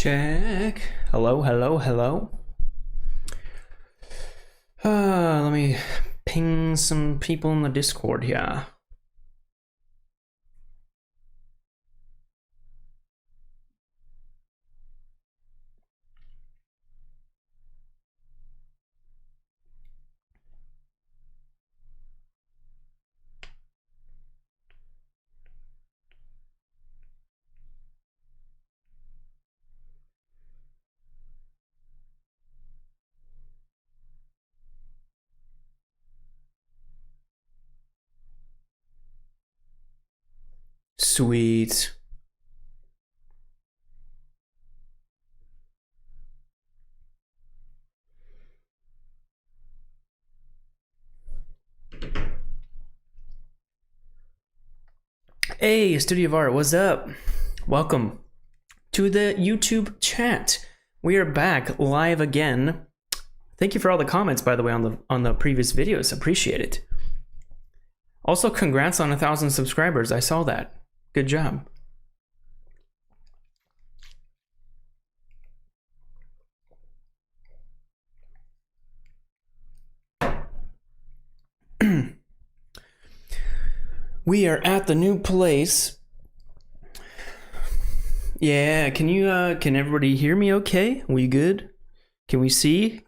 Check. Hello, hello, hello. Let me ping some people in the Discord here. Sweet. Hey, Studio of Art, what's up? Welcome to the YouTube chat. We are back live again. Thank you for all the comments, by the way, on the previous videos. Appreciate it. Also, congrats on 1,000 subscribers. I saw that. Good job. We are at the new place. Yeah, can everybody hear me okay? We good? Can we see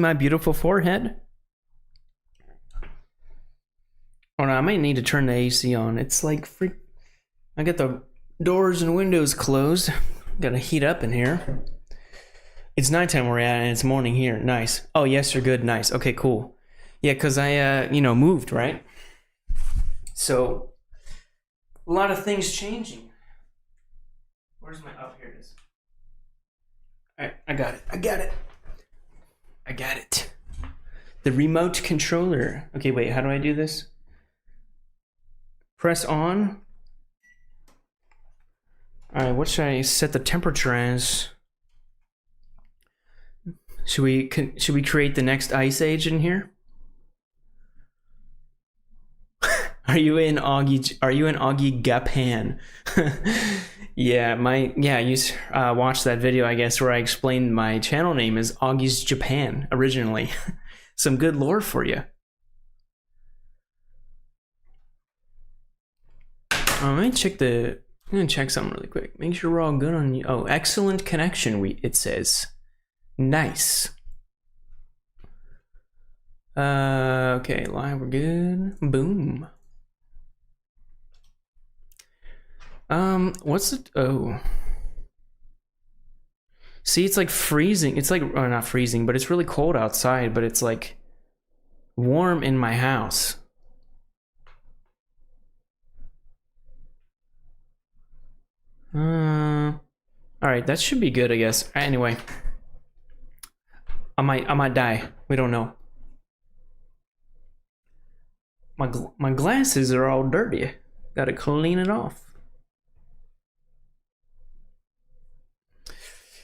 my beautiful forehead? Oh no, I might need to turn the AC on. It's like I got the doors and windows closed. Gotta heat up in here. It's nighttime where we're at and it's morning here. Nice. Oh yes, you're good. Nice. Okay, cool. Yeah, cause I moved, right? So a lot of things changing. Where's my, oh, here it is. All right, I got it. The remote controller. Okay, wait, how do I do this? Press on. All right, what should I set the temperature as? Should we create the next ice age in here? Are you in AugieGbusiness? Yeah, you watched that video, I guess, where I explained my channel name is Augie's Japan originally. Some good lore for you. Let me check I'm gonna check something really quick. Make sure we're all good on you. Oh, excellent connection. It says, nice. Okay, live, we're good. Boom. What's it? Oh. See, it's like freezing. It's like, oh, not freezing, but it's really cold outside, but it's like warm in my house. All right, that should be good, I guess. Anyway, I might die. We don't know. My glasses are all dirty. Gotta clean it off.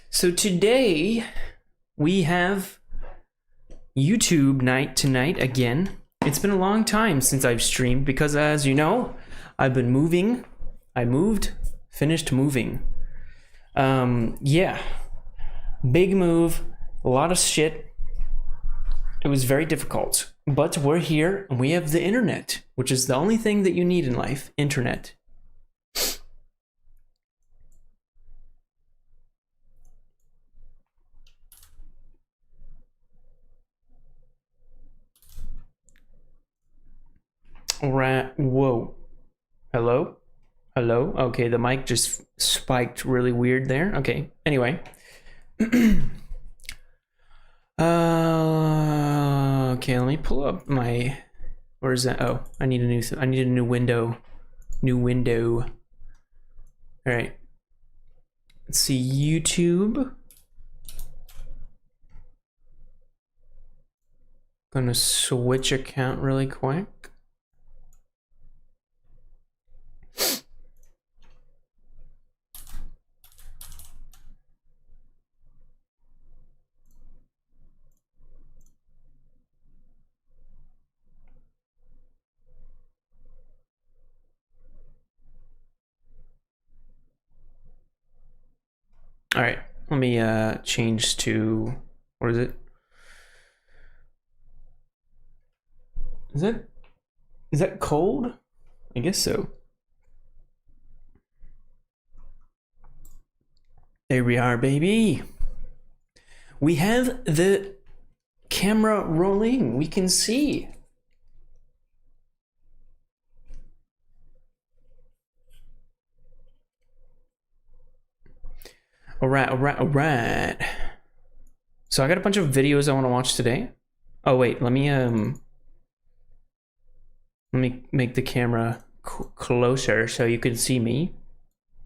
So today we have YouTube night tonight again. It's been a long time since I've streamed because, as you know, I've been moving. I moved, finished moving. Yeah, big move, a lot of shit. It was very difficult, but we're here and we have the internet, which is the only thing that you need in life, internet. Right. Whoa. Hello? Hello? Okay, the mic just spiked really weird there. Okay, anyway. Okay, let me pull up my, where is that? Oh, I need a new window. New window. All right. Let's see, YouTube. Gonna switch account really quick. All right, Let me change to, what is it? Is that cold? I guess so. There we are, baby. We have the camera rolling. We can see. All right. So I got a bunch of videos I want to watch today. Oh wait, let me make the camera closer so you can see me.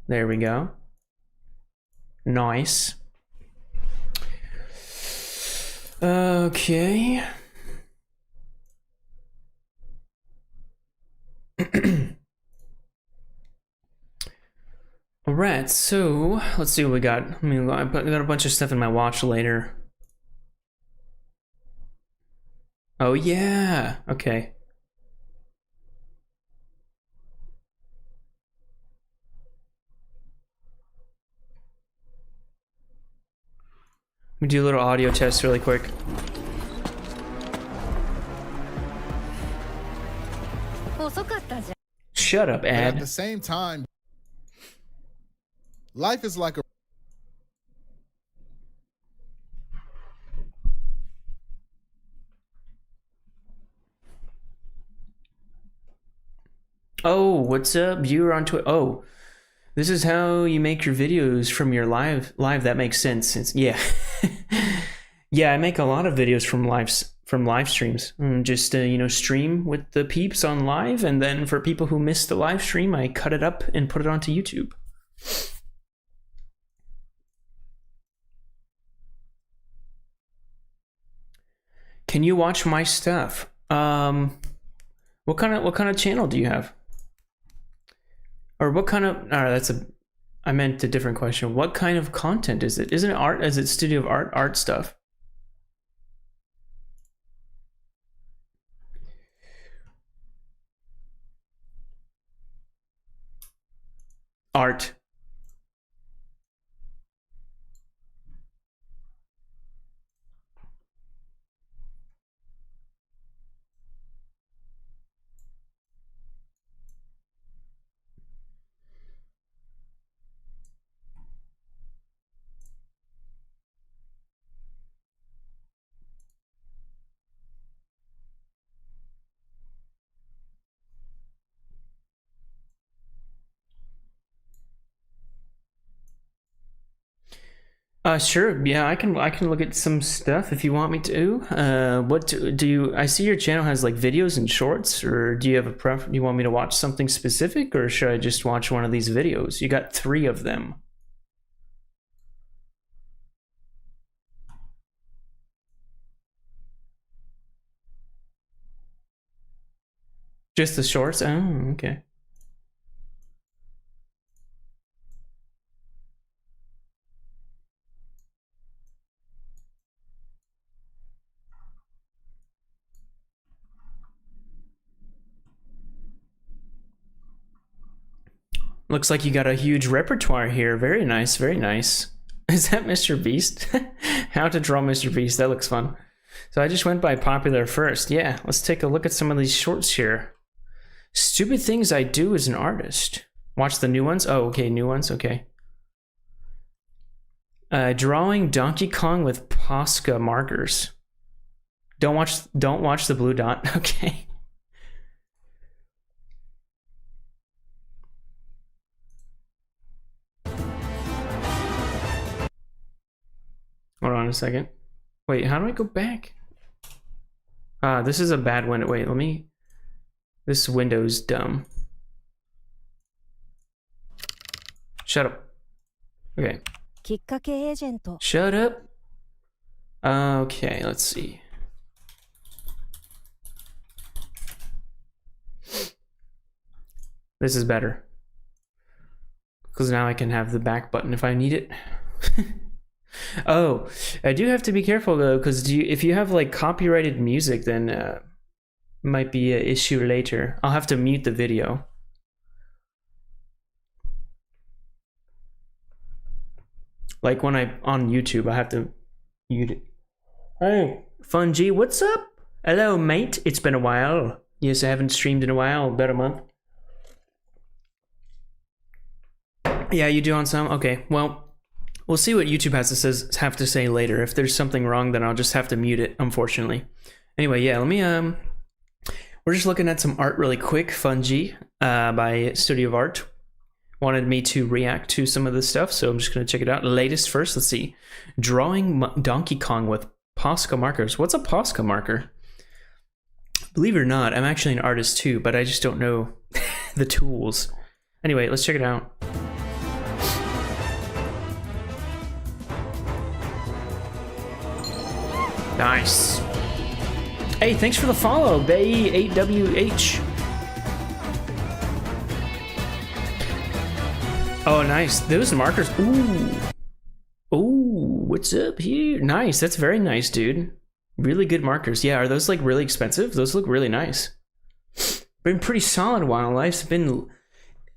There we go. Nice. Okay. All right, so let's see what we got. I mean, I got a bunch of stuff in my watch later. Oh yeah, okay. Let me do a little audio test really quick. Shut up, ad. But at the same time, life is like a... Oh, what's up? You're on Twitter. Oh, this is how you make your videos from your live. That makes sense. Yeah. Yeah, I make a lot of videos from live streams. Just you know, stream with the peeps on live, and then for people who miss the live stream, I cut it up and put it onto YouTube. Can you watch my stuff? What kind of channel do you have? Or what kind of? I meant a different question. What kind of content is it? Isn't it art? Is it studio of art stuff? Art. Sure. Yeah, I can look at some stuff if you want me to. What do you? I see your channel has like videos and shorts, or do you have a preference? Do you want me to watch something specific, or should I just watch one of these videos? You got 3 of them. Just the shorts? Oh, okay. Looks like you got a huge repertoire here. Very nice, very nice. Is that Mr. Beast? How to draw Mr. Beast, that looks fun. So I just went by popular first. Yeah, let's take a look at some of these shorts here. Stupid things I do as an artist. Watch the new ones? Oh, okay, new ones, okay. Drawing Donkey Kong with Posca markers. Don't watch the blue dot, okay. Hold on a second. Wait, how do I go back? This is a bad window. Wait, let me... This window's dumb. Shut up. Okay. Shut up. Okay, let's see. This is better. Because now I can have the back button if I need it. Oh, I do have to be careful though, because if you have like copyrighted music, then might be an issue later. I'll have to mute the video. Like when I on YouTube, I have to mute it. Hey, Fun G, what's up? Hello, mate. It's been a while. Yes, I haven't streamed in a while, about a month. Yeah, you do on some? Okay, well, we'll see what YouTube has to have to say later. If there's something wrong, then I'll just have to mute it, unfortunately. Anyway, yeah, let me, we're just looking at some art really quick. Fun G, by Studio of Art. Wanted me to react to some of this stuff, so I'm just going to check it out. Latest first, let's see. Drawing Donkey Kong with Posca markers. What's a Posca marker? Believe it or not, I'm actually an artist too, but I just don't know the tools. Anyway, let's check it out. Nice. Hey, thanks for the follow, Bay8WH. Oh, nice. Those markers. Ooh. Ooh, what's up here? Nice. That's very nice, dude. Really good markers. Yeah, are those like really expensive? Those look really nice. Been pretty solid while life's been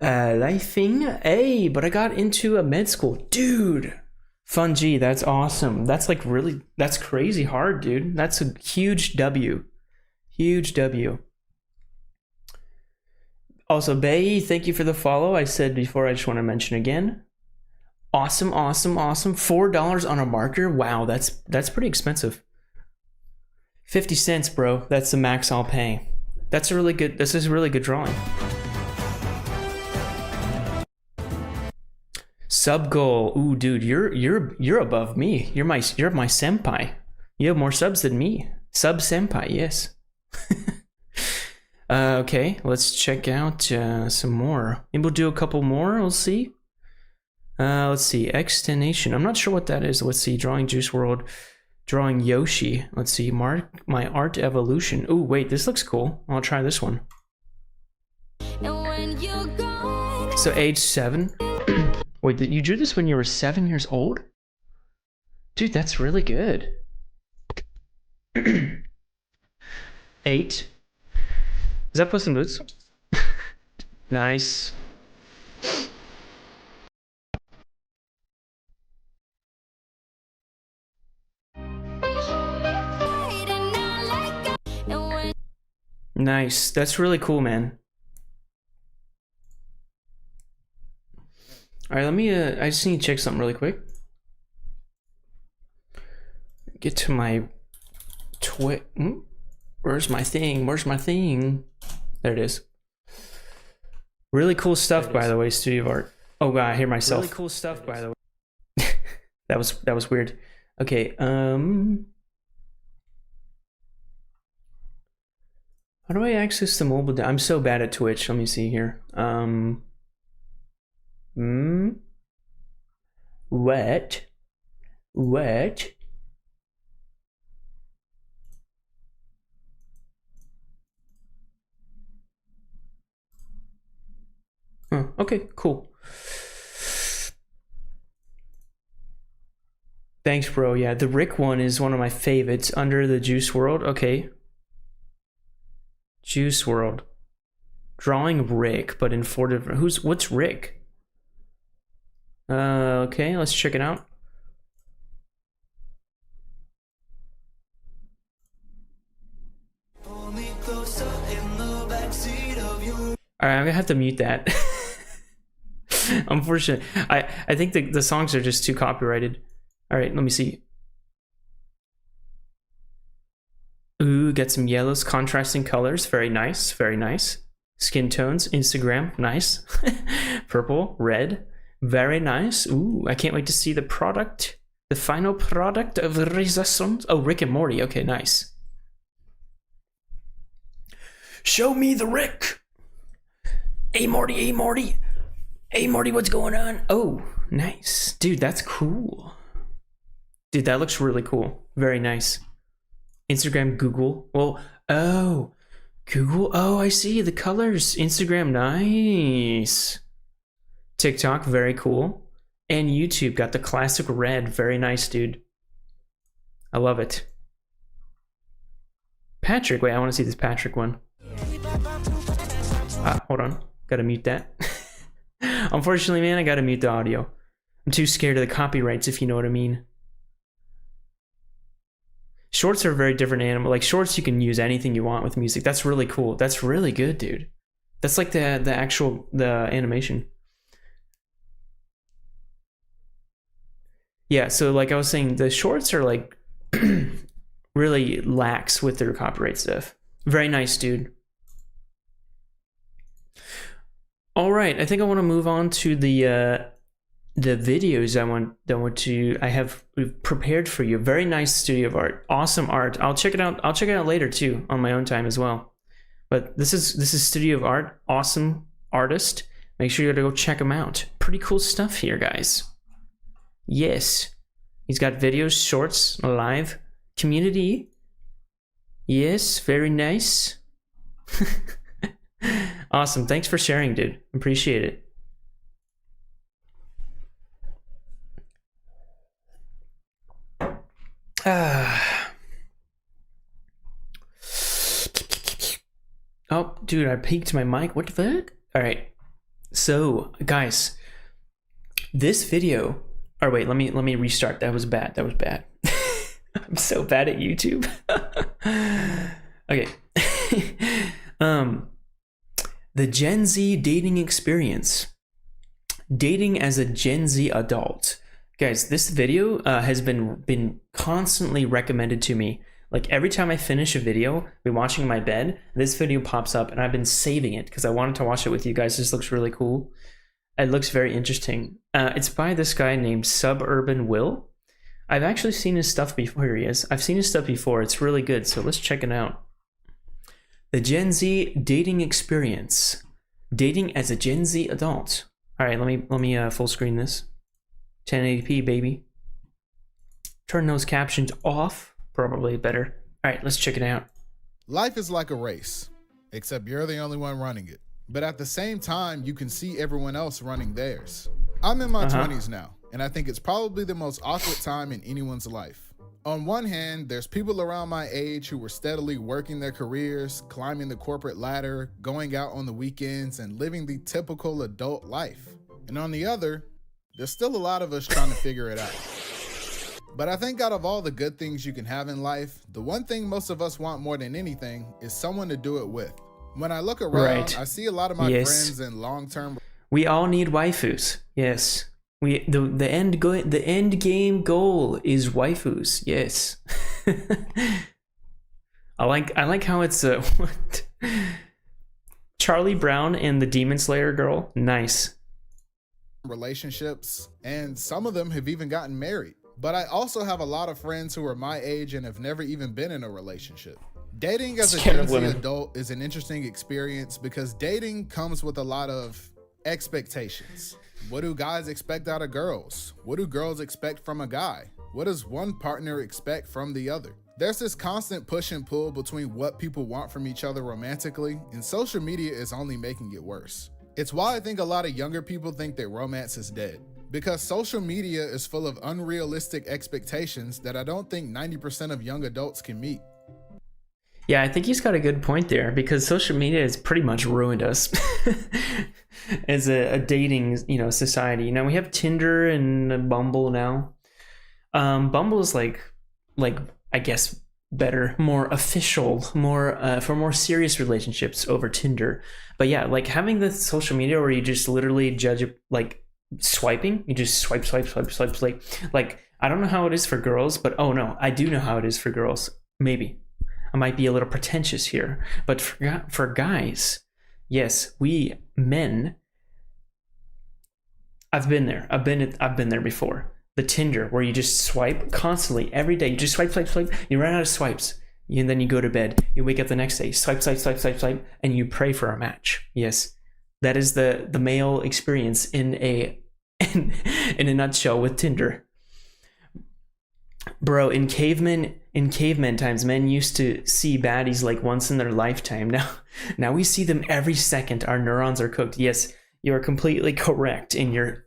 lifing. Hey, but I got into a med school. Dude. Fun G, that's awesome. That's like really, that's crazy hard, dude. That's a huge W. Huge W. Also, Bay, thank you for the follow. I said before, I just want to mention again. Awesome, awesome, awesome. $4 on a marker. Wow, that's pretty expensive. 50 cents, bro. That's the max I'll pay. That's a really good, this is a really good drawing. Sub goal. Ooh, dude, you're above me. You're my senpai. You have more subs than me. Sub senpai, yes. Okay, let's check out some more. Maybe we'll do a couple more. We'll see. Let's see. Extenation. I'm not sure what that is. Let's see. Drawing Juice WRLD. Drawing Yoshi. Let's see. Mark my art evolution. Ooh, wait. This looks cool. I'll try this one. So age 7. Wait, you drew this when you were 7 years old? Dude, that's really good. 8. Is that Puss in Boots? Nice. Nice. That's really cool, man. All right, let me, I just need to check something really quick. Get to my Where's my thing? Where's my thing? There it is. Really cool stuff, by the way, Studio of Art. Oh god, I hear myself. Really cool stuff, by the way. that was weird. Okay, how do I access the mobile? I'm so bad at Twitch. Let me see here. What? Oh, okay, cool. Thanks, bro. Yeah, the Rick one is one of my favorites. Under the Juice WRLD. Okay. Juice WRLD. Drawing Rick, but in 4 different... What's Rick? Okay, let's check it out. Alright, I'm gonna have to mute that. Unfortunately, I think the songs are just too copyrighted. Alright, let me see. Ooh, get some yellows, contrasting colors. Very nice, very nice. Skin tones, Instagram, nice. Purple, red, very nice. Ooh, I can't wait to see the product. The final product of Razer. Oh, Rick and Morty, okay, nice. Show me the Rick! Hey Morty, hey Morty. Hey Morty, what's going on? Oh, nice. Dude, that's cool. Dude, that looks really cool. Very nice. Instagram, Google. Well, oh, Google. Oh, I see the colors. Instagram, nice. TikTok, very cool. And YouTube got the classic red. Very nice, dude. I love it. Patrick, wait, I want to see this Patrick one. Hold on. Gotta mute that. Unfortunately, man, I gotta mute the audio. I'm too scared of the copyrights, if you know what I mean. Shorts are a very different animal. Like shorts, you can use anything you want with music. That's really cool. That's really good, dude. That's like the animation. Yeah, so like I was saying, the shorts are like really lax with their copyright stuff. Very nice, dude. All right, I think I want to move on to the videos I have prepared for you. Very nice studio of art, awesome art. I'll check it out. I'll check it out later too on my own time as well. But this is studio of art, awesome artist. Make sure you go check him out. Pretty cool stuff here, guys. Yes, he's got videos, shorts, live community. Yes, very nice. Awesome. Thanks for sharing, dude. Appreciate it. Oh, dude, I peaked my mic. What the fuck? All right. So, guys, this video. Or wait, let me restart. That was bad. That was bad. I'm so bad at YouTube. Okay. The Gen Z dating experience. Dating as a Gen Z adult. Guys, this video has been constantly recommended to me. Like every time I finish a video, I've been watching in my bed, this video pops up and I've been saving it because I wanted to watch it with you guys. This looks really cool. It looks very interesting. It's by this guy named Suburban Will. I've actually seen his stuff before. Here he is. I've seen his stuff before. It's really good. So let's check it out. The Gen Z dating experience. Dating as a Gen Z adult. All right, let me full screen this. 1080p, baby. Turn those captions off. Probably better. All right, let's check it out. Life is like a race, except you're the only one running it. But at the same time, you can see everyone else running theirs. I'm in my 20s now, and I think it's probably the most awkward time in anyone's life. On one hand, there's people around my age who were steadily working their careers, climbing the corporate ladder, going out on the weekends, and living the typical adult life. And on the other, there's still a lot of us trying to figure it out. But I think out of all the good things you can have in life, the one thing most of us want more than anything is someone to do it with. When I look around, I see a lot of my friends in long-term. We all need waifus. Yes. The end game goal is waifus. Yes. I like how it's what? Charlie Brown and the Demon Slayer girl. Nice. Relationships, and some of them have even gotten married. But I also have a lot of friends who are my age and have never even been in a relationship. Dating as a Gen Z adult is an interesting experience because dating comes with a lot of expectations. What do guys expect out of girls? What do girls expect from a guy? What does one partner expect from the other? There's this constant push and pull between what people want from each other romantically, and social media is only making it worse. It's why I think a lot of younger people think that romance is dead. Because social media is full of unrealistic expectations that I don't think 90% of young adults can meet. Yeah, I think he's got a good point there because social media has pretty much ruined us as a dating, society. Now we have Tinder and Bumble now. Bumble is like I guess better, more official, more for more serious relationships over Tinder. But yeah, like having the social media where you just literally judge like swiping, you just swipe. Like I don't know how it is for girls, but oh no, I do know how it is for girls. Maybe I might be a little pretentious here, but for guys, yes, we men. I've been there. I've been there before. The Tinder where you just swipe constantly every day. You just swipe. You run out of swipes, and then you go to bed. You wake up the next day, swipe, and you pray for a match. Yes. That is the male experience in a nutshell with Tinder. Bro, in caveman times, men used to see baddies like once in their lifetime. Now we see them every second. Our neurons are cooked. Yes, you are completely correct in your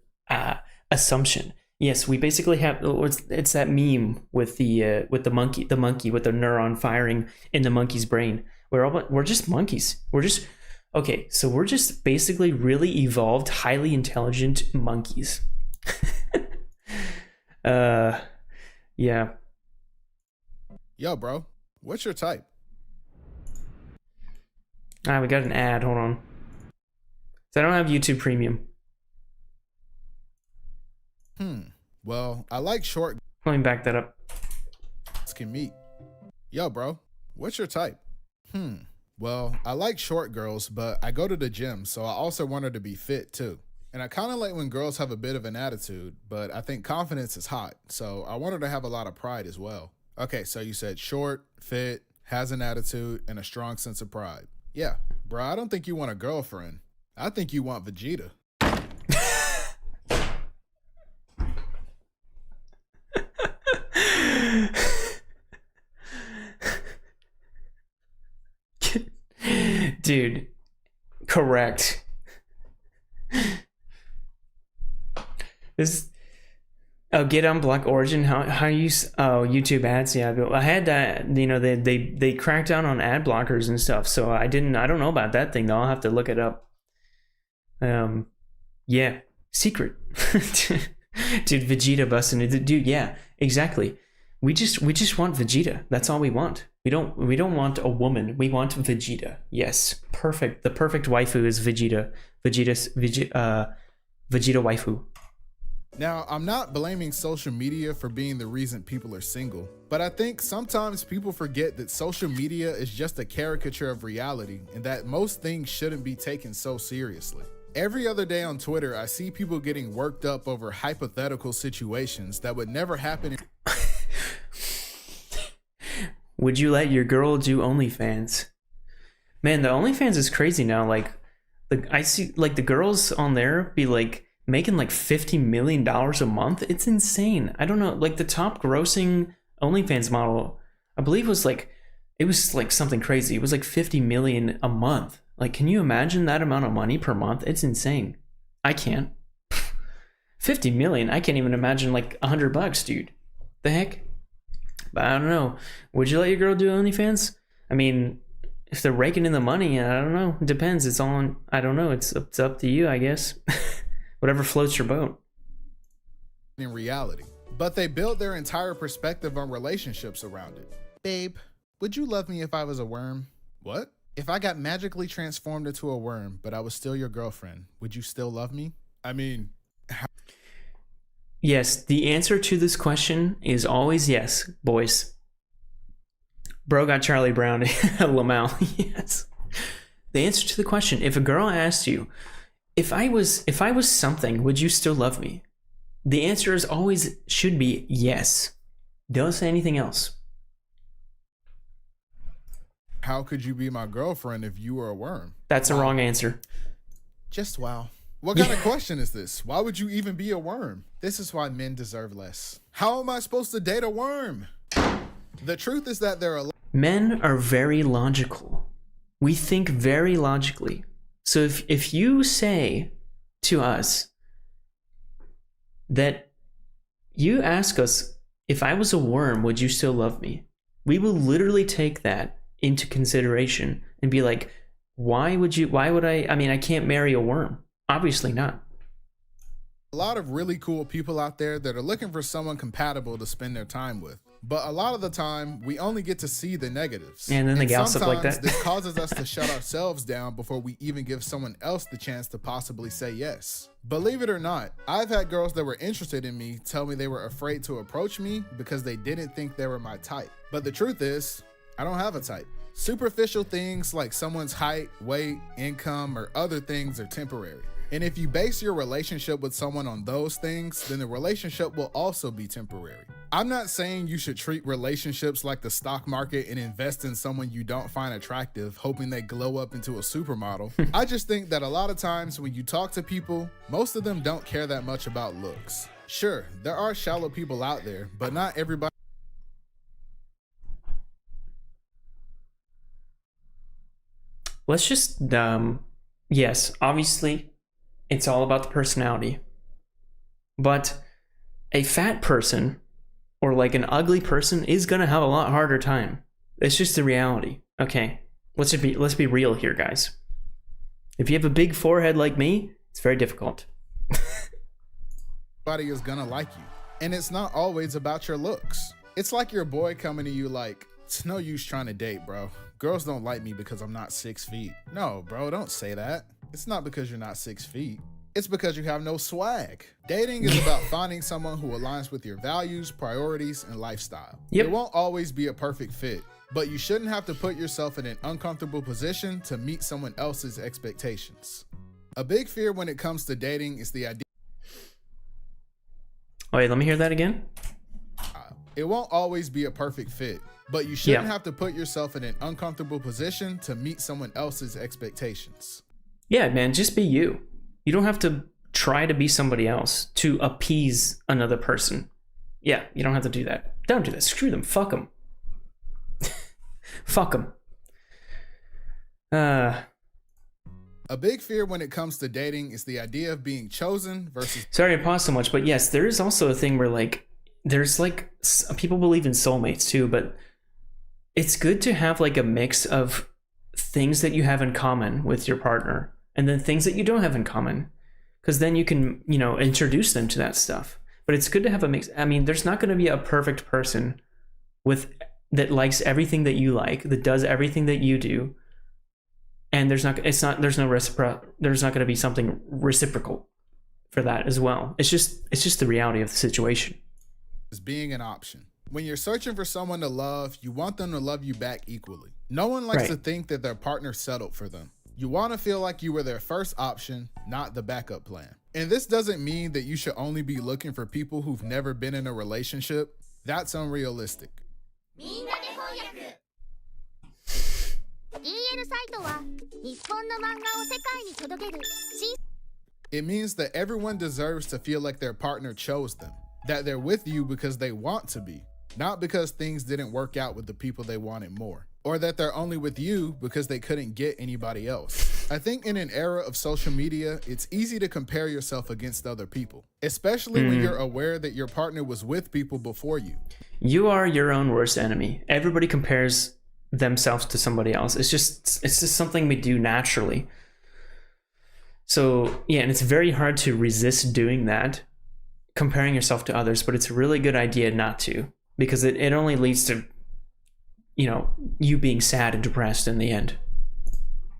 assumption. Yes, we basically have it's that meme with the monkey with the neuron firing in the monkey's brain. We're just monkeys. Okay, so we're just basically really evolved, highly intelligent monkeys. Yeah. Yo, bro, what's your type? We got an ad. Hold on. So I don't have YouTube Premium. Well, I like short. Let me back that up. Can meet. Yo, bro, what's your type? Well, I like short girls, but I go to the gym, so I also want her to be fit too. And I kind of like when girls have a bit of an attitude, but I think confidence is hot, so I want her to have a lot of pride as well. Okay, so you said short, fit, has an attitude, and a strong sense of pride. Yeah, bro, I don't think you want a girlfriend. I think you want Vegeta. Dude, correct. This get on Black Origin. How you YouTube ads? Yeah, I had that. You know, they cracked down on ad blockers and stuff. So I don't know about that thing though. I'll have to look it up. Yeah, secret. Dude, Vegeta busting it. Dude, yeah, exactly. We just want Vegeta. That's all we want. We don't want a woman. We want Vegeta. Yes, perfect. The perfect waifu is Vegeta. Vegeta waifu. Now, I'm not blaming social media for being the reason people are single, but I think sometimes people forget that social media is just a caricature of reality and that most things shouldn't be taken so seriously. Every other day on Twitter, I see people getting worked up over hypothetical situations that would never happen. Would you let your girl do OnlyFans? Man, the OnlyFans is crazy now. Like I see like the girls on there be like making like $50 million a month. It's insane. I don't know. Like the top grossing OnlyFans model, I believe it was like something crazy. It was like 50 million a month. Like, can you imagine that amount of money per month? It's insane. I can't. 50 million. I can't even imagine like $100, dude. The heck? But I don't know. Would you let your girl do OnlyFans? I mean, if they're raking in the money, I don't know. It depends. It's on. I don't know. It's up to you, I guess. Whatever floats your boat. In reality, but they built their entire perspective on relationships around it. Babe, would you love me if I was a worm? What? If I got magically transformed into a worm, but I was still your girlfriend, would you still love me? I mean, yes, the answer to this question is always yes, boys. Bro got Charlie Brown, Lamau. Yes. The answer to the question, if a girl asked you, if I was something, would you still love me? The answer is always should be yes. Don't say anything else. How could you be my girlfriend if you were a worm? That's a wrong answer. Just wow. What kind of question is this? Why would you even be a worm? This is why men deserve less. How am I supposed to date a worm? The truth is that there are men are very logical. We think very logically. So if you say to us that you ask us, if I was a worm, would you still love me? We will literally take that into consideration and be like, why would I mean, I can't marry a worm. Obviously not. a lot of really cool people out there that are looking for someone compatible to spend their time with. But a lot of the time, we only get to see the negatives. And then they gossip like that. This causes us to shut ourselves down before we even give someone else the chance to possibly say yes. Believe it or not, I've had girls that were interested in me tell me they were afraid to approach me because they didn't think they were my type. But the truth is, I don't have a type. Superficial things like someone's height, weight, income, or other things are temporary. And if you base your relationship with someone on those things, then the relationship will also be temporary. I'm not saying you should treat relationships like the stock market and invest in someone you don't find attractive, hoping they glow up into a supermodel. I just think that a lot of times when you talk to people, most of them don't care that much about looks. Sure, there are shallow people out there, but not everybody. Let's just, yes, obviously, it's all about the personality. But a fat person or like an ugly person is gonna have a lot harder time. It's just the reality. Okay, let's be real here, guys. If you have a big forehead like me, it's very difficult. Everybody is gonna like you. And it's not always about your looks. It's like your boy coming to you like, it's no use trying to date, bro. Girls don't like me because I'm not 6 feet. No, bro, don't say that. It's not because you're not 6 feet. It's because you have no swag. Dating is about finding someone who aligns with your values, priorities, and lifestyle. Yep. It won't always be a perfect fit, but you shouldn't have to put yourself in an uncomfortable position to meet someone else's expectations. A big fear when it comes to dating is the idea. Wait, let me hear that again. It won't always be a perfect fit, but you shouldn't have to put yourself in an uncomfortable position to meet someone else's expectations. Yeah, man, just be you. You don't have to try to be somebody else to appease another person. Yeah, you don't have to do that. Don't do that. Screw them. Fuck them. Fuck them. A big fear when it comes to dating is the idea of being chosen versus... Sorry to pause so much, but yes, there is also a thing where like, there's like, people believe in soulmates too, but it's good to have like a mix of things that you have in common with your partner and then things that you don't have in common, because then you can, you know, introduce them to that stuff. But it's good to have a mix. I mean, there's not going to be a perfect person that likes everything that you like, that does everything that you do. And there's not going to be something reciprocal for that as well. It's just the reality of the situation. Is being an option. When you're searching for someone to love, you want them to love you back equally. No one likes to think that their partner settled for them. You want to feel like you were their first option, not the backup plan. And this doesn't mean that you should only be looking for people who've never been in a relationship. That's unrealistic. It means that everyone deserves to feel like their partner chose them, that they're with you because they want to be, not because things didn't work out with the people they wanted more, or that they're only with you because they couldn't get anybody else. I think in an era of social media, it's easy to compare yourself against other people, especially when you're aware that your partner was with people before you. You are your own worst enemy. Everybody compares themselves to somebody else. It's just something we do naturally. So yeah, and it's very hard to resist doing that, comparing yourself to others, but it's a really good idea not to, because it only leads to, you know, you being sad and depressed in the end.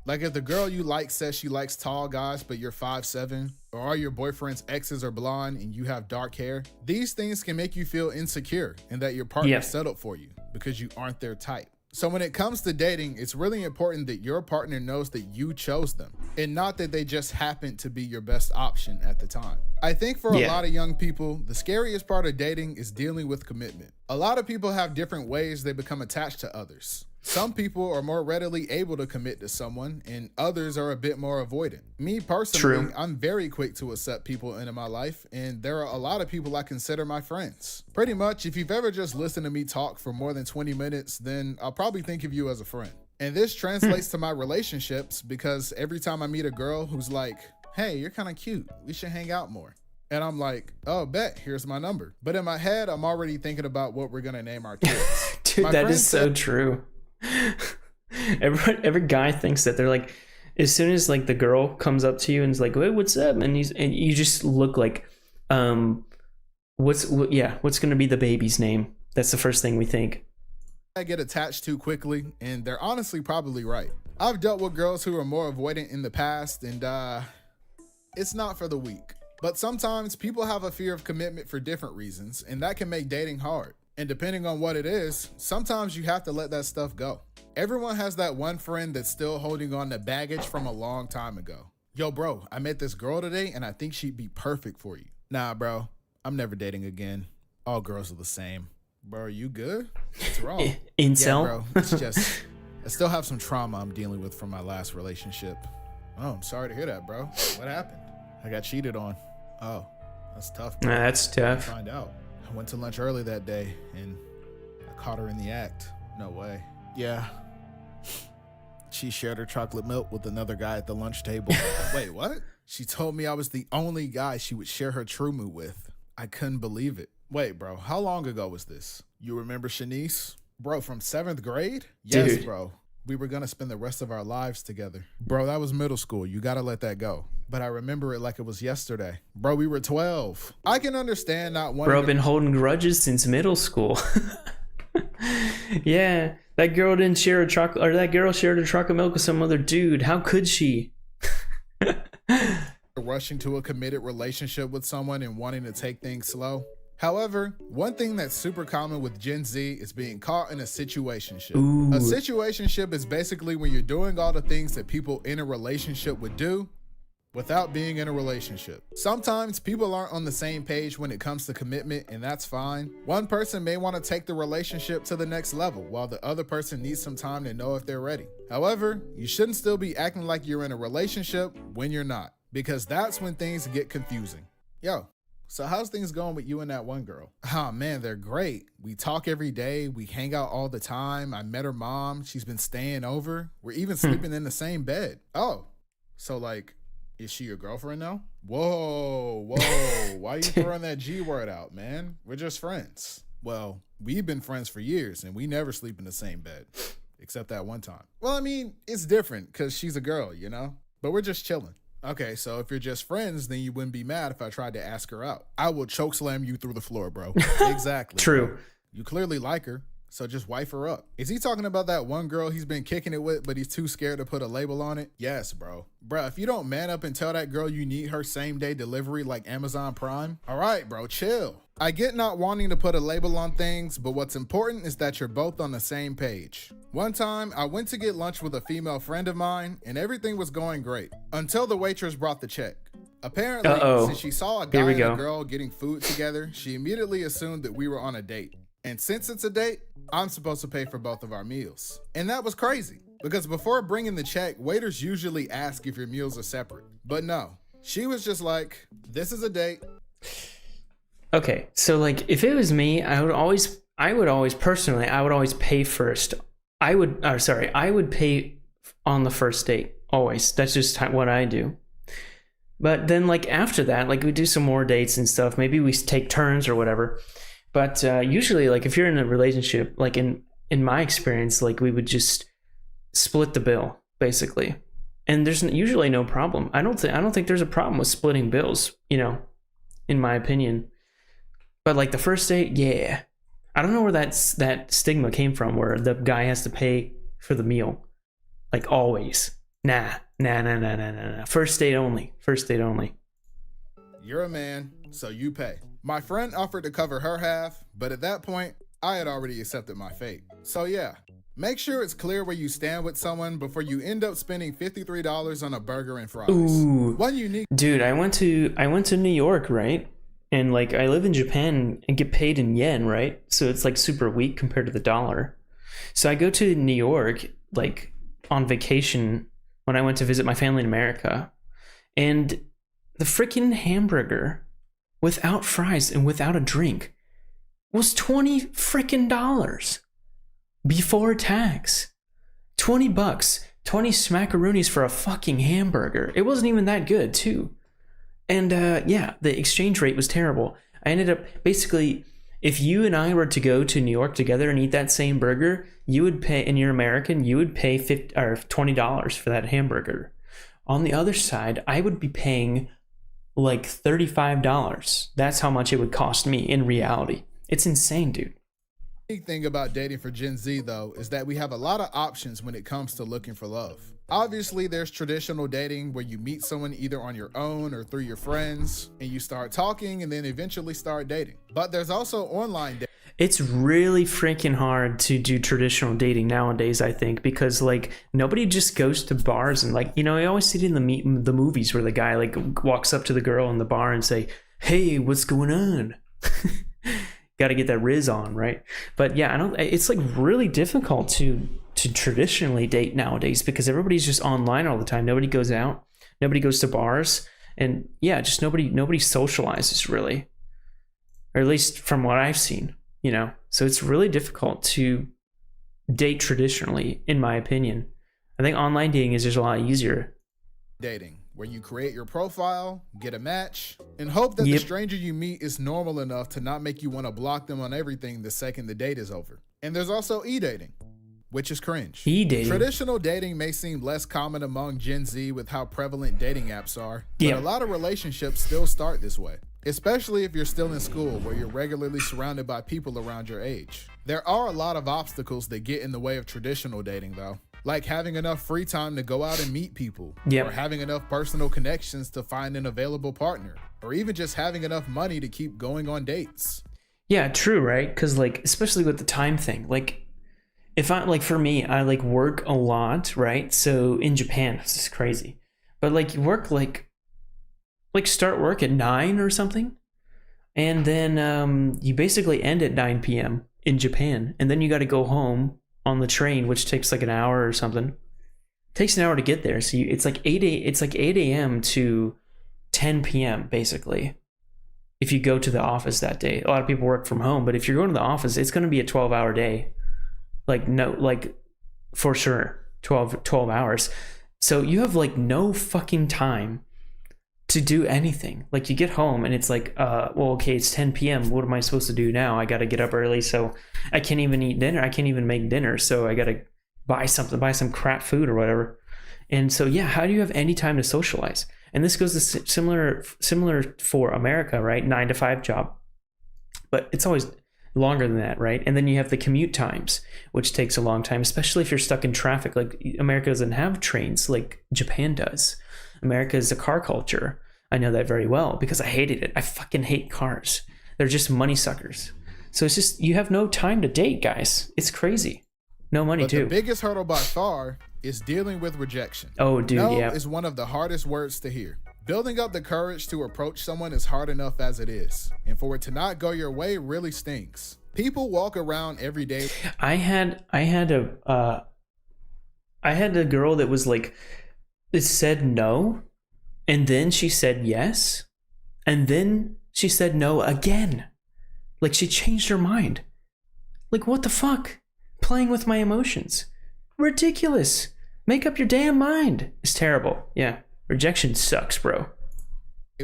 Like if the girl you like says she likes tall guys, but you're 5'7", or all your boyfriend's exes are blonde and you have dark hair, these things can make you feel insecure and that your partner settled for you because you aren't their type. So when it comes to dating, it's really important that your partner knows that you chose them and not that they just happened to be your best option at the time. I think for a lot of young people, the scariest part of dating is dealing with commitment. A lot of people have different ways they become attached to others. Some people are more readily able to commit to someone and others are a bit more avoidant. Me personally, I'm very quick to accept people into my life, and there are a lot of people I consider my friends. Pretty much, if you've ever just listened to me talk for more than 20 minutes, then I'll probably think of you as a friend. And this translates to my relationships, because every time I meet a girl who's like, hey, you're kind of cute, we should hang out more. And I'm like, oh, bet, here's my number. But in my head, I'm already thinking about what we're gonna name our kids. Dude, that is so true. Every guy thinks that. They're like, as soon as like the girl comes up to you and is like, hey, what's up? And you just look like, what's gonna be the baby's name? That's the first thing we think. I get attached too quickly, and they're honestly probably right. I've dealt with girls who are more avoidant in the past, and it's not for the weak. But sometimes people have a fear of commitment for different reasons, and that can make dating hard. And depending on what it is, sometimes you have to let that stuff go. Everyone has that one friend that's still holding on to baggage from a long time ago. Yo, bro, I met this girl today and I think she'd be perfect for you. Nah, bro, I'm never dating again. All girls are the same. Bro, are you good? What's wrong? Incel? Yeah, bro, it's just, I still have some trauma I'm dealing with from my last relationship. Oh, I'm sorry to hear that, bro. What happened? I got cheated on. Oh, that's tough, bro. That's tough. Find out. I went to lunch early that day and I caught her in the act. No way. Yeah. She shared her chocolate milk with another guy at the lunch table. Wait, what? She told me I was the only guy she would share her Trumu with. I couldn't believe it. Wait, bro, how long ago was this? You remember Shanice? Bro, from 7th grade? Yes, bro. We were gonna spend the rest of our lives together. Bro, that was middle school. You gotta let that go. but I remember it like it was yesterday. Bro, we were 12. I can understand not wanting Bro, I've been holding grudges since middle school. Yeah, that girl didn't share a chocolate, or that girl shared a chocolate milk with some other dude. How could she? rushing to a committed relationship with someone and wanting to take things slow. However, one thing that's super common with Gen Z is being caught in a situationship. Ooh. A situationship is basically when you're doing all the things that people in a relationship would do without being in a relationship. Sometimes people aren't on the same page when it comes to commitment, and that's fine. One person may want to take the relationship to the next level, while the other person needs some time to know if they're ready. However, you shouldn't still be acting like you're in a relationship when you're not, because that's when things get confusing. Yo, so how's things going with you and that one girl? Oh man, they're great. We talk every day. We hang out all the time. I met her mom. She's been staying over. We're even sleeping in the same bed. Oh, so like, is she your girlfriend now? Whoa, why are you throwing that G word out, man? We're just friends. Well, we've been friends for years and we never sleep in the same bed, except that one time. Well, I mean, it's different because she's a girl, you know? But we're just chilling. Okay, so if you're just friends, then you wouldn't be mad if I tried to ask her out. I will choke slam you through the floor, bro. Exactly. True. Bro. You clearly like her, so just wife her up. Is he talking about that one girl he's been kicking it with, but he's too scared to put a label on it? Yes, bro. Bro, if you don't man up and tell that girl you need her same day delivery like Amazon Prime, all right, bro, chill. I get not wanting to put a label on things, but what's important is that you're both on the same page. One time, I went to get lunch with a female friend of mine, and everything was going great, until the waitress brought the check. Apparently, since she saw a guy and a girl getting food together, she immediately assumed that we were on a date. And since it's a date, I'm supposed to pay for both of our meals. And that was crazy, because before bringing the check, waiters usually ask if your meals are separate. But no, she was just like, this is a date. Okay, so like if it was me, I would always pay first. I would pay on the first date, always. That's just what I do. But then like after that, like we do some more dates and stuff. Maybe we take turns or whatever. But usually, like if you're in a relationship, like in my experience, like we would just split the bill basically, and there's usually no problem. I don't think there's a problem with splitting bills, you know, in my opinion. But like the first date, yeah, I don't know where that stigma came from, where the guy has to pay for the meal, like always. Nah. First date only. You're a man, so you pay. My friend offered to cover her half, but at that point, I had already accepted my fate. So yeah, make sure it's clear where you stand with someone before you end up spending $53 on a burger and fries. Ooh. One unique. Dude, I went to New York, right? And like I live in Japan and get paid in yen, right? So it's like super weak compared to the dollar. So I go to New York like on vacation when I went to visit my family in America, and the freaking hamburger without fries and without a drink was $20 freaking before tax. $20, 20 smackaroonies for a fucking hamburger. It wasn't even that good too. And yeah, the exchange rate was terrible. I ended up basically, if you and I were to go to New York together and eat that same burger, you would pay, and you're American, you would pay $20 for that hamburger. On the other side, I would be paying like $35. That's how much it would cost me in reality. It's insane, dude. The big thing about dating for Gen Z though is that we have a lot of options when it comes to looking for love. Obviously, there's traditional dating where you meet someone either on your own or through your friends, and you start talking and then eventually start dating. But there's also online dating. It's really freaking hard to do traditional dating nowadays, I think, because like nobody just goes to bars and like, you know, I always see it in the movies where the guy like walks up to the girl in the bar and say, "Hey, what's going on?" Got to get that Riz on, right? But yeah, it's like really difficult to traditionally date nowadays because everybody's just online all the time. Nobody goes out, nobody goes to bars, and yeah, just nobody socializes really, or at least from what I've seen, you know. So it's really difficult to date traditionally, in my opinion. I think online dating is just a lot easier. Dating, where you create your profile, get a match, and hope that the stranger you meet is normal enough to not make you want to block them on everything the second the date is over. And there's also e-dating, which is cringe. E-dating. Traditional dating may seem less common among Gen Z with how prevalent dating apps are, but a lot of relationships still start this way, especially if you're still in school where you're regularly surrounded by people around your age. There are a lot of obstacles that get in the way of traditional dating though, like having enough free time to go out and meet people, or having enough personal connections to find an available partner, or even just having enough money to keep going on dates. Yeah, true, right? Because like, especially with the time thing, like if I, like for me, I like work a lot, right? So in Japan, this is crazy, but like you work like start work at 9 or something, and then you basically end at 9 p.m. in Japan, and then you got to go home on the train, which takes like an hour or something. It takes an hour to get there, so it's like 8 a.m. to 10 p.m. basically. If you go to the office that day, a lot of people work from home, but if you're going to the office, it's going to be a 12-hour day. Like for sure, 12 hours. So you have like no fucking time to do anything. Like you get home and it's like, well, okay, it's 10 p.m. What am I supposed to do now? I got to get up early, so I can't even eat dinner. I can't even make dinner, so I got to buy some crap food or whatever. And so, yeah, how do you have any time to socialize? And this goes to similar for America, right? 9 to 5 job, but it's always longer than that, right? And then you have the commute times, which takes a long time, especially if you're stuck in traffic. Like America doesn't have trains like Japan does. America is a car culture. I know that very well because I hated it. I fucking hate cars. They're just money suckers. So it's just, you have no time to date, guys. It's crazy. No money too. The biggest hurdle by far is dealing with rejection. Oh, dude, no is one of the hardest words to hear. Building up the courage to approach someone is hard enough as it is, and for it to not go your way really stinks. People walk around every day. I had a girl that was like, it said no, and then she said yes, and then she said no again. Like she changed her mind. Like what the fuck? Playing with my emotions. Ridiculous. Make up your damn mind. It's terrible. Yeah. Rejection sucks, bro.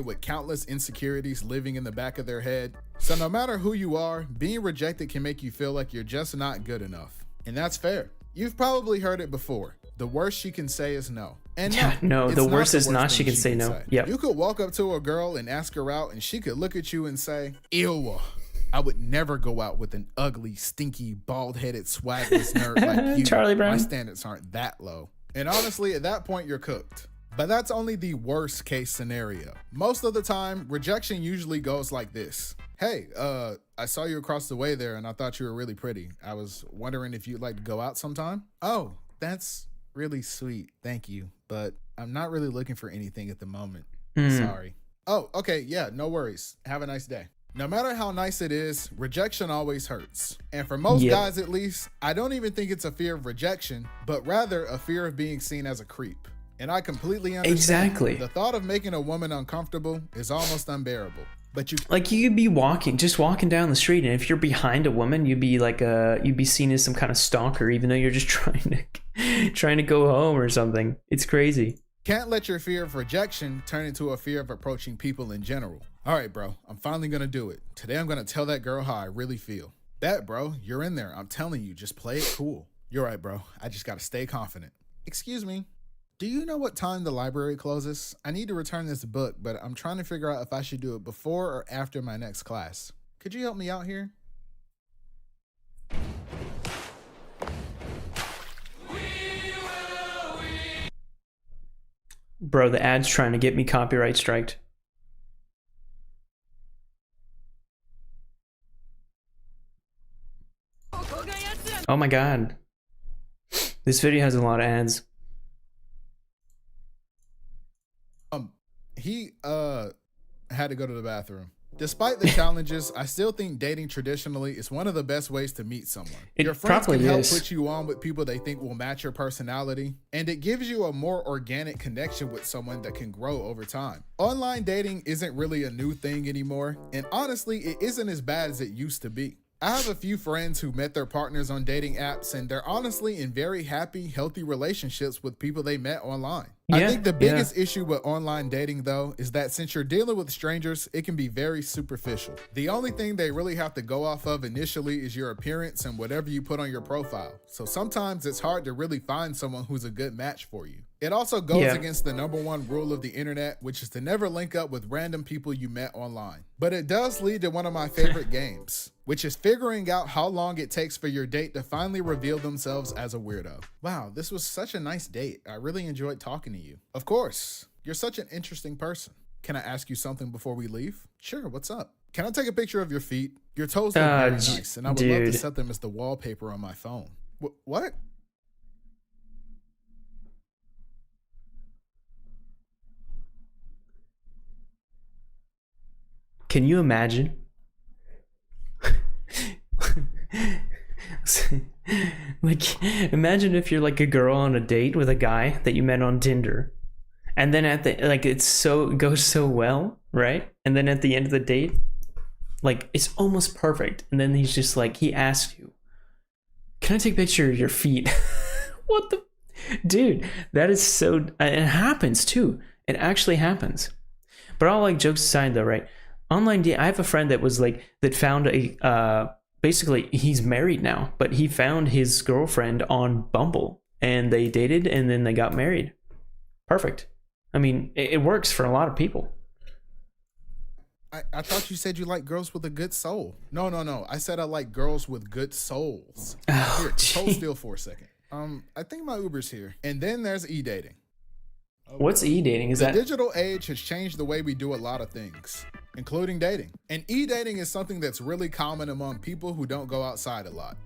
With countless insecurities living in the back of their head. So no matter who you are, being rejected can make you feel like you're just not good enough. And that's fair. You've probably heard it before. The worst she can say is no. And no, the worst is not she can say no. Yeah. You could walk up to a girl and ask her out and she could look at you and say, ew, I would never go out with an ugly, stinky, bald-headed, swagless nerd like you. Charlie Brown. My standards aren't that low. And honestly, at that point, you're cooked. But that's only the worst case scenario. Most of the time, rejection usually goes like this. Hey, I saw you across the way there and I thought you were really pretty. I was wondering if you'd like to go out sometime? Oh, that's really sweet. Thank you. But I'm not really looking for anything at the moment. Sorry. Oh, okay. Yeah, no worries. Have a nice day. No matter how nice it is, rejection always hurts. And for most guys, at least, I don't even think it's a fear of rejection, but rather a fear of being seen as a creep. And I completely understand. Exactly. The thought of making a woman uncomfortable is almost unbearable. But you could be walking down the street, and if you're behind a woman, you'd be like you'd be seen as some kind of stalker, even though you're just trying to go home or something. It's crazy. Can't let your fear of rejection turn into a fear of approaching people in general. All right, bro, I'm finally gonna do it. Today I'm gonna tell that girl how I really feel. Bet, bro, you're in there. I'm telling you, just play it cool. You're right, bro. I just gotta stay confident. Excuse me. Do you know what time the library closes? I need to return this book, but I'm trying to figure out if I should do it before or after my next class. Could you help me out here? Bro, the ad's trying to get me copyright striked. Oh my god. This video has a lot of ads. He had to go to the bathroom. Despite the challenges, I still think dating traditionally is one of the best ways to meet someone. Your friends can help put you on with people they think will match your personality, and it gives you a more organic connection with someone that can grow over time. Online dating isn't really a new thing anymore, and honestly, it isn't as bad as it used to be. I have a few friends who met their partners on dating apps, and they're honestly in very happy, healthy relationships with people they met online. I think the biggest issue with online dating, though, is that since you're dealing with strangers, it can be very superficial. The only thing they really have to go off of initially is your appearance and whatever you put on your profile. So sometimes it's hard to really find someone who's a good match for you. It also goes against the #1 rule of the internet, which is to never link up with random people you met online. But it does lead to one of my favorite games, which is figuring out how long it takes for your date to finally reveal themselves as a weirdo. Wow, this was such a nice date. I really enjoyed talking to you. Of course, you're such an interesting person. Can I ask you something before we leave? Sure, what's up? Can I take a picture of your feet? Your toes look very nice, and I would love to set them as the wallpaper on my phone. What? Can you imagine? Like, imagine if you're like a girl on a date with a guy that you met on Tinder, and then at the it goes so well, right? And then at the end of the date, like it's almost perfect, and then he's just like, he asks you, "Can I take a picture of your feet?" What the, dude? That is so. It happens too. It actually happens. But all like jokes aside, though, right? Online dating. I have a friend that was like that found a basically he's married now, but he found his girlfriend on Bumble and they dated and then they got married. Perfect. I mean, it works for a lot of people. I thought you said you like girls with a good soul. No. I said I like girls with good souls. Here, hold still for a second. I think my Uber's here. And then there's e-dating. What's e-dating? Is that the digital age has changed the way we do a lot of things, including dating. And e-dating is something that's really common among people who don't go outside a lot.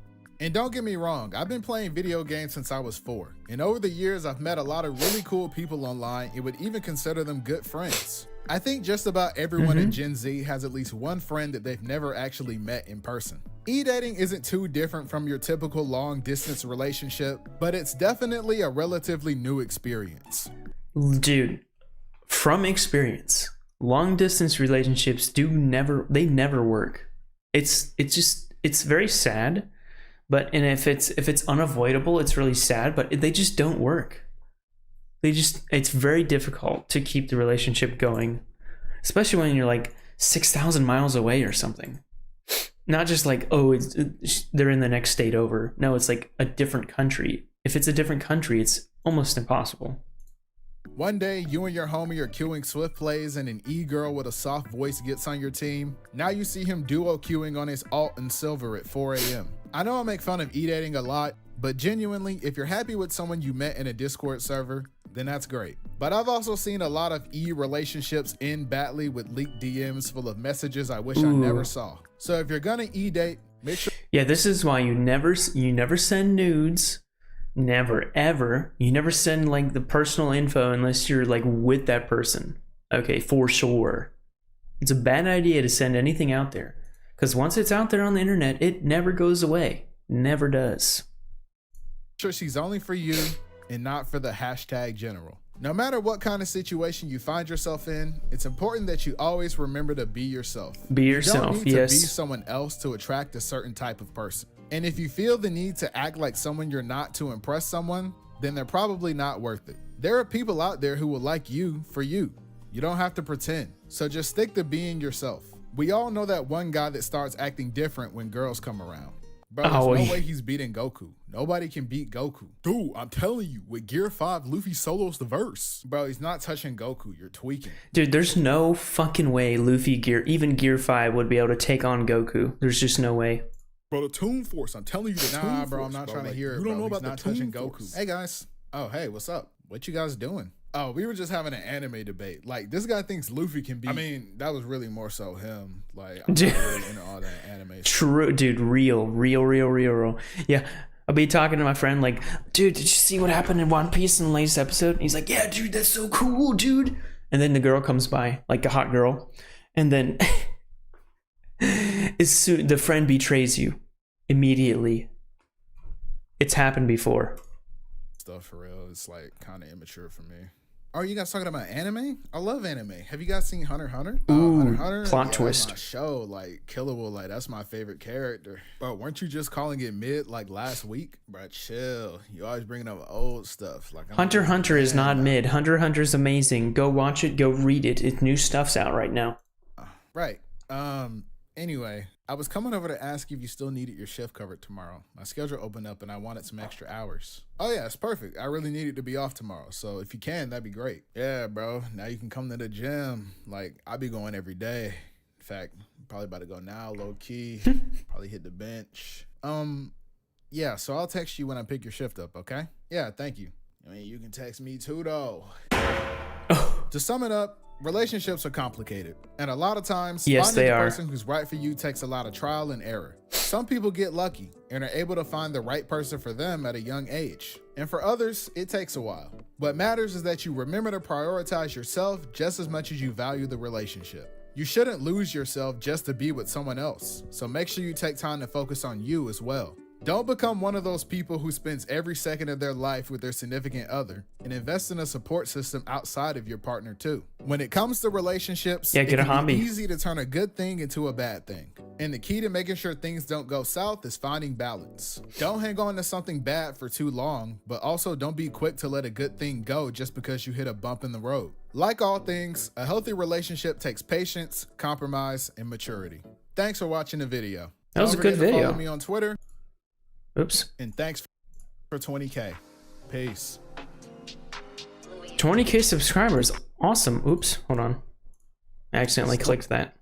And don't get me wrong, I've been playing video games since I was 4. And over the years, I've met a lot of really cool people online and would even consider them good friends. I think just about everyone in Gen Z has at least one friend that they've never actually met in person. E-dating isn't too different from your typical long-distance relationship, but it's definitely a relatively new experience. Dude, from experience, long-distance relationships never work. It's very sad, and if it's unavoidable, it's really sad, but they just don't work. It's very difficult to keep the relationship going, especially when you're like 6,000 miles away or something. Not just like, oh, they're in the next state over. No, it's like a different country. If it's a different country, it's almost impossible. One day, you and your homie are queuing Swift plays and an e-girl with a soft voice gets on your team. Now you see him duo queuing on his alt and silver at 4 a.m. I know I make fun of e-dating a lot, but genuinely, if you're happy with someone you met in a Discord server, then that's great. But I've also seen a lot of e-relationships end badly with leaked DMs full of messages I wish I never saw. So if you're gonna e-date, make sure... Yeah, this is why you never send nudes. Never, ever. You never send like the personal info unless you're like with that person. Okay, for sure. It's a bad idea to send anything out there. Because once it's out there on the internet, it never goes away. Never does. Sure, she's only for you and not for the hashtag general. No matter what kind of situation you find yourself in, it's important that you always remember to be yourself. Be yourself, you don't need to be someone else to attract a certain type of person. And if you feel the need to act like someone you're not to impress someone, then they're probably not worth it. There are people out there who will like you for you. You don't have to pretend. So just stick to being yourself. We all know that one guy that starts acting different when girls come around. Bro, there's no way he's beating Goku. Nobody can beat Goku. Dude, I'm telling you, with Gear 5, Luffy solos the verse. Bro, he's not touching Goku. You're tweaking. Dude, there's no fucking way even Gear 5 would be able to take on Goku. There's just no way. Bro, the Toon Force. I'm telling you the Toon Force. Nah, bro, I'm not trying to hear it, you don't know about the touching Goku. Hey, guys. Oh, hey, what's up? What you guys doing? Oh, we were just having an anime debate. Like, this guy thinks Luffy can beat... I mean, that was really more so him. Like, I'm not really into all that anime. True, dude. Real. Yeah, I'll be talking to my friend like, dude, did you see what happened in One Piece in the latest episode? And he's like, yeah, dude, that's so cool, dude. And then the girl comes by, like a hot girl. And then the friend betrays you immediately. It's happened before. Stuff for real. It's like kind of immature for me. Oh, you guys talking about anime? I love anime. Have you guys seen Hunter x Hunter? Ooh, Hunter x Hunter? plot Yeah, twist. that's my show. Like, Killer will, like, that's my favorite character. Bro, weren't you just calling it mid, like, last week? Bro, chill. You always bringing up old stuff. Like, Hunter x Hunter is not mid. Hunter x Hunter is amazing. Go watch it. Go read it. It's new stuff's out right now. Right. Anyway, I was coming over to ask if you still needed your shift covered tomorrow. My schedule opened up and I wanted some extra hours. Oh yeah, it's perfect. I really needed to be off tomorrow. So if you can, that'd be great. Yeah, bro. Now you can come to the gym. Like, I be going every day. In fact, probably about to go now, low key. Probably hit the bench. Yeah, so I'll text you when I pick your shift up, okay? Yeah, thank you. I mean, you can text me too, though. To sum it up, relationships are complicated, and a lot of times finding the person who's right for you takes a lot of trial and error. Some people get lucky and are able to find the right person for them at a young age, and for others it takes a while. What matters is that you remember to prioritize yourself just as much as you value the relationship. You shouldn't lose yourself just to be with someone else, so make sure you take time to focus on you as well. Don't become one of those people who spends every second of their life with their significant other, and invest in a support system outside of your partner too. When it comes to relationships, it can be easy to turn a good thing into a bad thing. And the key to making sure things don't go south is finding balance. Don't hang on to something bad for too long, but also don't be quick to let a good thing go just because you hit a bump in the road. Like all things, a healthy relationship takes patience, compromise, and maturity. Thanks for watching the video. That was a good video. Follow me on Twitter. Oops. And thanks for 20K. Peace. 20K subscribers. Awesome. Oops. Hold on. I accidentally clicked that.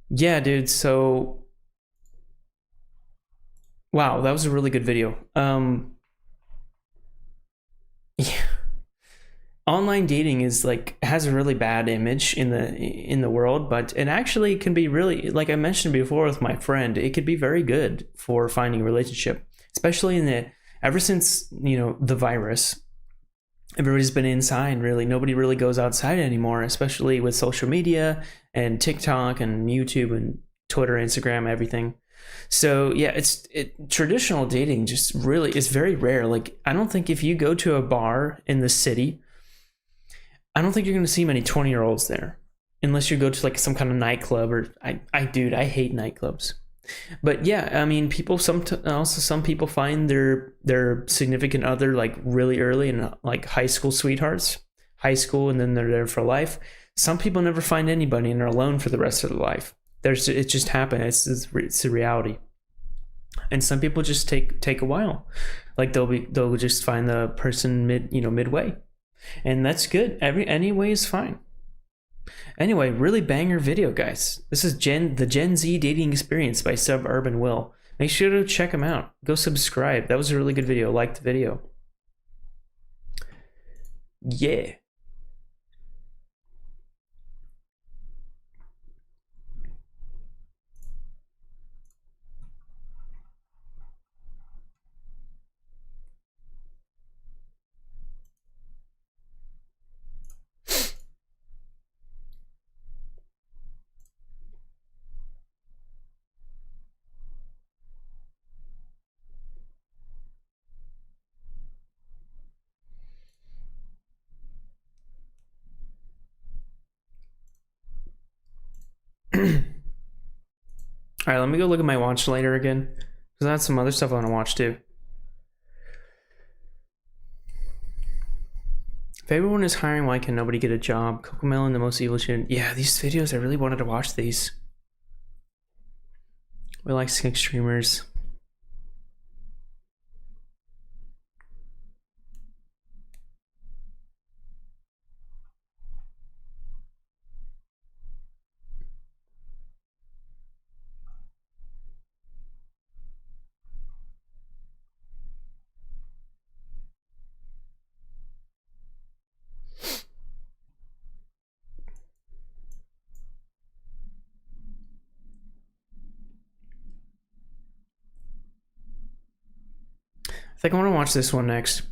Yeah, dude. So, wow, that was a really good video. Yeah. Online dating is like has a really bad image in the world, but it actually can be really, like I mentioned before with my friend, it could be very good for finding a relationship, especially ever since, the virus. Everybody's been inside, really. Nobody really goes outside anymore, especially with social media and TikTok and YouTube and Twitter, Instagram, everything. So yeah, traditional dating just really is very rare. Like, I don't think if you go to a bar in the city, I don't think you're going to see many 20-year-olds there, unless you go to like some kind of nightclub or I hate nightclubs. But yeah, I mean, some people find their significant other like really early and like high school sweethearts, and then they're there for life. Some people never find anybody and are alone for the rest of their life. It just happened. It's a reality. And some people just take a while. Like they'll just find the person midway. And that's good. Anyway is fine. Anyway, really banger video, guys. This is the Gen Z dating experience by Suburban Will. Make sure to check him out. Go subscribe. That was a really good video. Like the video. Yeah. All right, let me go look at my watch later again, because I had some other stuff I want to watch too. If everyone is hiring, why can nobody get a job? Cocomelon, the most evil shit. Yeah, these videos, I really wanted to watch these. We like skink streamers. I think I want to watch this one next.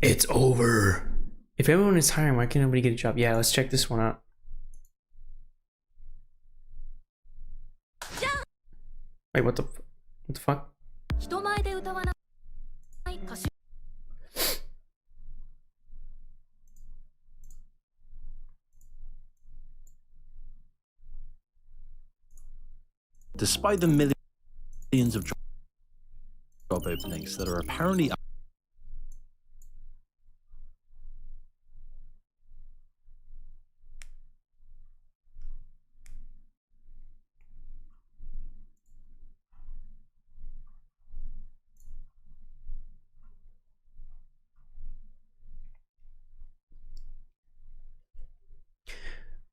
It's over. If everyone is hiring, why can't nobody get a job? Yeah, let's check this one out. Wait, what the fuck? Despite the millions of job openings that are apparently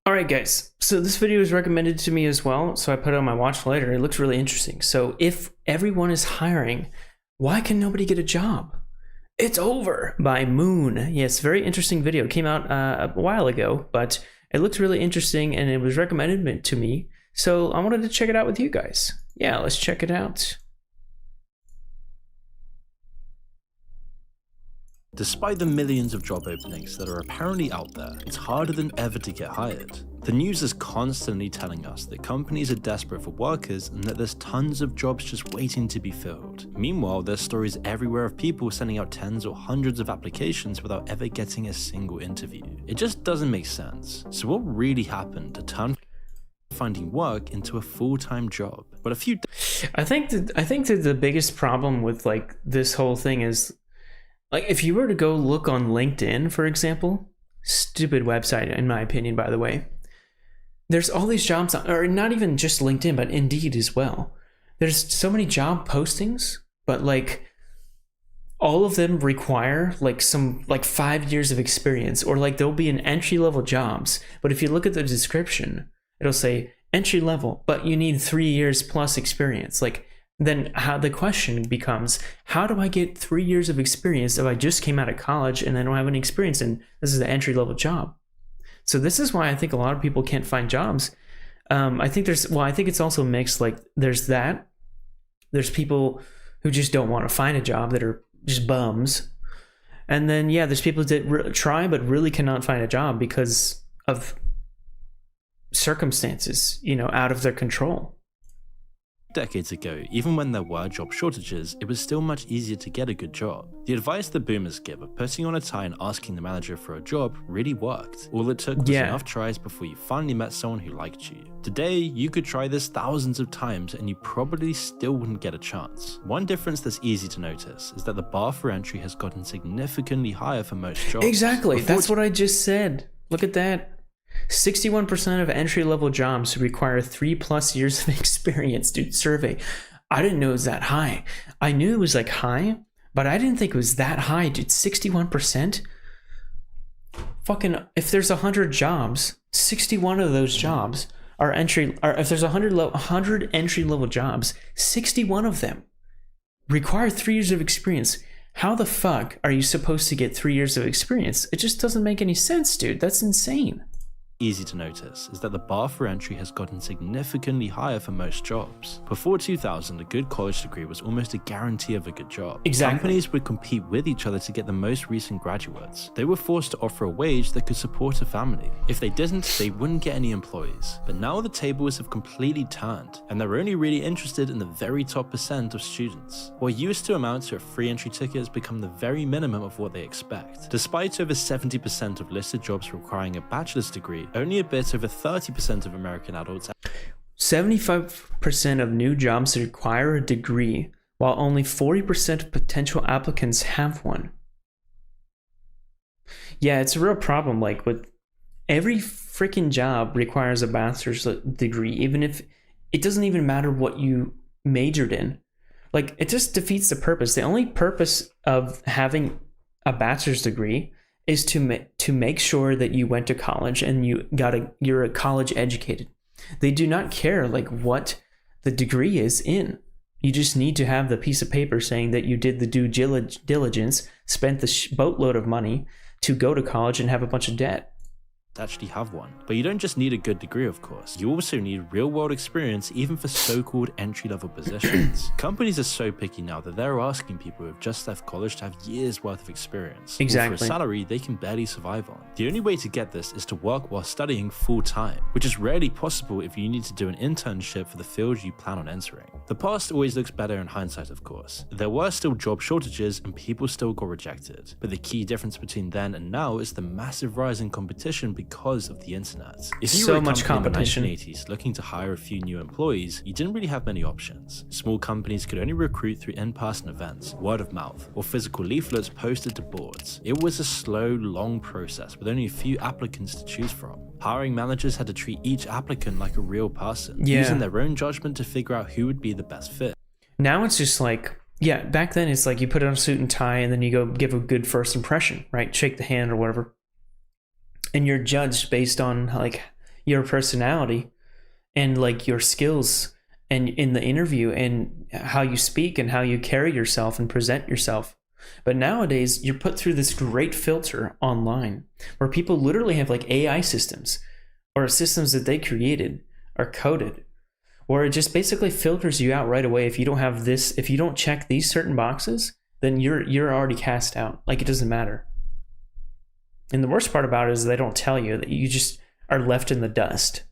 Alright guys, so this video was recommended to me as well, so I put it on my watch later. It looks really interesting. So if everyone is hiring, why can nobody get a job? It's Over by Moon. Yes, very interesting video. It came out a while ago, but it looks really interesting and it was recommended to me. So I wanted to check it out with you guys. Yeah, let's check it out. Despite the millions of job openings that are apparently out there, it's harder than ever to get hired. The news is constantly telling us that companies are desperate for workers and that there's tons of jobs just waiting to be filled. Meanwhile, there's stories everywhere of people sending out tens or hundreds of applications without ever getting a single interview. It just doesn't make sense. So what really happened to turn finding work into a full-time job? But I think that the biggest problem with like this whole thing is, like, if you were to go look on LinkedIn, for example, stupid website in my opinion, by the way, there's all these jobs, or not even just LinkedIn, but Indeed as well. There's so many job postings, but like all of them require like 5 years of experience, or like there'll be an entry-level jobs, but if you look at the description, it'll say entry level, but you need 3 years plus experience. Like, then the question becomes, how do I get 3 years of experience if I just came out of college and I don't have any experience and this is an entry-level job? So this is why I think a lot of people can't find jobs. I think it's also mixed. Like, there's people who just don't want to find a job that are just bums. And then, yeah, there's people that try but really cannot find a job because of circumstances, out of their control. Decades ago, even when there were job shortages, it was still much easier to get a good job. The advice the boomers give of putting on a tie and asking the manager for a job really worked. All it took was enough tries before you finally met someone who liked you. Today, you could try this thousands of times and you probably still wouldn't get a chance. One difference that's easy to notice is that the bar for entry has gotten significantly higher for most jobs. Exactly, that's what I just said. Look at that. 61% of entry-level jobs require 3+ years of experience, dude. Survey. I didn't know it was that high. I knew it was like high, but I didn't think it was that high, dude. 61%? Fucking, if there's 100 jobs, 61 of those jobs are if there's 100 entry-level jobs, 61 of them require 3 years of experience. How the fuck are you supposed to get 3 years of experience? It just doesn't make any sense, dude. That's insane. Easy to notice is that the bar for entry has gotten significantly higher for most jobs. Before 2000, a good college degree was almost a guarantee of a good job. Exactly. Companies would compete with each other to get the most recent graduates. They were forced to offer a wage that could support a family. If they didn't, they wouldn't get any employees. But now the tables have completely turned, and they're only really interested in the very top % of students. What used to amount to a free entry ticket has become the very minimum of what they expect. Despite over 70% of listed jobs requiring a bachelor's degree, only a bit over 30% of American adults. 75% of new jobs require a degree, while only 40% of potential applicants have one. Yeah, it's a real problem. Like, with every freaking job requires a bachelor's degree, even if it doesn't even matter what you majored in. Like, it just defeats the purpose. The only purpose of having a bachelor's degree is to make sure that you went to college and you're a college educated. They do not care like what the degree is in. You just need to have the piece of paper saying that you did the due diligence, spent the boatload of money to go to college and have a bunch of debt. Actually have one. But you don't just need a good degree, of course. You also need real-world experience even for so-called entry-level positions. Companies are so picky now that they're asking people who have just left college to have years worth of experience. Exactly. For a salary they can barely survive on. The only way to get this is to work while studying full-time, which is rarely possible if you need to do an internship for the field you plan on entering. The past always looks better in hindsight, of course. There were still job shortages and people still got rejected. But the key difference between then and now is the massive rise in competition because of the internet. If you So were a much company competition. in the 1980s looking to hire a few new employees, you didn't really have many options. Small companies could only recruit through in-person events, word of mouth, or physical leaflets posted to boards. It was a slow, long process with only a few applicants to choose from. Hiring managers had to treat each applicant like a real person, using their own judgment to figure out who would be the best fit. Now it's just like, yeah, back then it's like you put on a suit and tie and then you go give a good first impression, right? Shake the hand or whatever. And you're judged based on like your personality and like your skills and in the interview and how you speak and how you carry yourself and present yourself. But nowadays you're put through this great filter online where people literally have like AI systems or systems that they created are coded, where it just basically filters you out right away. If you don't have this, if you don't check these certain boxes, then you're already cast out. Like it doesn't matter. And the worst part about it is they don't tell you that you just are left in the dust.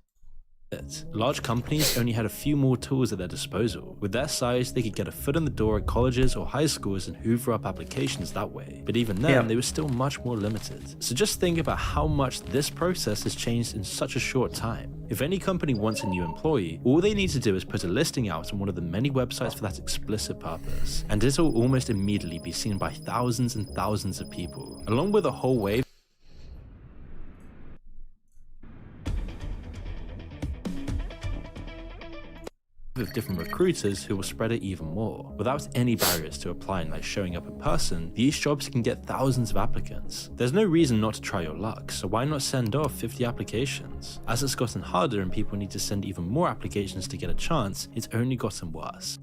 Large companies only had a few more tools at their disposal. With their size, they could get a foot in the door at colleges or high schools and hoover up applications that way. But even then, they were still much more limited. So just think about how much this process has changed in such a short time. If any company wants a new employee, all they need to do is put a listing out on one of the many websites for that explicit purpose, and it'll almost immediately be seen by thousands and thousands of people, along with a whole wave of different recruiters who will spread it even more. Without any barriers to applying like showing up in person, these jobs can get thousands of applicants. There's no reason not to try your luck, so why not send off 50 applications? As it's gotten harder and people need to send even more applications to get a chance, it's only gotten worse.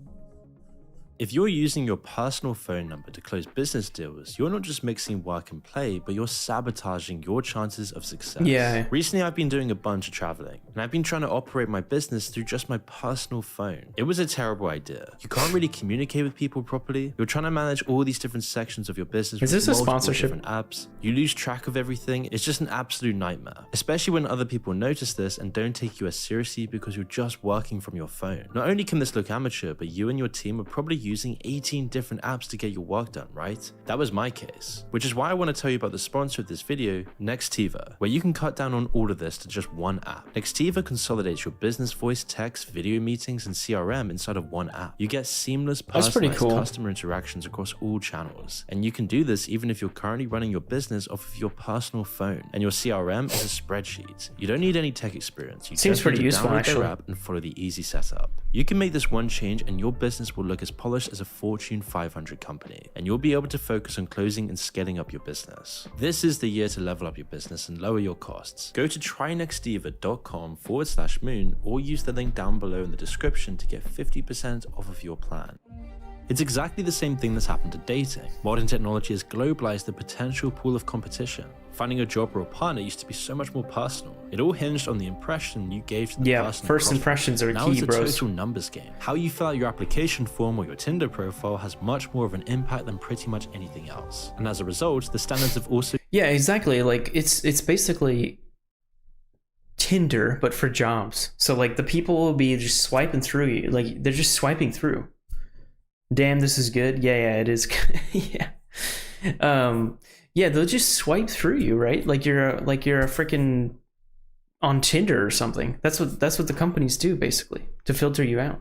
If you're using your personal phone number to close business deals, you're not just mixing work and play, but you're sabotaging your chances of success. Yeah. Recently, I've been doing a bunch of traveling, and I've been trying to operate my business through just my personal phone. It was a terrible idea. You can't really communicate with people properly. You're trying to manage all these different sections of your business. Is this a sponsorship? Different apps. You lose track of everything. It's just an absolute nightmare, especially when other people notice this and don't take you as seriously because you're just working from your phone. Not only can this look amateur, but you and your team are probably using 18 different apps to get your work done, right? That was my case, which is why I want to tell you about the sponsor of this video, Nextiva, where you can cut down on all of this to just one app. Nextiva consolidates your business voice, text, video meetings, and CRM inside of one app. You get seamless, personalized customer interactions across all channels, and you can do this even if you're currently running your business off of your personal phone, and your CRM is a spreadsheet. You don't need any tech experience. You Seems just pretty need to useful, download actually. their app and follow the easy setup. You can make this one change and your business will look as polished as a Fortune 500 company, and you'll be able to focus on closing and scaling up your business. This is the year to level up your business and lower your costs. Go to trynextiva.com/moon or use the link down below in the description to get 50% off of your plan. It's exactly the same thing that's happened to dating. Modern technology has globalized the potential pool of competition. Finding a job or a partner used to be so much more personal. It all hinged on the impression you gave to the person. First impressions are now key, it's a bros. total numbers game. How you fill out your application form or your Tinder profile has much more of an impact than pretty much anything else. And as a result, the standards have also Yeah, exactly. Like it's basically Tinder, but for jobs. So like the people will be just swiping through you. Like they're just swiping through. Damn, this is good. Yeah, it is. Yeah. Yeah, they'll just swipe through you, right? Like you're a freaking on Tinder or something. That's what the companies do basically to filter you out.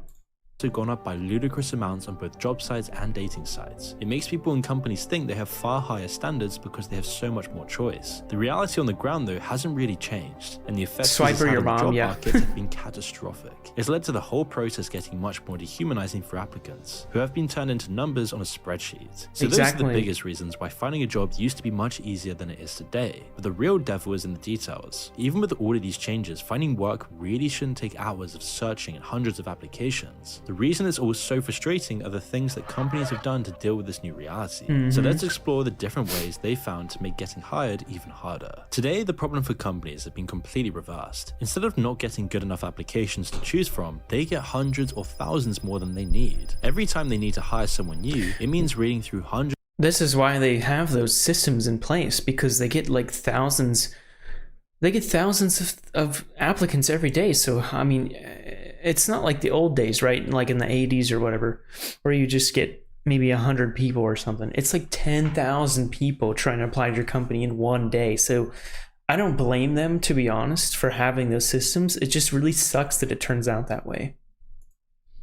gone up by ludicrous amounts on both job sites and dating sites. It makes people and companies think they have far higher standards because they have so much more choice. The reality on the ground though hasn't really changed, and the effects on the job market have been catastrophic. It's led to the whole process getting much more dehumanizing for applicants, who have been turned into numbers on a spreadsheet. So those are the biggest reasons why finding a job used to be much easier than it is today. But the real devil is in the details. Even with all of these changes, finding work really shouldn't take hours of searching and hundreds of applications. The reason it's all so frustrating are the things that companies have done to deal with this new reality. So let's explore the different ways they found to make getting hired even harder. Today, the problem for companies has been completely reversed. Instead of not getting good enough applications to choose from, they get hundreds or thousands more than they need. Every time they need to hire someone new, it means reading through hundreds. This is why they have those systems in place, because they get like thousands. They get thousands of applicants every day. So, I mean, it's not like the old days, right? Like in the 80s or whatever, where you just get maybe 100 people or something. It's like 10,000 people trying to apply to your company in one day. So I don't blame them, to be honest, for having those systems. It just really sucks that it turns out that way.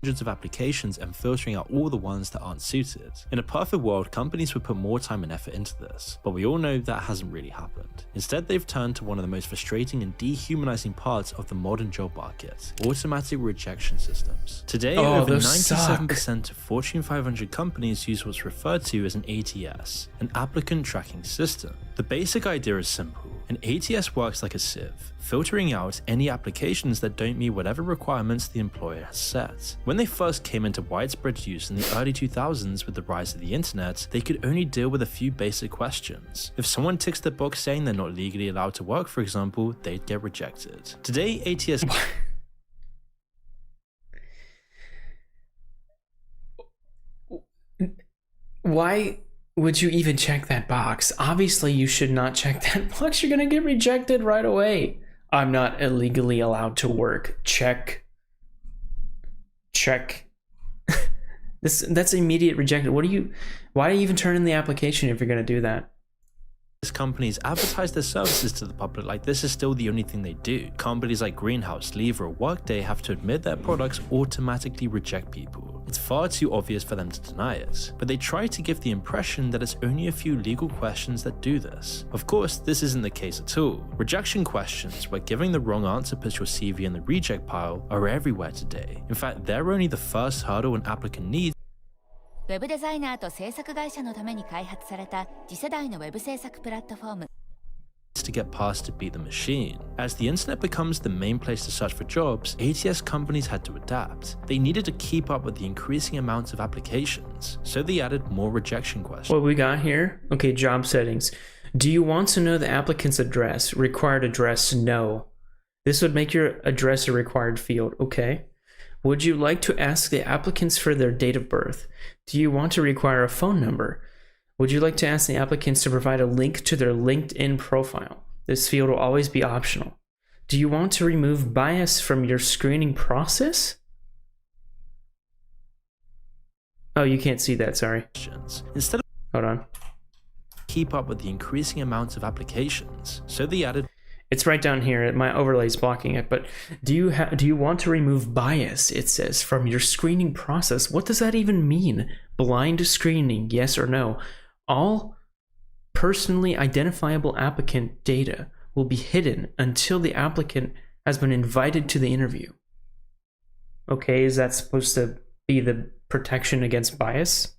Hundreds of applications and filtering out all the ones that aren't suited. In a perfect world, companies would put more time and effort into this, but we all know that hasn't really happened. Instead, they've turned to one of the most frustrating and dehumanizing parts of the modern job market: automatic rejection systems. Today, over 97% of Fortune 500 companies use what's referred to as an ATS, an applicant tracking system. The basic idea is simple. An ATS works like a sieve, filtering out any applications that don't meet whatever requirements the employer has set. When they first came into widespread use in the early 2000s with the rise of the internet, they could only deal with a few basic questions. If someone ticks the box saying they're not legally allowed to work, for example, they'd get rejected. Today, ATS... Why would you even check that box? Obviously, you should not check that box. You're gonna get rejected right away. I'm not illegally allowed to work. Check. That's immediate rejected. Why do you even turn in the application if you're gonna do that? Companies advertise their services to the public like this is still the only thing they do. Companies like Greenhouse, Lever, or Workday have to admit their products automatically reject people. It's far too obvious for them to deny it, but they try to give the impression that it's only a few legal questions that do this. Of course, this isn't the case at all. Rejection questions, where giving the wrong answer puts your CV in the reject pile, are everywhere today. In fact, they're only the first hurdle an applicant needs ウェブデザイナーと制作会社のために開発された次世代のウェブ制作プラットフォーム to get past to beat the machine. As the internet becomes the main place to search for jobs, ATS companies had to adapt. They needed to keep up with the increasing amounts of applications, so they added more rejection questions. What we got here? Okay, job settings. Do you want to know the applicant's address? Required address, no. This would make your address a required field, okay. Would you like to ask the applicants for their date of birth? Do you want to require a phone number? Would you like to ask the applicants to provide a link to their LinkedIn profile? This field will always be optional. Do you want to remove bias from your screening process? Oh, you can't see that, sorry. Instead of Hold on. keep up with the increasing amounts of applications, so they added It's right down here. My overlay is blocking it. But do you want to remove bias? It says from your screening process. What does that even mean? Blind screening, yes or no? All personally identifiable applicant data will be hidden until the applicant has been invited to the interview. Okay, is that supposed to be the protection against bias?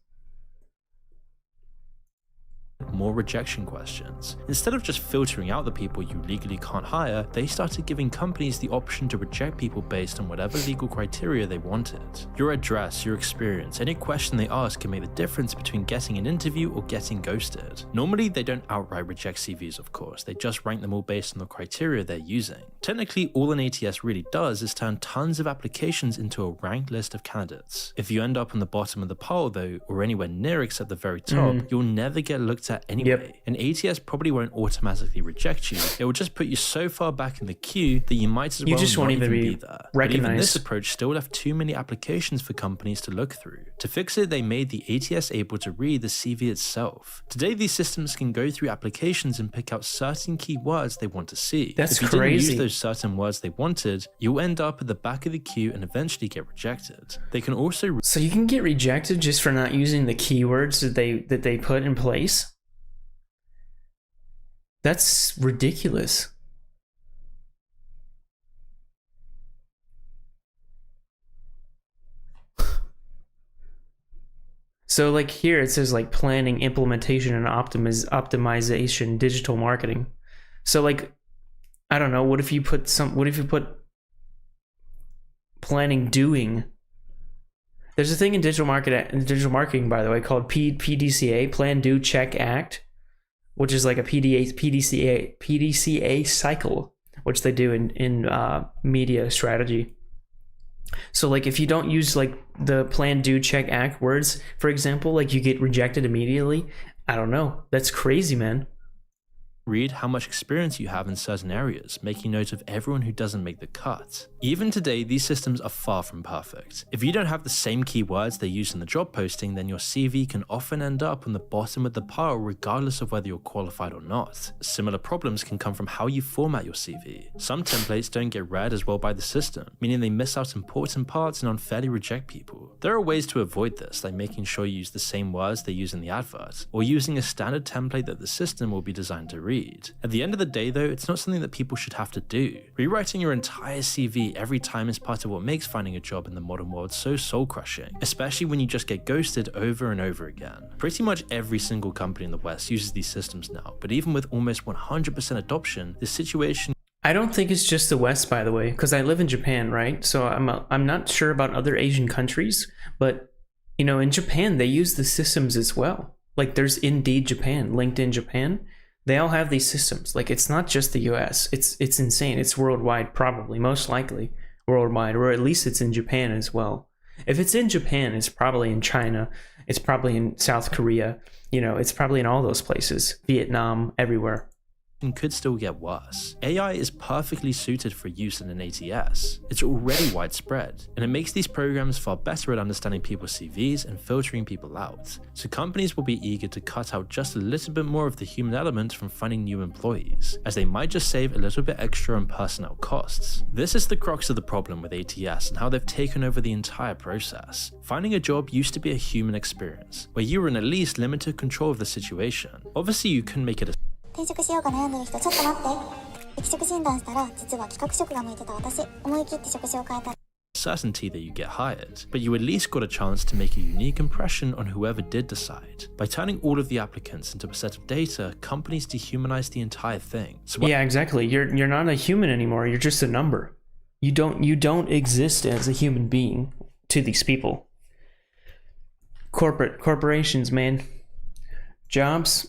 more rejection questions. Instead of just filtering out the people you legally can't hire, they started giving companies the option to reject people based on whatever legal criteria they wanted. Your address, your experience, any question they ask can make the difference between getting an interview or getting ghosted. Normally, they don't outright reject CVs, of course, they just rank them all based on the criteria they're using. Technically, all an ATS really does is turn tons of applications into a ranked list of candidates. If you end up on the bottom of the pile though, or anywhere near except the very top, you'll never get looked at anyway. An ATS probably won't automatically reject you, it will just put you so far back in the queue that you might as well won't even be there. But even this approach still left too many applications for companies to look through. To fix it, they made the ATS able to read the CV itself. Today, these systems can go through applications and pick out certain keywords they want to see. That's if you crazy. didn't use those certain words they wanted, you'll end up at the back of the queue and eventually get rejected. They can also So you can get rejected just for not using the keywords that they put in place? That's ridiculous. So like here it says like planning, implementation, and optimization, digital marketing. So like, I don't know, what if you put planning, doing? There's a thing in digital marketing, by the way, called PDCA, plan, do, check, act, which is like a PDCA cycle, which they do in media strategy. So like if you don't use like the plan, do, check, act words, for example, like you get rejected immediately. I don't know. That's crazy, man. read how much experience you have in certain areas, making note of everyone who doesn't make the cut. Even today, these systems are far from perfect. If you don't have the same keywords they use in the job posting, then your CV can often end up on the bottom of the pile regardless of whether you're qualified or not. Similar problems can come from how you format your CV. Some templates don't get read as well by the system, meaning they miss out important parts and unfairly reject people. There are ways to avoid this, like making sure you use the same words they use in the advert, or using a standard template that the system will be designed to read. At the end of the day though, it's not something that people should have to do. Rewriting your entire CV every time is part of what makes finding a job in the modern world so soul-crushing, especially when you just get ghosted over and over again. Pretty much every single company in the West uses these systems now, but even with almost 100% adoption, the situation... I don't think it's just the West, by the way, because I live in Japan, right? So I'm not sure about other Asian countries, but you know, in Japan they use the systems as well. Like there's Indeed Japan, LinkedIn Japan. They all have these systems. Like it's not just the US. It's insane. It's worldwide, probably, most likely worldwide, or at least it's in Japan as well. If it's in Japan, it's probably in China. It's probably in South Korea. You know, it's probably in all those places. Vietnam, everywhere. Could still get worse. AI is perfectly suited for use in an ATS. It's already widespread, and it makes these programs far better at understanding people's CVs and filtering people out. So companies will be eager to cut out just a little bit more of the human element from finding new employees, as they might just save a little bit extra on personnel costs. This is the crux of the problem with ATS and how they've taken over the entire process. Finding a job used to be a human experience, where you were in at least limited control of the situation. Obviously you couldn't make it a転職しようか悩んでる人ちょっと待って適職診断したら実は企画職が向いてた私思い切って職種を変えた certainty that you get hired, but you at least got a chance to make a unique impression on whoever did decide. By turning all of the applicants into a set of data, companies dehumanize the entire thing. So yeah, exactly. You're not a human anymore. You're just a number. You don't exist as a human being to these people. Corporations, man. Jobs,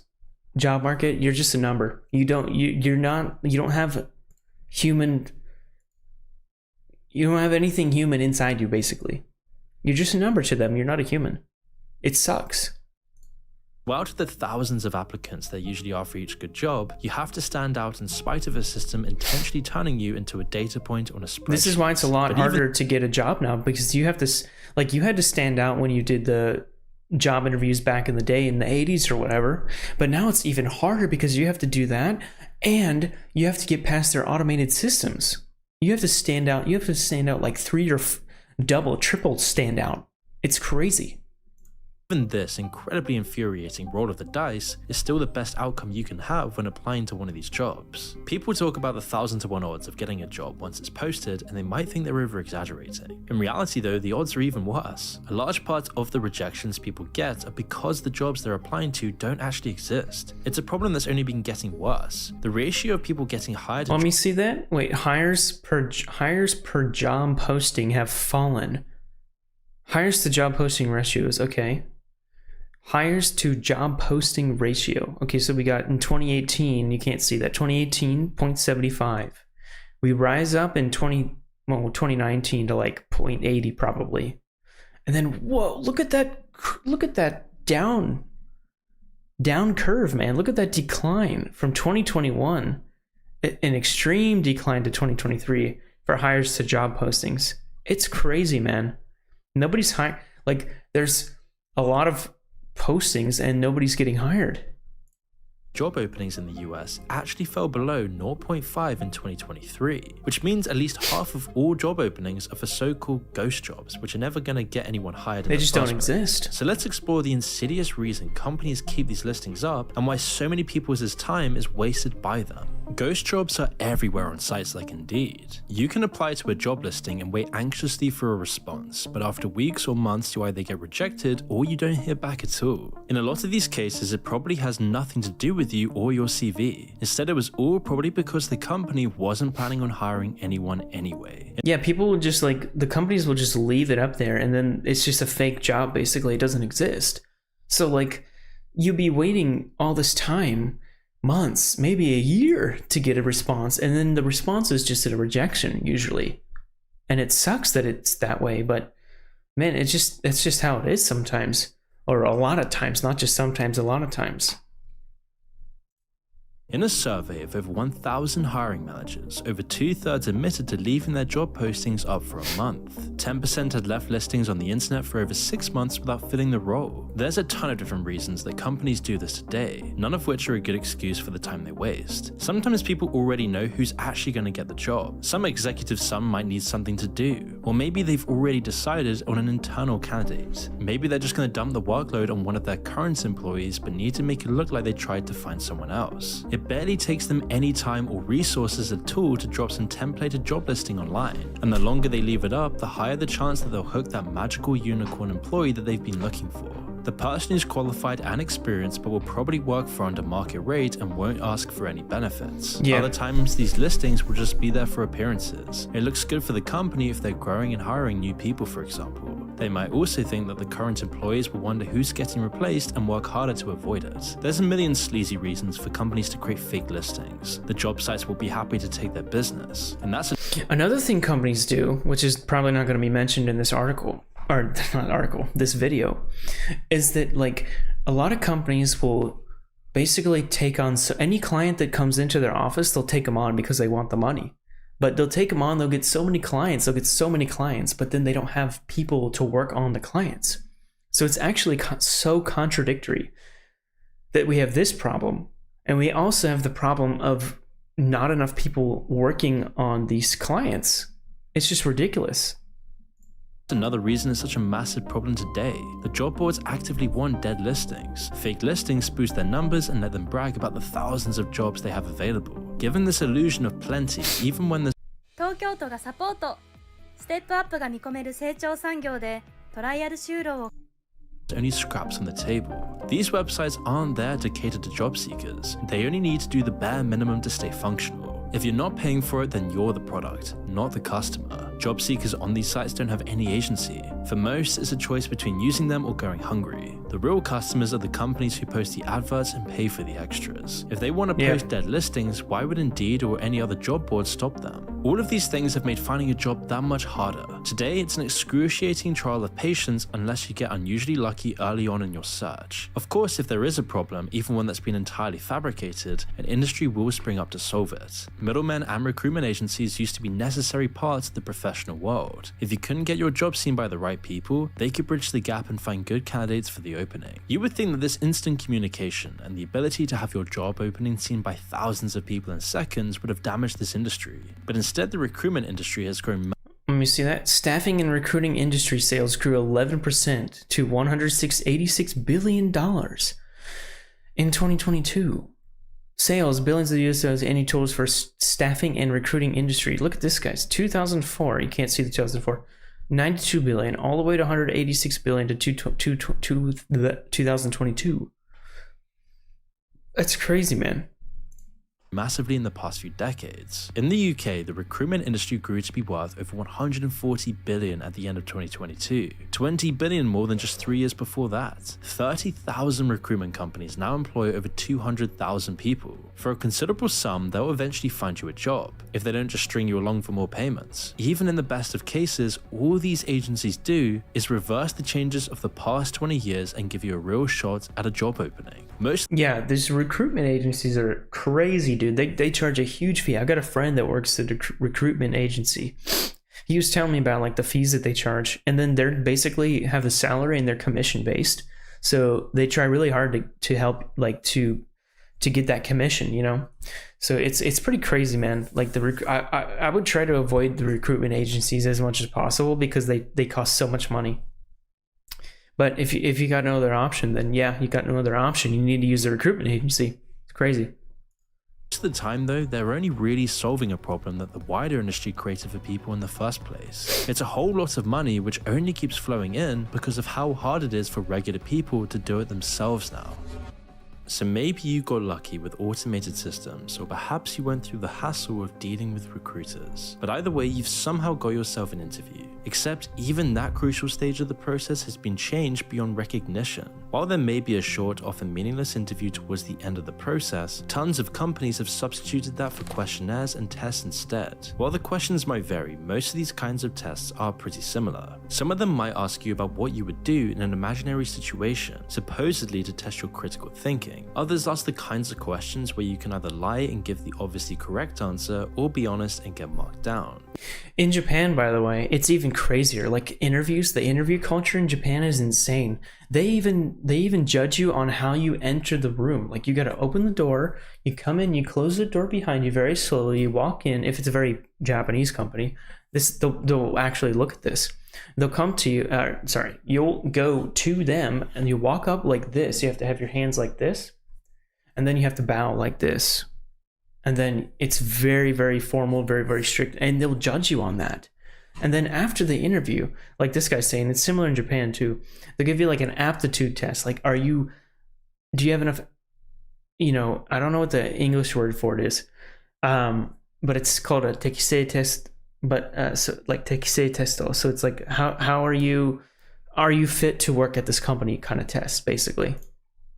job market, you're just a number. You don't have anything human inside you, basically. You're just a number to them. You're not a human. It sucks. Well, out of the thousands of applicants there usually are for each good job, you have to stand out in spite of a system intentionally turning you into a data point on a spreadsheet. This is why it's a lot harder to get a job now, because you have to, like, you had to stand out when you did the job interviews back in the day in the 80s or whatever, but now it's even harder because you have to do that and you have to get past their automated systems. You have to stand out. You have to stand out like double, triple stand out. It's crazy. Even this incredibly infuriating roll of the dice is still the best outcome you can have when applying to one of these jobs. People talk about the 1,000-to-1 odds of getting a job once it's posted, and they might think they're over-exaggerating. In reality though, the odds are even worse. A large part of the rejections people get are because the jobs they're applying to don't actually exist. It's a problem that's only been getting worse. The ratio of people getting hired... Let me see that. Wait, hires per job posting have fallen. Hires to job posting ratios, okay. Hires to job posting ratio. Okay, so we got in 2018, you can't see that, 2018, 0.75. We rise up in 2019 to like 0.80 probably. And then, whoa, look at that down curve, man. Look at that decline from 2021, an extreme decline to 2023 for hires to job postings. It's crazy, man. Nobody's hiring. Like, there's a lot of postings and nobody's getting hired. Job openings in the US actually fell below 0.5 in 2023, which means at least half of all job openings are for so-called ghost jobs, which are never going to get anyone hired. They just don't exist. So let's explore the insidious reason companies keep these listings up and why so many people's time is wasted by them. Ghost jobs are everywhere on sites like Indeed. You can apply to a job listing and wait anxiously for a response, but after weeks or months you either get rejected or you don't hear back at all. In a lot of these cases, it probably has nothing to do with you or your CV. Instead, it was all probably because the company wasn't planning on hiring anyone anyway. Yeah, people will just the companies will just leave it up there and then it's just a fake job, basically. It doesn't exist. So like, you'd be waiting all this time, months, maybe a year to get a response, and then the response is just a rejection usually. And it sucks that it's that way, but man, it's just how it is sometimes, or a lot of times, not just sometimes, a lot of times. In a survey of over 1,000 hiring managers, over 2/3 admitted to leaving their job postings up for a month. 10% had left listings on the internet for over 6 months without filling the role. There's a ton of different reasons that companies do this today, none of which are a good excuse for the time they waste. Sometimes people already know who's actually going to get the job. Some executives might need something to do, or maybe they've already decided on an internal candidate. Maybe they're just going to dump the workload on one of their current employees but need to make it look like they tried to find someone else. It barely takes them any time or resources at all to drop some templated job listing online, and the longer they leave it up, the higher the chance that they'll hook that magical unicorn employee that they've been looking for. The person is qualified and experienced but will probably work for under market rate and won't ask for any benefits. Other times these listings will just be there for appearances. It looks good for the company if they're growing and hiring new people, for example. They might also think that the current employees will wonder who's getting replaced and work harder to avoid it. There's a million sleazy reasons for companies to create fake listings. The job sites will be happy to take their business, and that's another thing companies do, which is probably not going to be mentioned in this article, or not article, this video, is that like a lot of companies will basically take on any client that comes into their office, they'll take them on because they want the money. But they'll take them on, they'll get so many clients, but then they don't have people to work on the clients. So it's actually so contradictory that we have this problem. And we also have the problem of not enough people working on these clients. It's just ridiculous. Another reason it's such a massive problem today. The job boards actively want dead listings. Fake listings boost their numbers and let them brag about the thousands of jobs they have available. Given this illusion of plenty, even when there's 東京都がサポート。ステップアップが見込める成長産業でトライアル就労を only scraps on the table. These websites aren't there to cater to job seekers. They only need to do the bare minimum to stay functional. If you're not paying for it, then you're the product, not the customer. Job seekers on these sites don't have any agency. For most, it's a choice between using them or going hungry. The real customers are the companies who post the adverts and pay for the extras. If they want to post dead listings, why would Indeed or any other job board stop them? All of these things have made finding a job that much harder. Today, it's an excruciating trial of patience unless you get unusually lucky early on in your search. Of course, if there is a problem, even one that's been entirely fabricated, an industry will spring up to solve it. Middlemen and recruitment agencies used to be necessary parts of the professional world. If you couldn't get your job seen by the right people, they could bridge the gap and find good candidates for the opening. You would think that this instant communication and the ability to have your job opening seen by thousands of people in seconds would have damaged this industry. But instead, the recruitment industry has grown. Let me see that. Staffing and recruiting industry sales grew 11% to $186 billion in 2022. Sales, billions of US dollars, any totals for staffing and recruiting industry. Look at this, guys. 2004, you can't see the 2004. 92 billion, all the way to 186 billion to 2022. That's crazy, man. Massively in the past few decades. In the UK, the recruitment industry grew to be worth over 140 billion at the end of 2022, 20 billion more than just 3 years before that. 30,000 recruitment companies now employ over 200,000 people. For a considerable sum, they'll eventually find you a job, if they don't just string you along for more payments. Even in the best of cases, all these agencies do is reverse the changes of the past 20 years and give you a real shot at a job opening. Yeah, these recruitment agencies are crazy, dude. They charge a huge fee. I got a friend that works at a recruitment agency. He was telling me about like the fees that they charge, and then they're basically have the salary and they're commission based. So they try really hard to help like to get that commission, you know. So it's pretty crazy, man. Like I would try to avoid the recruitment agencies as much as possible because they cost so much money. But if you got no other option, then yeah, you got no other option. You need to use the recruitment agency. It's crazy. Most of the time though, they're only really solving a problem that the wider industry created for people in the first place. It's a whole lot of money which only keeps flowing in because of how hard it is for regular people to do it themselves now. So maybe you got lucky with automated systems, or perhaps you went through the hassle of dealing with recruiters. But either way, you've somehow got yourself an interview. Except even that crucial stage of the process has been changed beyond recognition. While there may be a short, often meaningless interview towards the end of the process, tons of companies have substituted that for questionnaires and tests instead. While the questions might vary, most of these kinds of tests are pretty similar. Some of them might ask you about what you would do in an imaginary situation, supposedly to test your critical thinking. Others ask the kinds of questions where you can either lie and give the obviously correct answer, or be honest and get marked down. In Japan, by the way, it's even crazier. Like interviews, the interview culture in Japan is insane. They even judge you on how you enter the room. Like you got to open the door, you come in, you close the door behind you very slowly, you walk in. If it's a very Japanese company, they'll actually look at this. They'll come to you, you'll go to them and you walk up like this. You have to have your hands like this, and then you have to bow like this. And then it's very, very formal, very, very strict, and they'll judge you on that. And then after the interview, like this guy's saying, it's similar in Japan too. They'll give you like an aptitude test. Like, do you have enough, I don't know what the English word for it is, but it's called a tekisei test, but tekisei testo. So it's like, how are you fit to work at this company kind of test, basically.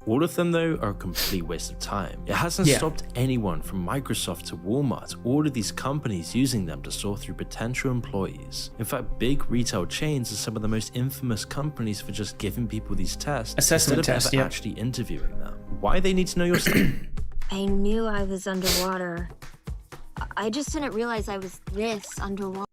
All of them, though, are a complete waste of time. It hasn't stopped anyone from Microsoft to Walmart, all of these companies using them to sort through potential employees. In fact, big retail chains are some of the most infamous companies for just giving people these tests assessment instead of tests, ever actually interviewing them. Why they need to know your stuff? I knew I was underwater. I just didn't realize I was this underwater.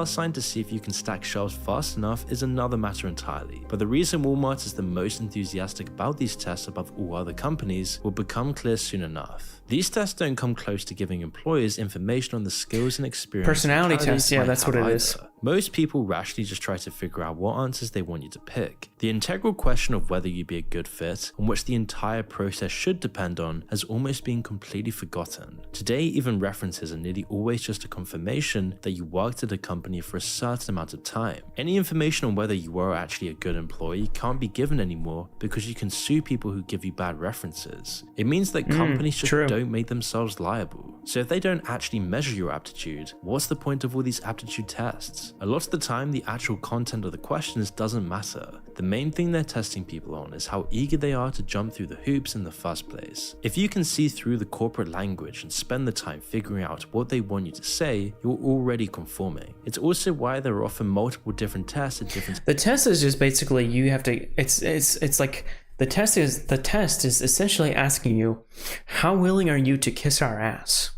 Sign to see if you can stack shelves fast enough is another matter entirely, but the reason Walmart is the most enthusiastic about these tests above all other companies will become clear soon enough. These tests don't come close to giving employers information on the skills and experience. Personality tests, yeah, that's what it is. Most people rationally just try to figure out what answers they want you to pick. The integral question of whether you'd be a good fit, on which the entire process should depend on, has almost been completely forgotten. Today, even references are nearly always just a confirmation that you worked at a company for a certain amount of time. Any information on whether you are actually a good employee can't be given anymore because you can sue people who give you bad references. It means that companies just don't make themselves liable. So if they don't actually measure your aptitude, what's the point of all these aptitude tests? A lot of the time, the actual content of the questions doesn't matter. The main thing they're testing people on is how eager they are to jump through the hoops in the first place. If you can see through the corporate language and spend the time figuring out what they want you to say, you're already conforming. It's also why there are often multiple different tests at different. The test is just basically you have to. It's like the test is essentially asking you, how willing are you to kiss our ass?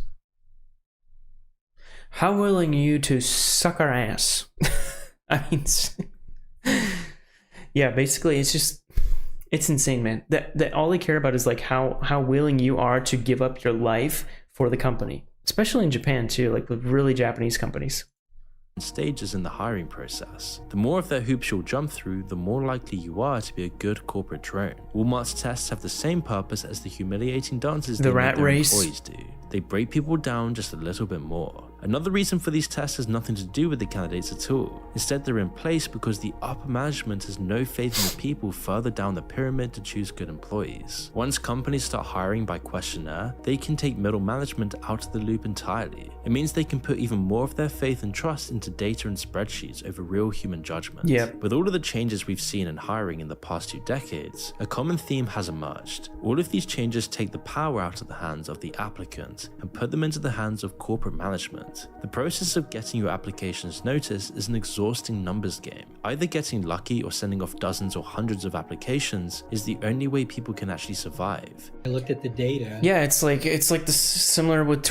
How willing are you to suck our ass? I mean, yeah, basically it's insane, man. That all they care about is like how willing you are to give up your life for the company, especially in Japan too, like with really Japanese companies. Stages in the hiring process. The more of their hoops you'll jump through, the more likely you are to be a good corporate drone. Walmart's tests have the same purpose as the humiliating dances the rat race employees do. They break people down just a little bit more. Another reason for these tests has nothing to do with the candidates at all. Instead, they're in place because the upper management has no faith in the people further down the pyramid to choose good employees. Once companies start hiring by questionnaire, they can take middle management out of the loop entirely. It means they can put even more of their faith and trust into data and spreadsheets over real human judgment. Yep. With all of the changes we've seen in hiring in the past 2 decades, a common theme has emerged. All of these changes take the power out of the hands of the applicant and put them into the hands of corporate management. The process of getting your applications noticed is an exhausting numbers game. Either getting lucky or sending off dozens or hundreds of applications is the only way people can actually survive. I looked at the data. Yeah, it's like similar with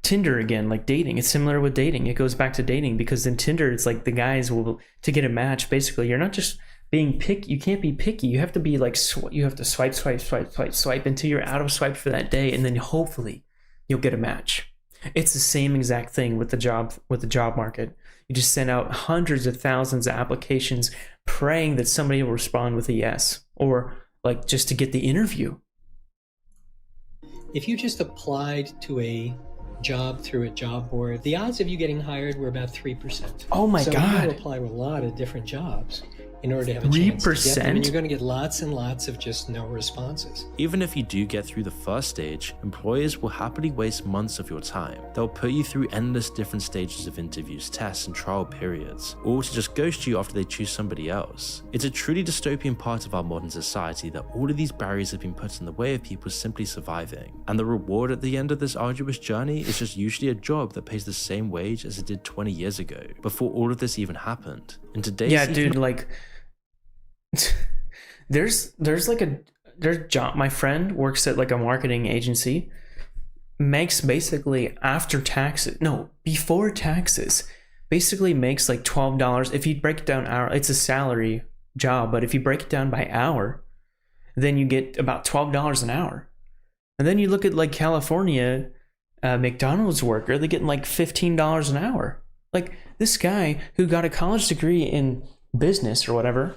Tinder again, like dating. It's similar with dating. It goes back to dating because in Tinder, it's like the guys will, to get a match, basically, you're not just being picky. You can't be picky. You have to be like, you have to swipe until you're out of swipes for that day, and then hopefully you'll get a match. It's the same exact thing with the job market. You just send out hundreds of thousands of applications praying that somebody will respond with a yes, or like just to get the interview. If you just applied to a job through a job board, the odds of you getting hired were about 3%. Oh my so God. you apply to a lot of different jobs. in order to have a chance to get them. 3%? And you're going to get lots and lots of just no responses. Even if you do get through the first stage, employers will happily waste months of your time. They'll put you through endless different stages of interviews, tests, and trial periods, all to just ghost you after they choose somebody else. It's a truly dystopian part of our modern society that all of these barriers have been put in the way of people simply surviving. And the reward at the end of this arduous journey is just usually a job that pays the same wage as it did 20 years ago, before all of this even happened. In today's dude, like, there's John, my friend works at like a marketing agency, makes basically before taxes, basically makes like $12. If you break it down hour, it's a salary job, but if you break it down by hour, then you get about $12 an hour. And then you look at like California, McDonald's worker, they're getting like $15 an hour. Like this guy who got a college degree in business or whatever,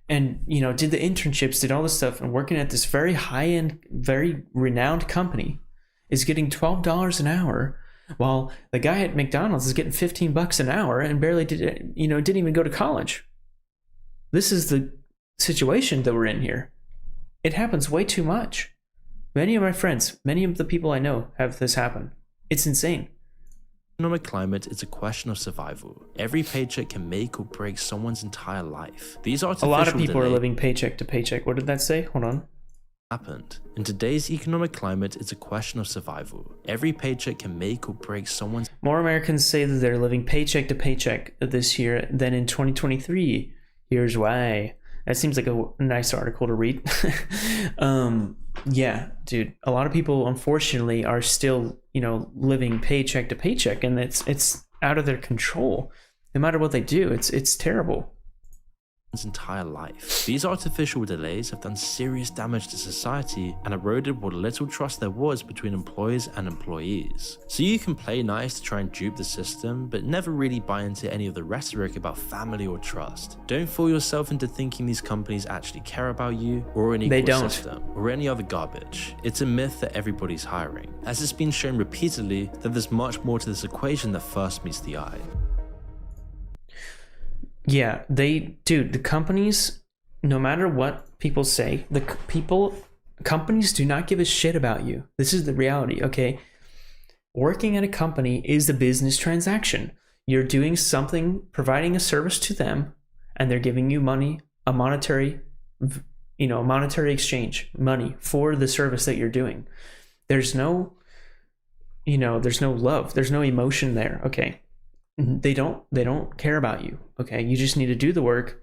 and did the internships, did all this stuff, and working at this very high-end, very renowned company, is getting $12 an hour, while the guy at McDonald's is getting $15 an hour and barely didn't even go to college. This is the situation that we're in here. It happens way too much. Many of my friends, many of the people I know have this happen. It's insane. Economic climate is a question of survival. Every paycheck can make or break someone's entire life. These artificial A lot of people are delays living paycheck to paycheck. What did that say? Hold on. happened. In today's economic climate, it's a question of survival. Every paycheck can make or break someone's... More Americans say that they're living paycheck to paycheck this year than in 2023. Here's why. That seems like a nice article to read. Yeah, dude. A lot of people, unfortunately, are still, living paycheck to paycheck, and it's out of their control. No matter what they do, it's terrible. Entire life. These artificial delays have done serious damage to society and eroded what little trust there was between employers and employees. So you can play nice to try and dupe the system, but never really buy into any of the rhetoric about family or trust. Don't fool yourself into thinking these companies actually care about you or an equal system or any other garbage. It's a myth that everybody's hiring, as it's been shown repeatedly that there's much more to this equation that first meets the eye. Yeah, the companies, no matter what people say, companies do not give a shit about you. This is the reality, okay? Working at a company is a business transaction. You're doing something, providing a service to them, and they're giving you money, a monetary exchange, money for the service that you're doing. There's no love, there's no emotion there, okay? They don't care about you, okay? You just need to do the work,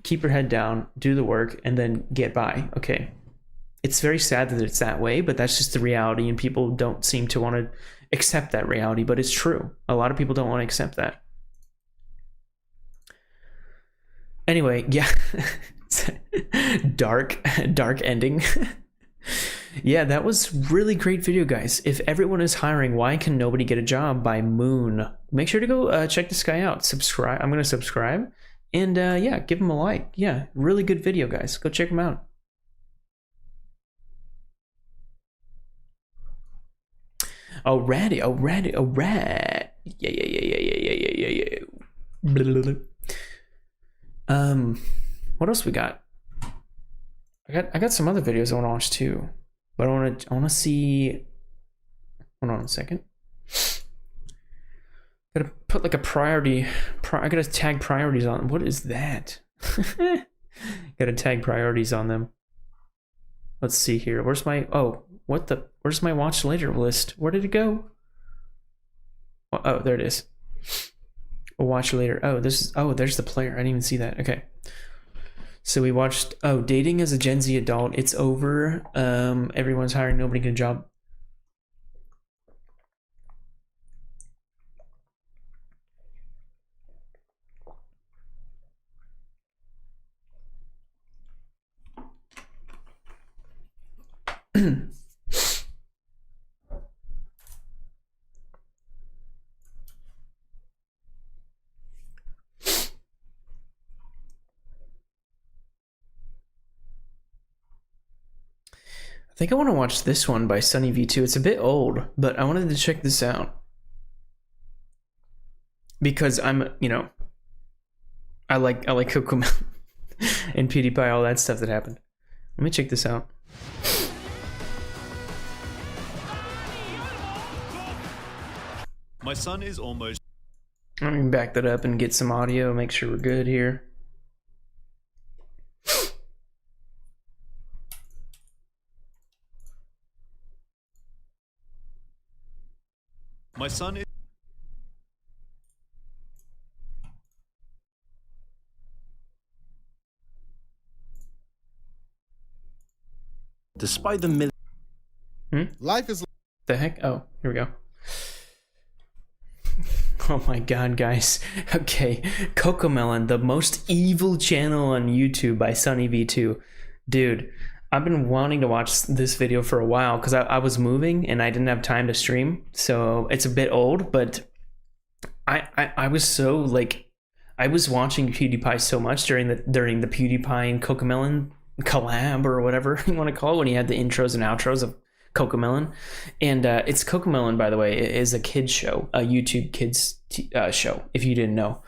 keep your head down, do the work, and then get by, okay? It's very sad that it's that way, but that's just the reality, and people don't seem to want to accept that reality, but it's true. A lot of people don't want to accept that. Anyway, yeah. dark ending. Yeah, that was really great video, guys. If everyone is hiring, why can nobody get a job by Moon? Make sure to go check this guy out. Subscribe. I'm going to subscribe. And yeah, give him a like. Yeah, really good video, guys. Go check him out. Oh, rat. Yeah. What else we got? I got some other videos I want to watch too. But I want to see. Hold on a second. Gotta put like a priority. I gotta tag priorities on them. What is that? Gotta tag priorities on them. Let's see here. Where's my? Oh, where's my watch later list? Where did it go? Oh, there it is. We'll watch later. Oh, there's the player. I didn't even see that. Okay. So we watched, dating as a Gen Z adult. It's over. Everyone's hiring. Nobody get a job. I think I want to watch this one by Sunny V2. It's a bit old, but I wanted to check this out. Because I'm, I like Cocomelon. and PewDiePie, all that stuff that happened. Let me check this out. My son is almost... Let me back that up and get some audio, make sure we're good here. My son is... Despite the Life is The heck? Oh, here we go. Oh my god, guys. Okay, Cocomelon, the most evil channel on YouTube by SunnyV2. Dude, I've been wanting to watch this video for a while because I was moving and I didn't have time to stream. So it's a bit old, but I was so like, I was watching PewDiePie so much during the PewDiePie and Cocomelon collab or whatever you want to call it, when he had the intros and outros of Cocomelon. And it's Cocomelon, by the way. It is a kids show, a YouTube kids show, if you didn't know.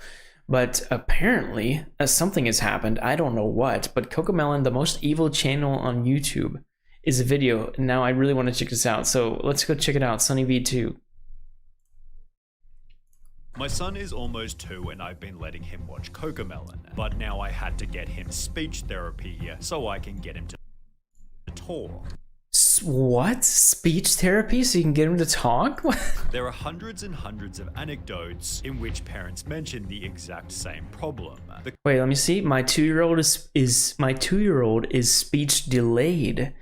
But apparently something has happened. I don't know what, but Cocomelon, the most evil channel on YouTube, is a video. Now I really want to check this out. So let's go check it out. SunnyV2. My son is almost 2 and I've been letting him watch Cocomelon, but now I had to get him speech therapy so I can get him to talk. What? Speech therapy so you can get him to talk? There are hundreds and hundreds of anecdotes in which parents mention the exact same problem. Wait, let me see. My 2-year-old is speech delayed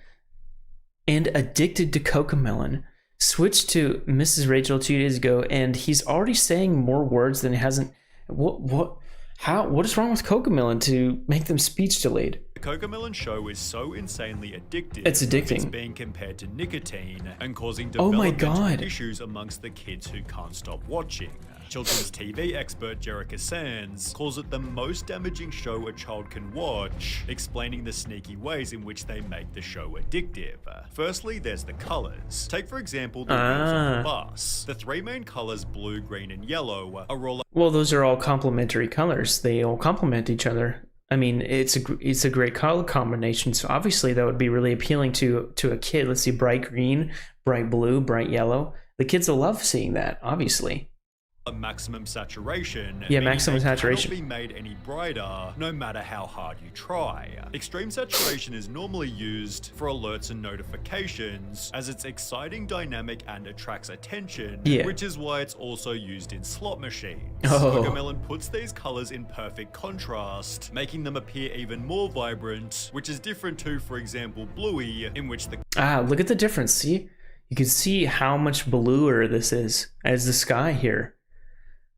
and addicted to Cocomelon. Switched to Mrs. Rachel 2 days ago, and he's already saying more words than he hasn't. What is wrong with Cocomelon to make them speech delayed? The Cocomelon show is so insanely addictive. It's addicting. It's being compared to nicotine and causing Oh my developmental God. issues amongst the kids who can't stop watching. Children's TV expert Jerica Sands calls it the most damaging show a child can watch, explaining the sneaky ways in which they make the show addictive. Firstly, there's the colors. Take for example the wheels of the bus. The 3 main colors, blue, green, and yellow, are all... Well, those are all complementary colors. They all complement each other. I mean, it's a great color combination. So obviously that would be really appealing to a kid. Let's see, bright green, bright blue, bright yellow. The kids will love seeing that, obviously. Maximum saturation. Yeah, maximum saturation. Cannot be made any brighter, no matter how hard you try. Extreme saturation is normally used for alerts and notifications, as it's exciting, dynamic, and attracts attention, which is why it's also used in slot machines. Cocomelon puts these colors in perfect contrast, making them appear even more vibrant, which is different to, for example, Bluey, in which the... Look at the difference, see? You can see how much bluer this is as the sky here.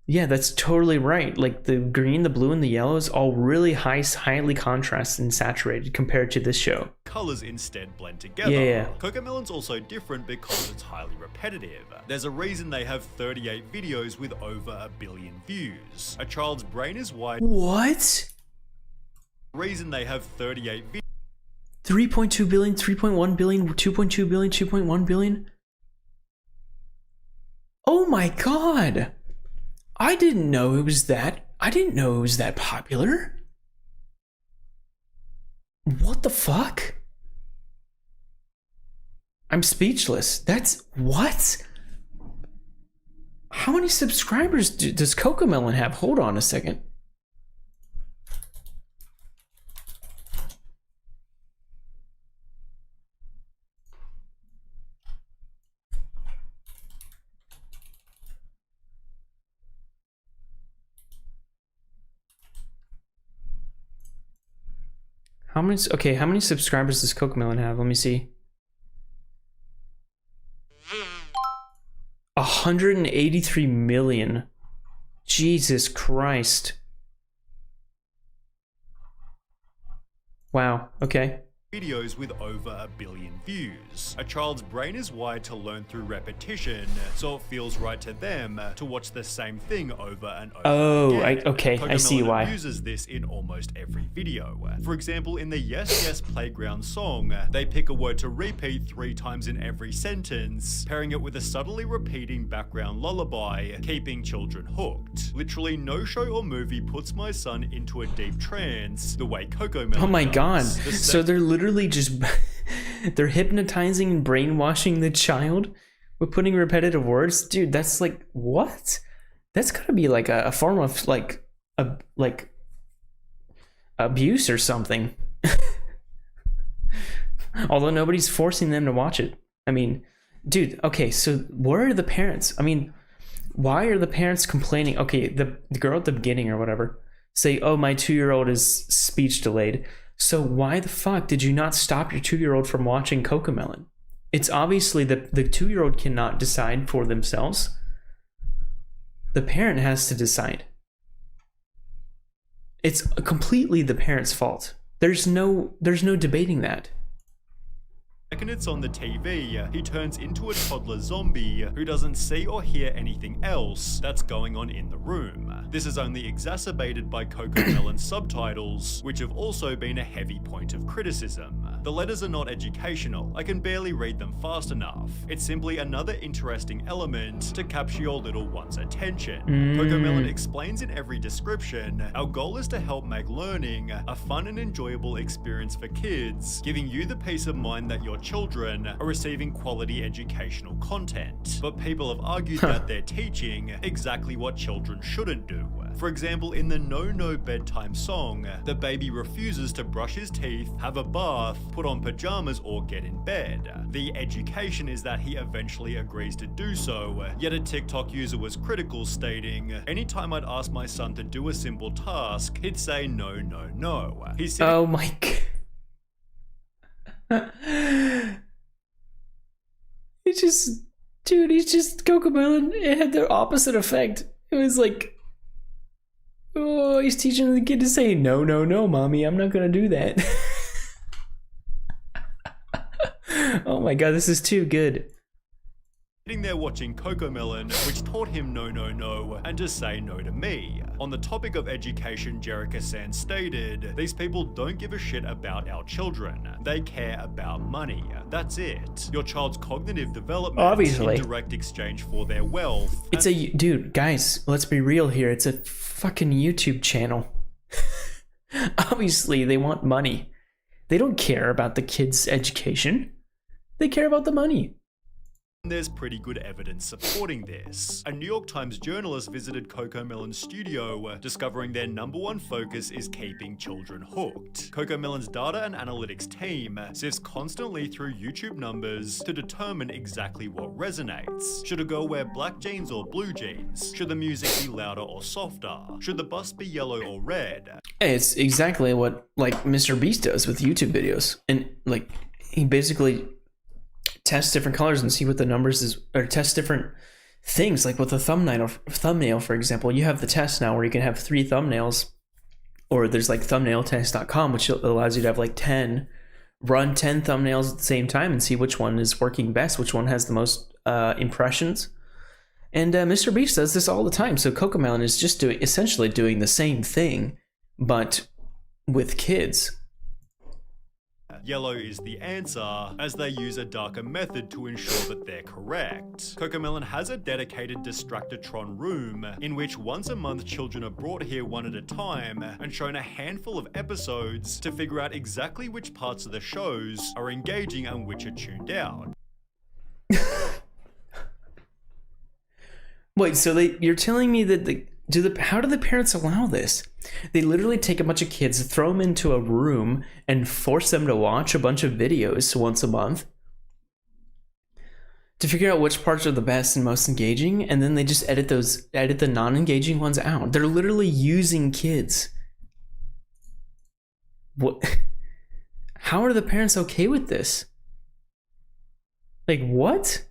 Yeah, that's totally right. Like the green, the blue, and the yellow is all really highly contrasted and saturated compared to this show. Colors instead blend together. Yeah. Cocomelon's also different because it's highly repetitive. There's a reason they have 38 videos with over 1 billion views. A child's brain is wired. What? Reason they have 38 videos. 3.2 billion, 3.1 billion, 2.2 billion, 2.1 billion. Oh my god. I didn't know it was that popular. What the fuck? I'm speechless. That's what? How many subscribers does Cocomelon have? Hold on a second. How many subscribers does Cocomelon have? Let me see. 183 million. Jesus Christ. Wow, okay. videos with over 1 billion views. A child's brain is wired to learn through repetition, so it feels right to them to watch the same thing over and over again. Okay, I see why. Uses this in almost every video. For example, in the Yes Yes Playground song, they pick a word to repeat 3 times in every sentence, pairing it with a subtly repeating background lullaby, keeping children hooked. Literally no show or movie puts my son into a deep trance the way CoComelon Oh my god. does. So they're literally just they're hypnotizing and brainwashing the child with putting repetitive words. Dude, that's like, what? That's gotta be like a form of like abuse or something. Although nobody's forcing them to watch it. I mean, dude, okay, so where are the parents? I mean, why are the parents complaining? Okay, the girl at the beginning or whatever say, oh, my 2-year-old is speech delayed. So why the fuck did you not stop your 2-year-old from watching CoComelon? It's obviously the 2-year-old cannot decide for themselves. The parent has to decide. It's completely the parent's fault. There's no debating that. The second it's on the TV, he turns into a toddler zombie who doesn't see or hear anything else that's going on in the room. This is only exacerbated by CoComelon's subtitles, which have also been a heavy point of criticism. The letters are not educational, I can barely read them fast enough. It's simply another interesting element to capture your little one's attention. CoComelon explains in every description, our goal is to help make learning a fun and enjoyable experience for kids, giving you the peace of mind that your children are receiving quality educational content. But people have argued that they're teaching exactly what children shouldn't do. For example, in the No No Bedtime song, the baby refuses to brush his teeth, have a bath, put on pajamas, or get in bed. The education is that he eventually agrees to do so, yet a TikTok user was critical, stating, anytime I'd ask my son to do a simple task, he'd say no, no, no. Oh my god. He's just CoComelon. It had the opposite effect. It was like, oh, he's teaching the kid to say no, no, no, mommy, I'm not gonna do that. Oh my god, this is too good. Sitting there watching CoComelon, which taught him no, no, no, and to say no to me. On the topic of education, Jericho-san stated, these people don't give a shit about our children. They care about money. That's it. Your child's cognitive development Obviously. in direct exchange for their wealth. It's dude, guys, let's be real here. It's a fucking YouTube channel. Obviously, they want money. They don't care about the kids' education. They care about the money. There's pretty good evidence supporting this. A New York Times journalist visited CoComelon's studio, discovering their #1 focus is keeping children hooked. CoComelon's data and analytics team sifts constantly through YouTube numbers to determine exactly what resonates. Should a girl wear black jeans or blue jeans? Should the music be louder or softer? Should the bus be yellow or red? Hey, it's exactly what like Mr. Beast does with YouTube videos, and like he basically test different colors and see what the numbers is, or test different things, like with a thumbnail, for example. You have the test now where you can have 3 thumbnails, or there's like thumbnailtest.com, which allows you to have like run 10 thumbnails at the same time and see which one is working best, which one has the most impressions. And Mr. Beast does this all the time. So CoComelon is just essentially doing the same thing, but with kids. Yellow is the answer, as they use a darker method to ensure that they're correct. CoComelon has a dedicated Distractotron room, in which once a month children are brought here one at a time and shown a handful of episodes to figure out exactly which parts of the shows are engaging and which are tuned out. Wait, so you're telling me that how do the parents allow this? They literally take a bunch of kids, throw them into a room, and force them to watch a bunch of videos once a month to figure out which parts are the best and most engaging, and then they just edit the non-engaging ones out. They're literally using kids. What? How are the parents okay with this? Like, what?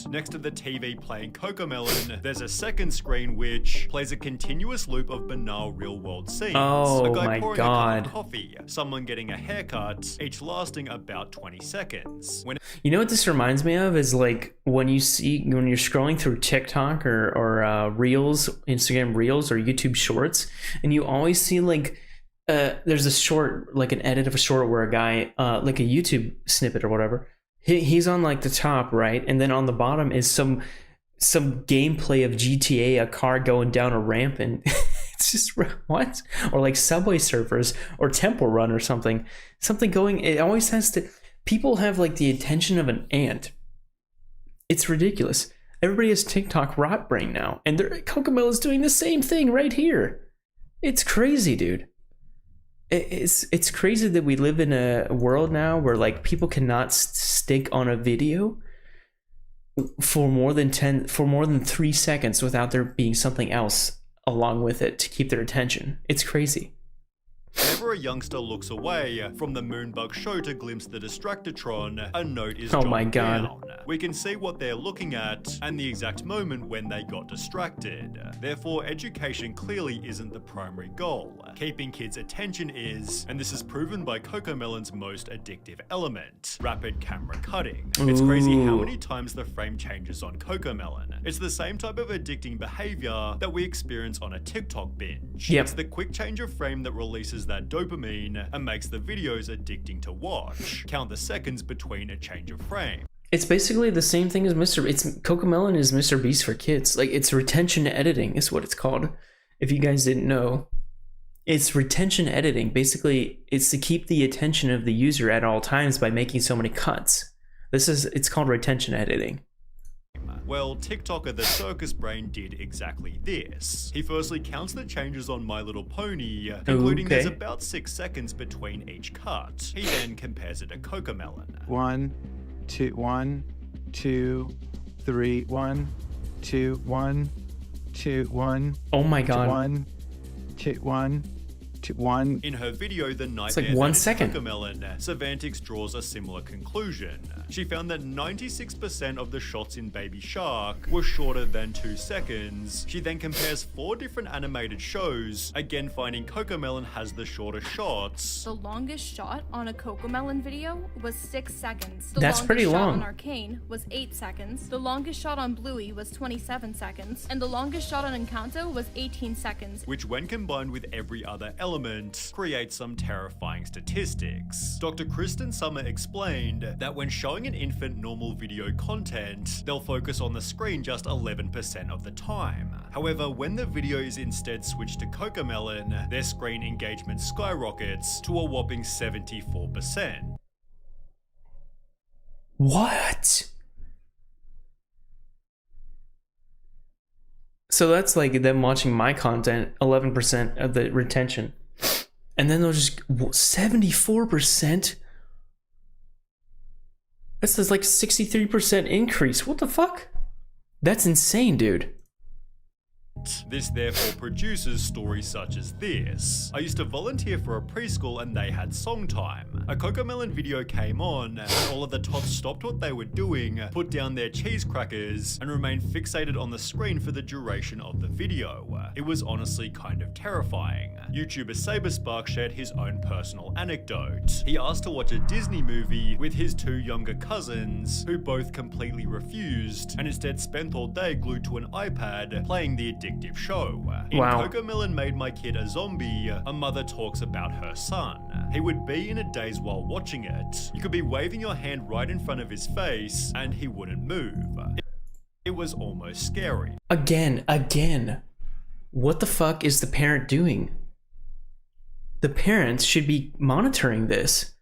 Next to the TV playing Cocomelon, there's a second screen which plays a continuous loop of banal real-world scenes. Oh a guy my pouring God. a cup of coffee, someone getting a haircut, each lasting about 20 seconds. You know what this reminds me of is like when you're scrolling through TikTok or Reels, Instagram Reels or YouTube Shorts, and you always see like there's a short, like an edit of a short where a guy, like a YouTube snippet or whatever, he's on like the top, right? And then on the bottom is some gameplay of GTA, a car going down a ramp, and it's just what? Or like Subway Surfers or Temple Run or something going. It always has to. People have like the attention of an ant. It's ridiculous. Everybody has TikTok rot brain now, and Cocomelon is doing the same thing right here. It's crazy, dude. It's crazy that we live in a world now where like people cannot stick on a video for more than 3 seconds without there being something else along with it to keep their attention. It's crazy. Whenever a youngster looks away from the Moonbug show to glimpse the Distractotron, a note is Oh jotted my God. down. We can see what they're looking at and the exact moment when they got distracted. Therefore, education clearly isn't the primary goal. Keeping kids' attention is, and this is proven by Cocomelon's most addictive element, rapid camera cutting. It's crazy how many times the frame changes on Cocomelon. It's the same type of addicting behavior that we experience on a TikTok binge. Yep. It's the quick change of frame that releases that dopamine and makes the videos addicting to watch. Count the seconds between a change of frame. It's basically the same thing as Cocomelon is Mr. Beast for kids. Like, it's retention editing is what it's called. If you guys didn't know, it's retention editing. Basically, it's to keep the attention of the user at all times by making so many cuts. It's called retention editing. Well, TikToker the Circus Brain did exactly this. He firstly counts the changes on My Little Pony, concluding there's about 6 seconds between each cut. He then compares it to Cocomelon. 1, 2, 1, 2, 3, 1, 2, 1, 2, 1. Oh my God. 1, 2, 1. 1. In her video, The Nightmare It's like 1 second. Cocomelon, Savantix draws a similar conclusion. She found that 96% of the shots in Baby Shark were shorter than 2 seconds. She then compares 4 different animated shows, again finding Cocomelon has the shorter shots. The longest shot on a Cocomelon video was 6 seconds. The That's pretty longest shot long. on Arcane was 8 seconds. The longest shot on Bluey was 27 seconds. And the longest shot on Encanto was 18 seconds. Which, when combined with every other element, creates some terrifying statistics. Dr. Kristen Summer explained that when showing an infant normal video content, they'll focus on the screen just 11% of the time. However, when the video is instead switched to Cocomelon, their screen engagement skyrockets to a whopping 74%. What? So that's like them watching my content, 11% of the retention. And then they'll just 74%. That's like 63% increase. What the fuck? That's insane, dude. This therefore produces stories such as this. I used to volunteer for a preschool and they had song time. A Cocomelon video came on and all of the tots stopped what they were doing, put down their cheese crackers, and remained fixated on the screen for the duration of the video. It was honestly kind of terrifying. YouTuber Saberspark shared his own personal anecdote. He asked to watch a Disney movie with his 2 younger cousins, who both completely refused, and instead spent all day glued to an iPad playing the addictive show. In Wow. Cocomelon Made My Kid a Zombie, a mother talks about her son. He would be in a daze while watching it. You could be waving your hand right in front of his face and he wouldn't move. It was almost scary. Again. What the fuck is the parent doing? The parents should be monitoring this.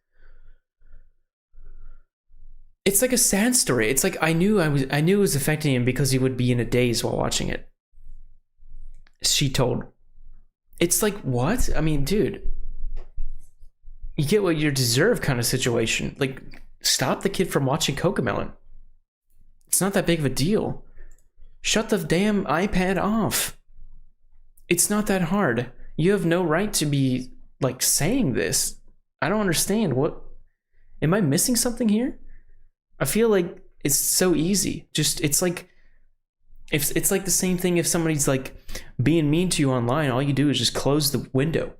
It's like a sad story. It's like I knew it was affecting him because he would be in a daze while watching it. She told. It's like, what? I mean, dude, you get what you deserve kind of situation. Like, stop the kid from watching Cocomelon. It's not that big of a deal. Shut the damn iPad off. It's not that hard. You have no right to be, like, saying this. I don't understand. What? Am I missing something here? I feel like It's so easy. Just it's like if it's like the same thing if somebody's like being mean to you online, all you do is just close the window.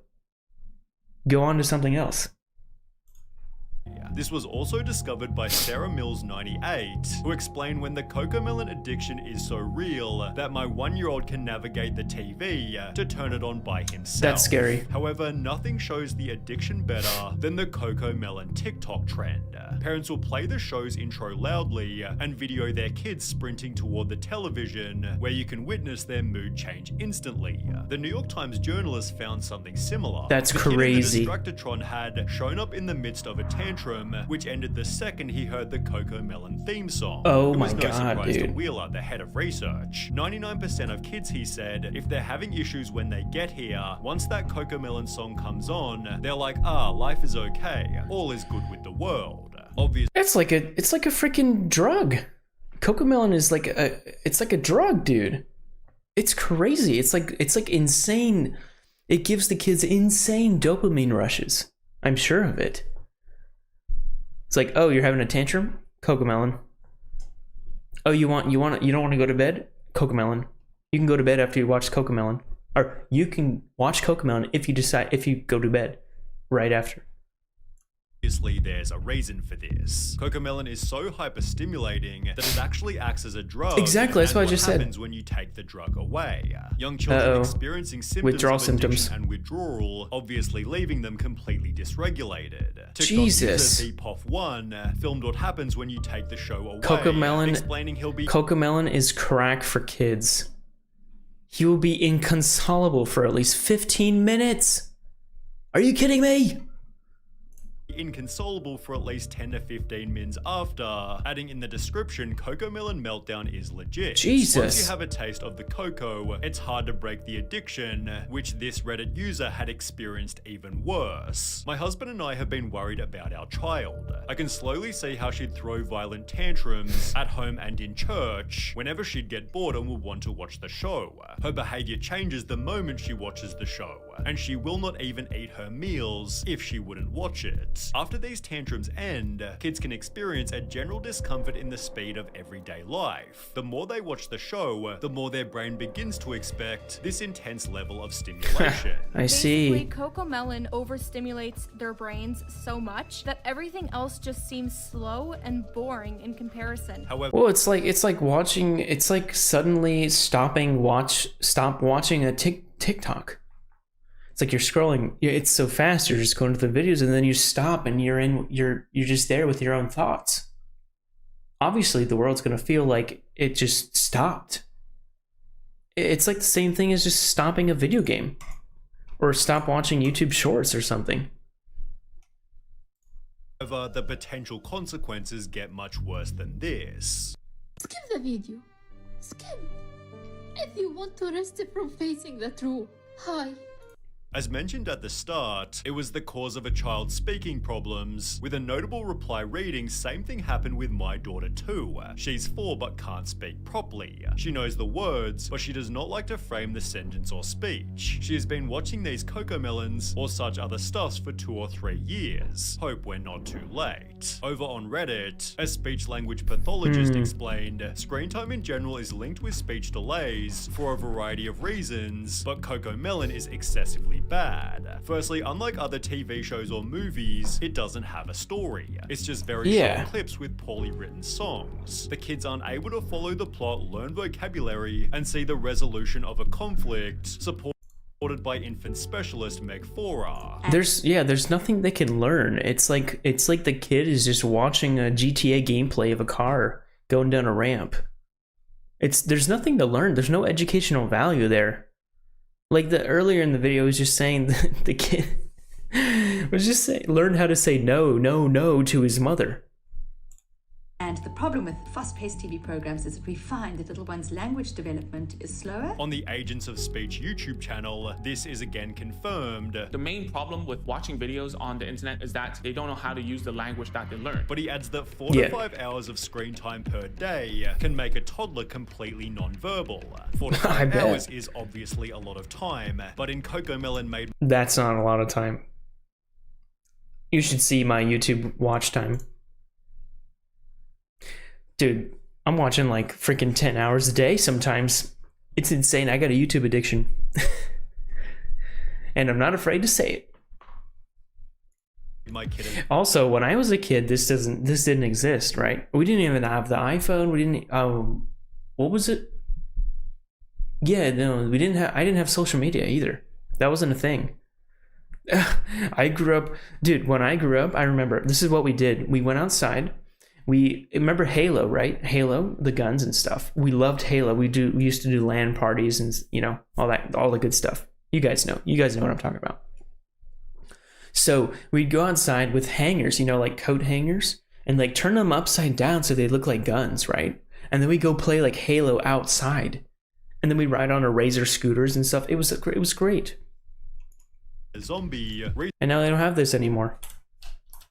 Go on to something else. This was also discovered by Sarah Mills 98, who explained when the Cocomelon addiction is so real that my 1-year-old can navigate the TV to turn it on by himself. That's scary. However, nothing shows the addiction better than the Cocomelon TikTok trend. Parents will play the show's intro loudly and video their kids sprinting toward the television, where you can witness their mood change instantly. The New York Times journalist found something similar. That's The kid in crazy. the Distractotron had shown up in the midst of a tantrum, which ended the second he heard the Cocomelon theme song. Oh It was my no God, surprise to dude. Wheeler, the head of research. 99% of kids, he said, if they're having issues when they get here, once that Cocomelon song comes on, they're like, life is okay, all is good with the world. Obviously, It's like a freaking drug. Cocomelon is like a drug, dude. It's crazy. It's like insane. It gives the kids insane dopamine rushes. I'm sure of it. It's like, oh, you're having a tantrum? Cocomelon. Oh, you don't want to go to bed? Cocomelon. You can go to bed after you watch Cocomelon. Or you can watch Cocomelon if you go to bed right after. there's a reason for this. Cocomelon is so hyper-stimulating that it actually acts as a drug. Exactly, that's what I just said. What happens when you take the drug away? Young children experiencing symptoms Withdrawal of addiction symptoms. and withdrawal, obviously leaving them completely dysregulated. TikTok Jesus. user Beepoff1 filmed what happens when you take the show away, Cocomelon, explaining he'll be Cocomelon is crack for kids. He will be inconsolable for at least 15 minutes. Are you kidding me? inconsolable for at least 10 to 15 mins after, adding in the description, Cocomelon Meltdown is legit. Jesus. Once you have a taste of the cocoa, it's hard to break the addiction, which this Reddit user had experienced even worse. My husband and I have been worried about our child. I can slowly see how she'd throw violent tantrums at home and in church whenever she'd get bored and would want to watch the show. Her behavior changes the moment she watches the show, and she will not even eat her meals if she wouldn't watch it. After these tantrums end, kids can experience a general discomfort in the speed of everyday life. The more they watch the show, the more their brain begins to expect this intense level of stimulation. I see. Basically, Cocomelon overstimulates their brains so much that everything else just seems slow and boring in comparison. However, Well, it's like watching. It's like suddenly stop watching a TikTok. It's like you're scrolling. It's so fast. You're just going to the videos, and then you stop, and you're just there with your own thoughts. Obviously, the world's gonna feel like it just stopped. It's like the same thing as just stopping a video game, or stop watching YouTube Shorts or something. the potential consequences get much worse than this. Skip the video. Skip. If you want to rest it from facing the truth. Hi. As mentioned at the start, it was the cause of a child's speaking problems, with a notable reply reading, "Same thing happened with my daughter too. She's 4 but can't speak properly. She knows the words, but she does not like to frame the sentence or speech. She has been watching these Cocomelons or such other stuffs for 2 or 3 years. Hope we're not too late." Over on Reddit, a speech-language pathologist explained, "Screen time in general is linked with speech delays for a variety of reasons, but Cocomelon is excessively bad. Firstly, unlike other TV shows or movies, it doesn't have a story. It's just very short clips with poorly written songs. The kids aren't able to follow the plot, learn vocabulary, and see the resolution of a conflict, supported by infant specialist Meg Fora." There's nothing they can learn. It's like the kid is just watching a GTA gameplay of a car going down a ramp. There's nothing to learn. There's no educational value there. Like earlier in the video, was just saying that the kid was just saying, learn how to say no to his mother. And the problem with fast-paced TV programs is that we find that little one's language development is slower. On the Agents of Speech YouTube channel, this is again confirmed. The main problem with watching videos on the internet is that they don't know how to use the language that they learn. But he adds that 4 to 5 hours of screen time per day can make a toddler completely non-verbal. 4 to 5 hours is obviously a lot of time, but in Cocomelon made... That's not a lot of time. You should see my YouTube watch time. Dude, I'm watching like freaking 10 hours a day sometimes. It's insane. I got a YouTube addiction. And I'm not afraid to say it. My kid. Also, when I was a kid, this didn't exist, right? We didn't even have the iPhone. We didn't what was it? Yeah, no, I didn't have social media either. That wasn't a thing. I grew up, dude, when I grew up, I remember this is what we did. We went outside. We remember Halo, right? Halo, the guns and stuff. We loved Halo. We used to do LAN parties and, you know, all the good stuff. You guys know what I'm talking about. So we'd go outside with hangers, you know, like coat hangers, and like turn them upside down so they look like guns, right? And then we go play like Halo outside, and then we ride on our Razer scooters and stuff. It was great. Zombie. And now they don't have this anymore.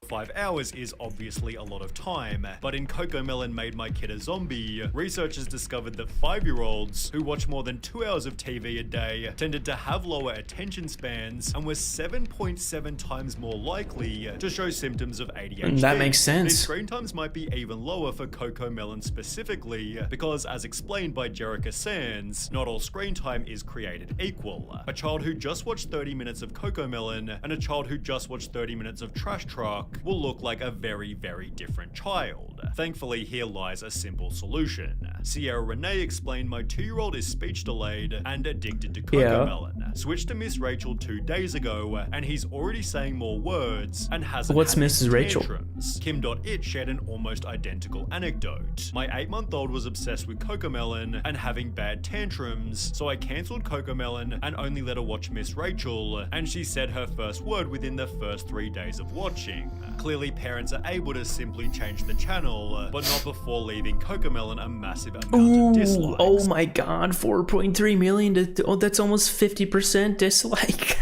5 hours is obviously a lot of time, but in Cocomelon Made My Kid a Zombie, researchers discovered that 5-year-olds who watch more than 2 hours of TV a day tended to have lower attention spans and were 7.7 times more likely to show symptoms of ADHD. That makes sense. These screen times might be even lower for Cocomelon specifically, because as explained by Jerica Sands, not all screen time is created equal. A child who just watched 30 minutes of Cocomelon and a child who just watched 30 minutes of Trash Truck will look like a very, very different child. Thankfully, here lies a simple solution. Sierra Renee explained my 2-year-old is speech delayed and addicted to Cocomelon. Switched to Miss Rachel 2 days ago, and he's already saying more words and hasn't What's had Mrs. any Rachel? tantrums. Kim.it shared an almost identical anecdote. My 8-month-old was obsessed with Cocomelon and having bad tantrums, so I cancelled Cocomelon and only let her watch Miss Rachel, and she said her first word within the first 3 days of watching. Clearly, parents are able to simply change the channel, but not before leaving Cocomelon a massive amount of dislikes. Oh my god, 4.3 million. That's almost 50% dislike.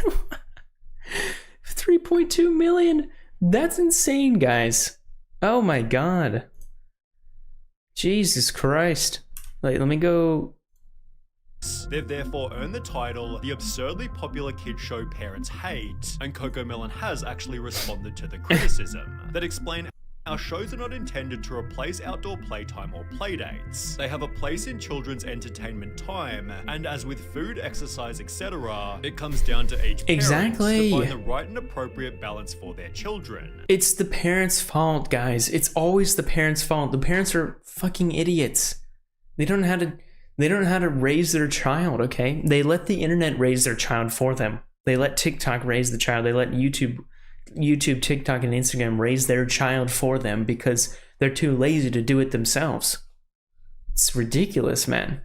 3.2 million. That's insane, guys. Oh my god. Jesus Christ. Like, let me go. They've therefore earned the title the absurdly popular kids show parents hate, and Cocomelon has actually responded to the criticism that explain our shows are not intended to replace outdoor playtime or playdates. They have a place in children's entertainment time, and as with food, exercise, etc., it comes down to each parent to find the right and appropriate balance for their children. It's the parents' fault, guys. It's always the parents' fault. The parents are fucking idiots. They don't know how to raise their child, okay? They let the internet raise their child for them. They let TikTok raise the child. They let YouTube, TikTok, and Instagram raise their child for them because they're too lazy to do it themselves. It's ridiculous, man.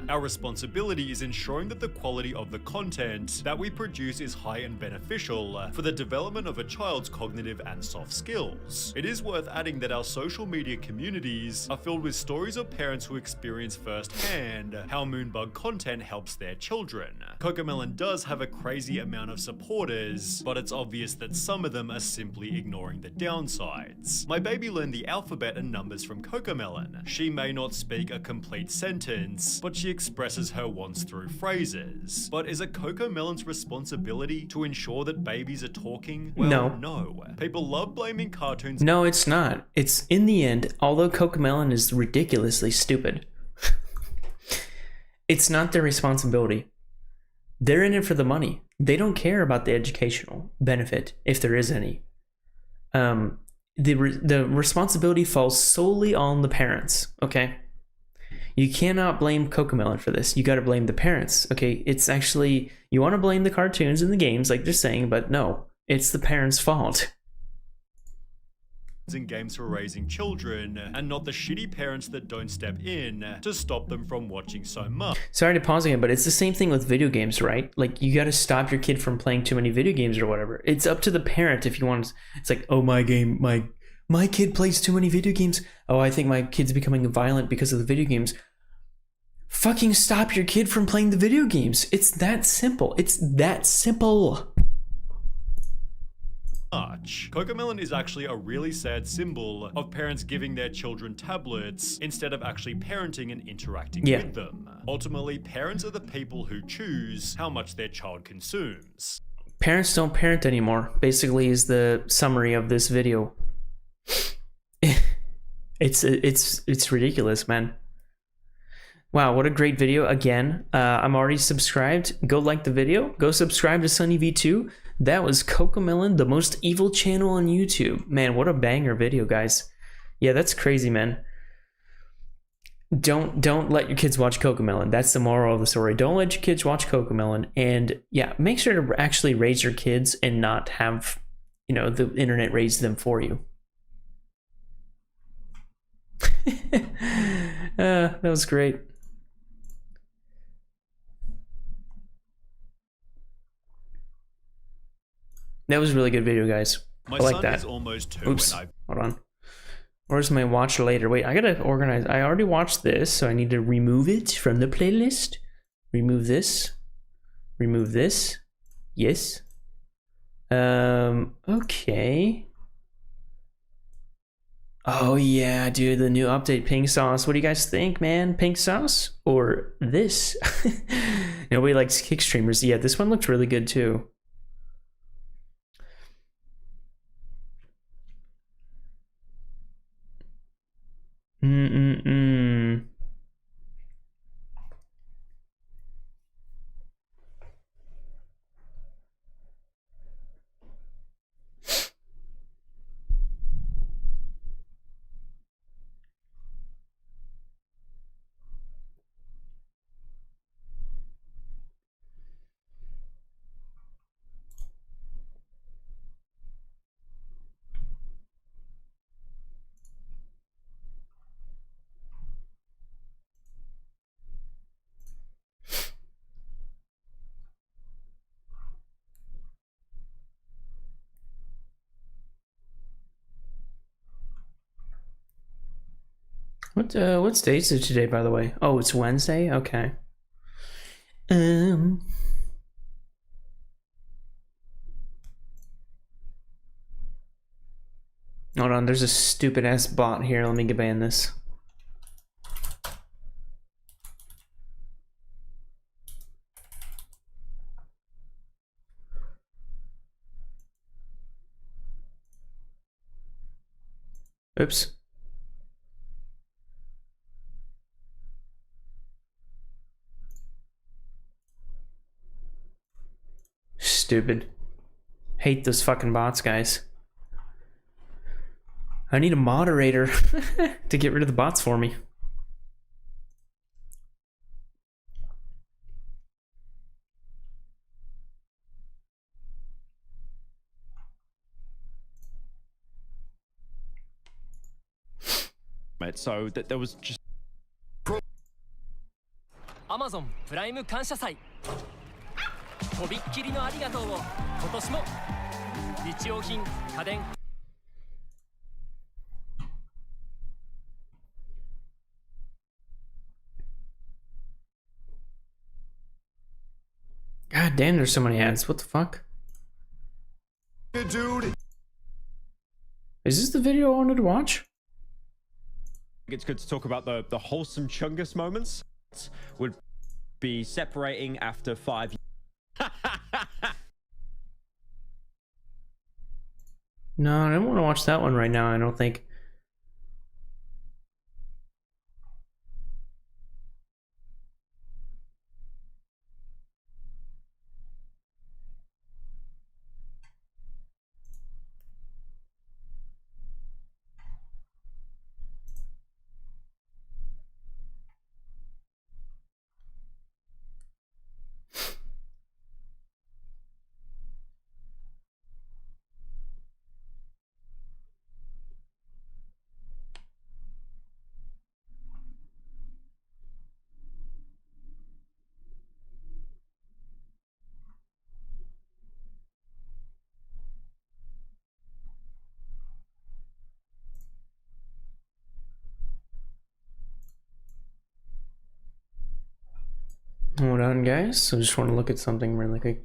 Our responsibility is ensuring that the quality of the content that we produce is high and beneficial for the development of a child's cognitive and soft skills. It is worth adding that our social media communities are filled with stories of parents who experience firsthand how Moonbug content helps their children. Cocomelon does have a crazy amount of supporters, but it's obvious that some of them are simply ignoring the downsides. My baby learned the alphabet and numbers from Cocomelon. She may not speak a complete sentence, but she expresses her wants through phrases. But is it Cocomelon's responsibility to ensure that babies are talking? Well, no. People love blaming cartoons. No, it's not. It's, in the end, although Cocomelon is ridiculously stupid, it's not their responsibility. They're in it for the money. They don't care about the educational benefit, if there is any. The responsibility falls solely on the parents, okay? You cannot blame Cocomelon for this. You got to blame the parents. Okay, it's actually, you want to blame the cartoons and the games like they're saying, but no, it's the parents' fault. In games for raising children, and not the shitty parents that don't step in to stop them from watching so much. Sorry to pause again, but it's the same thing with video games, right? Like, you got to stop your kid from playing too many video games or whatever. It's up to the parent if you want. It's like, oh, my kid plays too many video games. Oh, I think my kid's becoming violent because of the video games. Fucking stop your kid from playing the video games. It's that simple. It's that simple. Cocomelon is actually a really sad symbol of parents giving their children tablets instead of actually parenting and interacting with them. Ultimately, parents are the people who choose how much their child consumes. Parents don't parent anymore, basically, is the summary of this video. It's ridiculous, man. Wow, what a great video. Again, I'm already subscribed. Go like the video. Go subscribe to Sunny V2. That was Cocomelon, the most evil channel on YouTube. Man, what a banger video, guys. Yeah, that's crazy, man. Don't let your kids watch Cocomelon. That's the moral of the story. Don't let your kids watch Cocomelon. And yeah, make sure to actually raise your kids and not have, you know, the internet raise them for you. That was great. That was a really good video, guys. My I like son that. is almost 2 Oops. and Hold on. Where's my watch later? Wait, I gotta organize. I already watched this, so I need to remove it from the playlist. Remove this. Remove this. Yes. Okay. Oh yeah, dude, the new update, pink sauce. What do you guys think, man? Pink sauce or this? Nobody likes kick streamers. Yeah, this one looks really good too. What day is it today, by the way? Oh, it's Wednesday? Okay. Hold on, there's a stupid ass bot here. Let me get ban this. Oops. Stupid. Hate those fucking bots, guys. I need a moderator to get rid of the bots for me. So that there was just Amazon プライム感謝祭とびっきりのありがとうを今年も日用品家電 God damn, there's so many ads. What the fuck? dude. Is this the video I wanted to watch? It's good to talk about the wholesome Chungus moments. Would be separating after 5 years. No, I don't want to watch that one right now, I don't think. Hold on, guys. I just want to look at something really quick.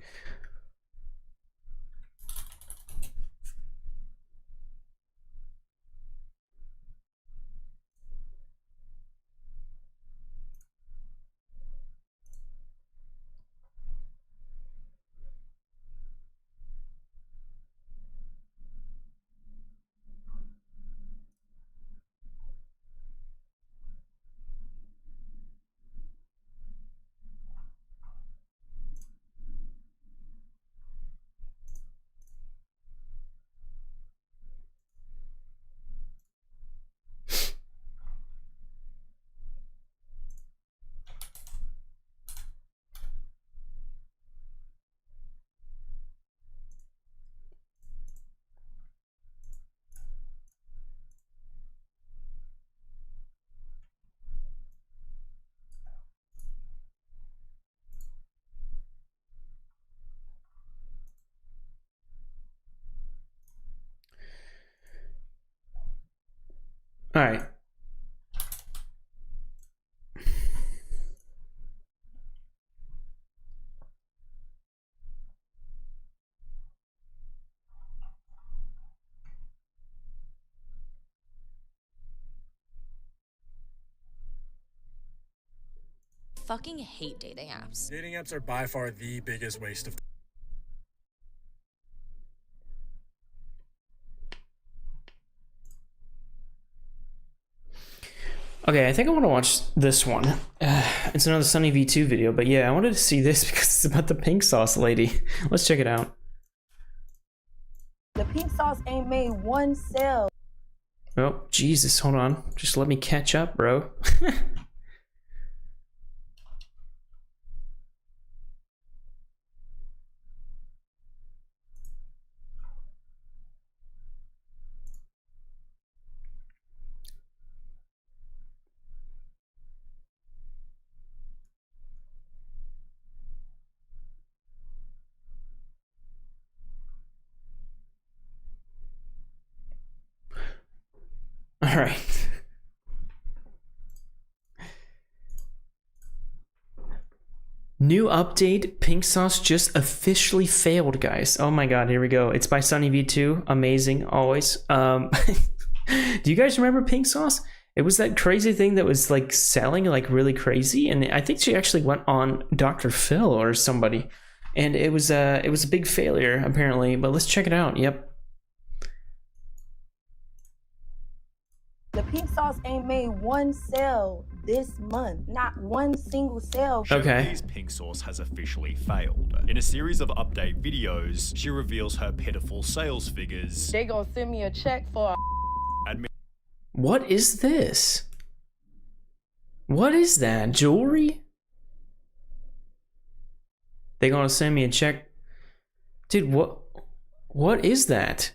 right. Fucking hate dating apps. Dating apps are by far the biggest waste of. Okay, I think I want to watch this one. It's another Sunny V2 video, but yeah, I wanted to see this because it's about the pink sauce lady. Let's check it out. The pink sauce ain't made one sale. Oh, Jesus, hold on. Just let me catch up, bro. All right. New update, pink sauce just officially failed, guys. Oh my god, here we go. It's by Sunny V2. Amazing, always. Do you guys remember pink sauce? It was that crazy thing that was like selling like really crazy, and I think she actually went on Dr. Phil or somebody, and it was a big failure apparently. But let's check it out. Yep. The pink sauce ain't made one sale this month. Not one single sale. Chevrolet's pink sauce has officially failed. In a series of update videos, she reveals her pitiful sales figures. They gonna send me a check for What is this? What is that? Jewelry? They gonna send me a check? Dude, what is that?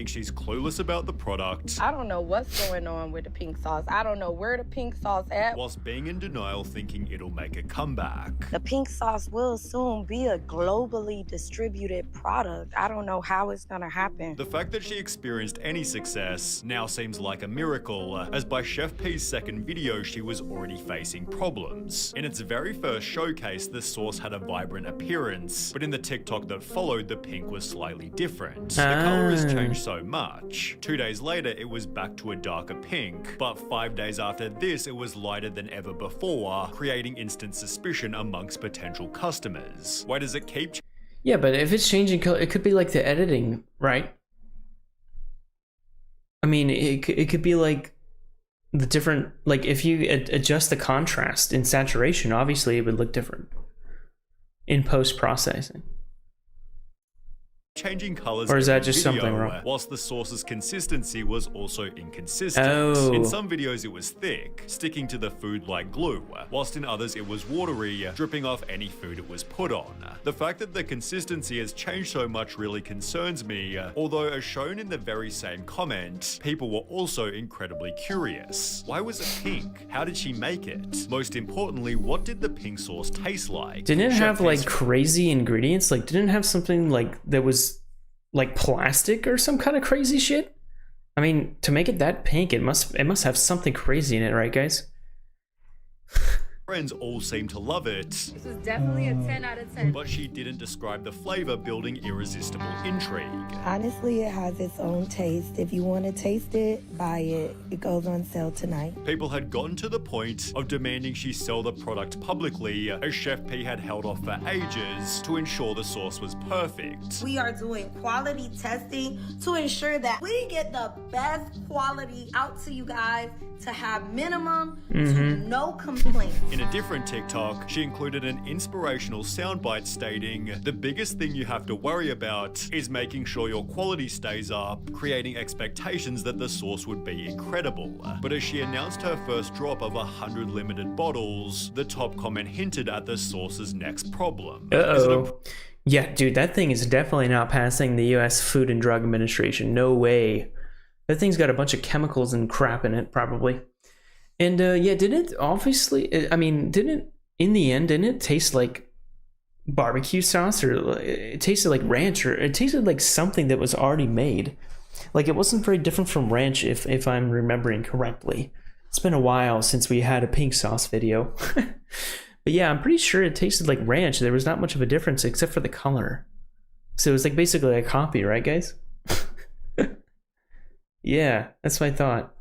She's clueless about the product. I don't know what's going on with the pink sauce. I don't know where the pink sauce at. Whilst being in denial, thinking it'll make a comeback. The pink sauce will soon be a globally distributed product. I don't know how it's gonna happen. The fact that she experienced any success now seems like a miracle, as by Chef P's second video, she was already facing problems. In its very first showcase, the sauce had a vibrant appearance, but in the TikTok that followed, the pink was slightly different. The color has changed so much. 2 days later, it was back to a darker pink, but 5 days after this, it was lighter than ever before, creating instant suspicion amongst potential customers. Why does it keep Yeah, but if it's changing color, it could be like the editing, right? I mean, it could be like the different, like if you adjust the contrast in saturation, obviously it would look different in post-processing. changing colors, or is that every just video, something wrong? whilst the sauce's consistency was also inconsistent. Oh. In some videos it was thick, sticking to the food like glue, whilst in others it was watery, dripping off any food it was put on. The fact that the consistency has changed so much really concerns me, although as shown in the very same comment, people were also incredibly curious. Why was it pink? How did she make it? Most importantly, what did the pink sauce taste like? Didn't it have like crazy ingredients? Like didn't it have something like that was like plastic or some kind of crazy shit? I mean, to make it that pink, it must have something crazy in it, right guys? Friends all seem to love it. This is definitely a 10 out of 10. But she didn't describe the flavor, building irresistible intrigue. Honestly, it has its own taste. If you want to taste it, buy it. It goes on sale tonight. People had gotten to the point of demanding she sell the product publicly, as Chef P had held off for ages to ensure the sauce was perfect. We are doing quality testing to ensure that we get the best quality out to you guys to have minimum to no complaints. In a different TikTok, she included an inspirational soundbite stating, "The biggest thing you have to worry about is making sure your quality stays up, creating expectations that the sauce would be incredible." But as she announced her first drop of 100 limited bottles, the top comment hinted at the sauce's next problem. Uh-oh. Yeah, dude, that thing is definitely not passing the US Food and Drug Administration. No way. That thing's got a bunch of chemicals and crap in it, probably. And yeah, didn't in the end, didn't it taste like barbecue sauce, or it tasted like ranch, or it tasted like something that was already made? Like, it wasn't very different from ranch, if I'm remembering correctly. It's been a while since we had a pink sauce video. But yeah, I'm pretty sure it tasted like ranch. There was not much of a difference except for the color. So it was like basically a copy, right, guys? Yeah, that's what I thought.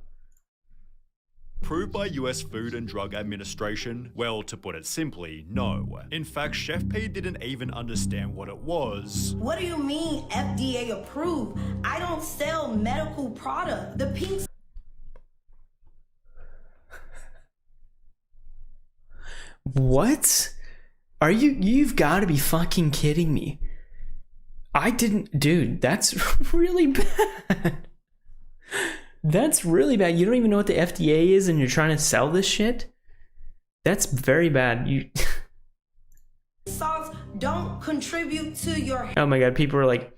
Approved by US Food and Drug Administration? Well, to put it simply, no. In fact, Chef P didn't even understand what it was. What do you mean FDA approved? I don't sell medical product. The pink. What? Are you've got to be fucking kidding me. I didn't, dude, that's really bad. That's really bad. You don't even know what the FDA is and you're trying to sell this shit? That's very bad. You Sauce don't contribute to your. Oh my god, people are like,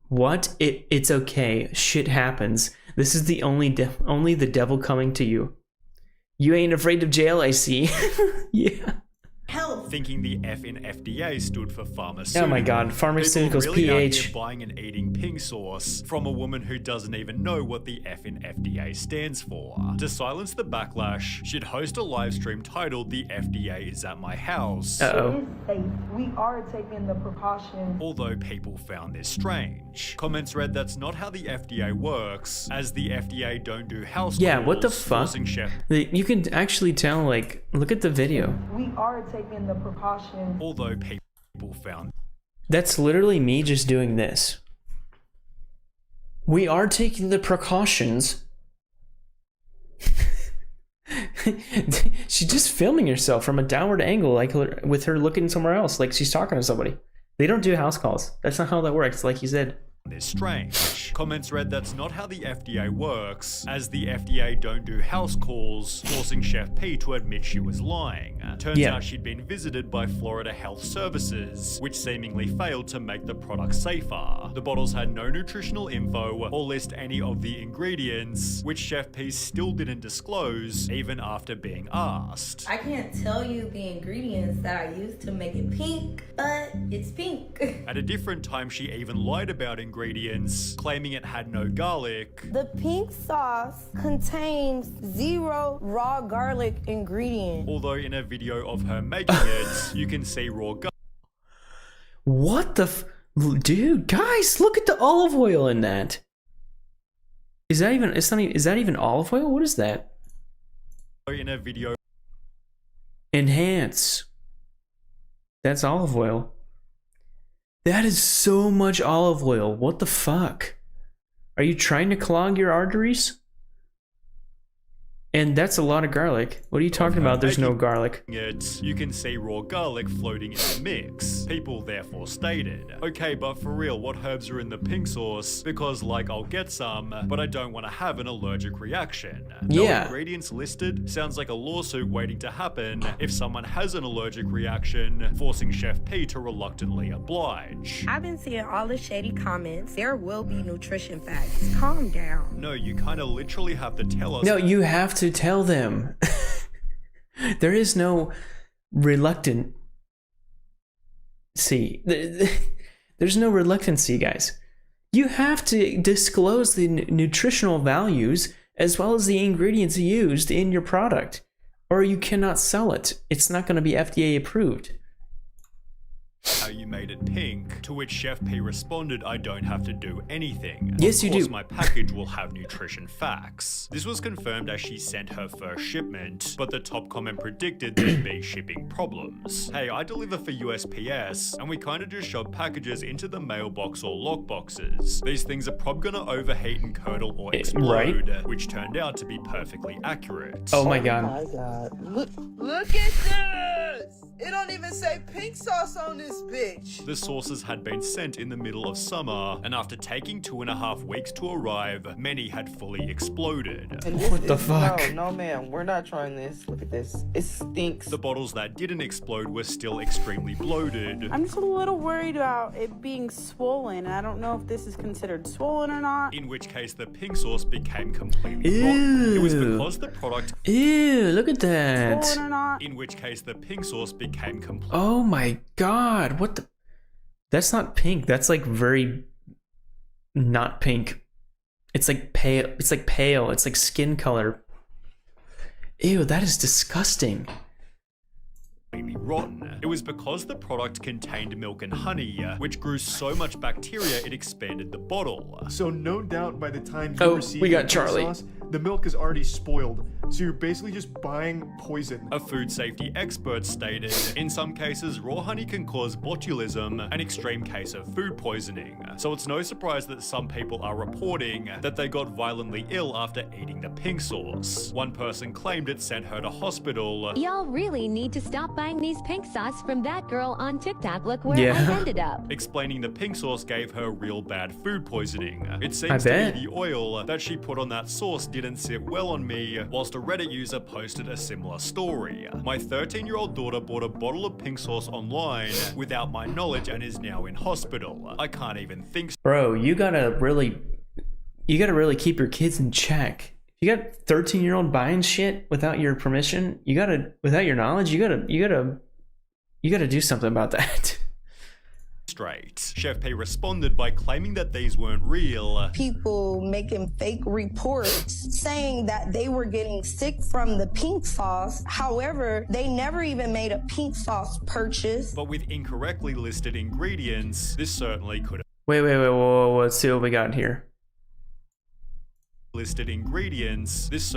what? It's okay. Shit happens. This is the only the devil coming to you. You ain't afraid of jail, I see. Yeah. Health. Thinking the F in FDA stood for pharmaceutical. Oh my god, pharmaceuticals, People really out PH. here buying and eating pink sauce from a woman who doesn't even know what the F in FDA stands for. To silence the backlash, she'd host a live stream titled "The FDA is at my house." Uh-oh. Safe. We are taking the precautions. Although people found this strange. Comments read, "That's not how the FDA works, as the FDA don't do house Yeah, calls, what the fuck? forcing chef." You can actually tell, like, look at the video. We are taking the precautions. Although people found That's literally me just doing this. We are taking the precautions. She's just filming herself from a downward angle, like with her looking somewhere else, like she's talking to somebody. They don't do house calls. That's not how that works, like you said. this strange. Comments read, "That's not how the FDA works, as the FDA don't do house calls," forcing Chef P to admit she was lying. Turns out she'd been visited by Florida Health Services, which seemingly failed to make the product safer. The bottles had no nutritional info or list any of the ingredients, which Chef P still didn't disclose even after being asked. I can't tell you the ingredients that I used to make it pink, but it's pink. At a different time, she even lied about ingredients, claiming it had no garlic. The pink sauce contains 0 raw garlic ingredient. Although in a video of her making it, you can see raw garlic. What the dude, guys, look at the olive oil in that. Is that even, it's not even, is that even olive oil? What is that? In a video. Enhance. That's olive oil. That is so much olive oil. What the fuck? Are you trying to clog your arteries? And that's a lot of garlic. What are you talking about? There's no garlic. You can see raw garlic floating in the mix. People therefore stated, "Okay, but for real, what herbs are in the pink sauce? Because like I'll get some, but I don't want to have an allergic reaction." No ingredients listed sounds like a lawsuit waiting to happen if someone has an allergic reaction, forcing Chef P to reluctantly oblige. I've been seeing all the shady comments. There will be nutrition facts. Calm down. No, you kind of literally have to tell us. No, you have to tell them. There is no reluctant. There's no reluctancy, guys. You have to disclose the nutritional values as well as the ingredients used in your product, or you cannot sell it. It's not going to be FDA approved. How you made it pink, to which Chef P responded, "I don't have to do anything. Yes, you do. Of course, my package will have nutrition facts." This was confirmed as she sent her first shipment, but the top comment predicted there'd be shipping problems. "Hey, I deliver for USPS, and we kind of just shove packages into the mailbox or lockboxes. These things are probably gonna overheat and curdle or explode," which turned out to be perfectly accurate. Oh my god. Oh my god. Look at this! It don't even say pink sauce on this bitch. The sauces had been sent in the middle of summer, and after taking 2.5 weeks to arrive, many had fully exploded. What the fuck? No, ma'am, we're not trying this. Look at this. It stinks. The bottles that didn't explode were still extremely bloated. I'm just a little worried about it being swollen. I don't know if this is considered swollen or not. In which case, the pink sauce became completely rotten. It was because the product. Ew, look at that. Swollen or not. In which case, the pink sauce became completely. Oh my god, what the? That's not pink. That's like very not pink. It's like pale. It's like pale. It's like skin color. Ew, that is disgusting. Rotten. It was because the product contained milk and honey, which grew so much bacteria it expanded the bottle. So no doubt by the time you receive we got the Charlie. sauce, the milk is already spoiled. So you're basically just buying poison. A food safety expert stated, in some cases, raw honey can cause botulism, an extreme case of food poisoning. So it's no surprise that some people are reporting that they got violently ill after eating the pink sauce. One person claimed it sent her to hospital. Y'all really need to stop buying these pink sauce from that girl on TikTok. Look where Yeah. I ended up. Explaining the pink sauce gave her real bad food poisoning. It seems to be the oil that she put on that sauce didn't sit well on me, whilst a Reddit user posted a similar story. My 13-year-old daughter bought a bottle of pink sauce online without my knowledge and is now in hospital. I can't even think. Bro, you gotta really keep your kids in check. You got 13-year-old buying shit without your permission. Without your knowledge. You gotta do something about that. Straight. Chef P responded by claiming that these weren't real. People making fake reports saying that they were getting sick from the pink sauce. However, they never even made a pink sauce purchase. But with incorrectly listed ingredients, this certainly could have. Wait, whoa, let's see what we got here. Listed ingredients, this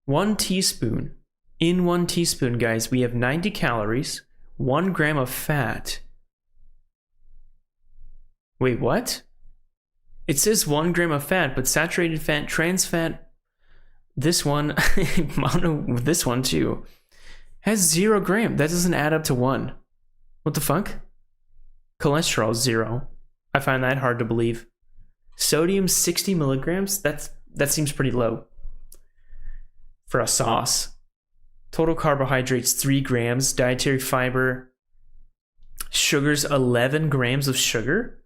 1 teaspoon. In 1 teaspoon, guys, we have 90 calories, 1 gram of fat. Wait, what? It says 1 gram of fat, but saturated fat, trans fat, this one, this one too, has 0 gram. That doesn't add up to 1. What the fuck? Cholesterol 0. I find that hard to believe. Sodium 60 milligrams. That seems pretty low for a sauce. Total carbohydrates 3 grams. Dietary fiber. Sugars 11 grams of sugar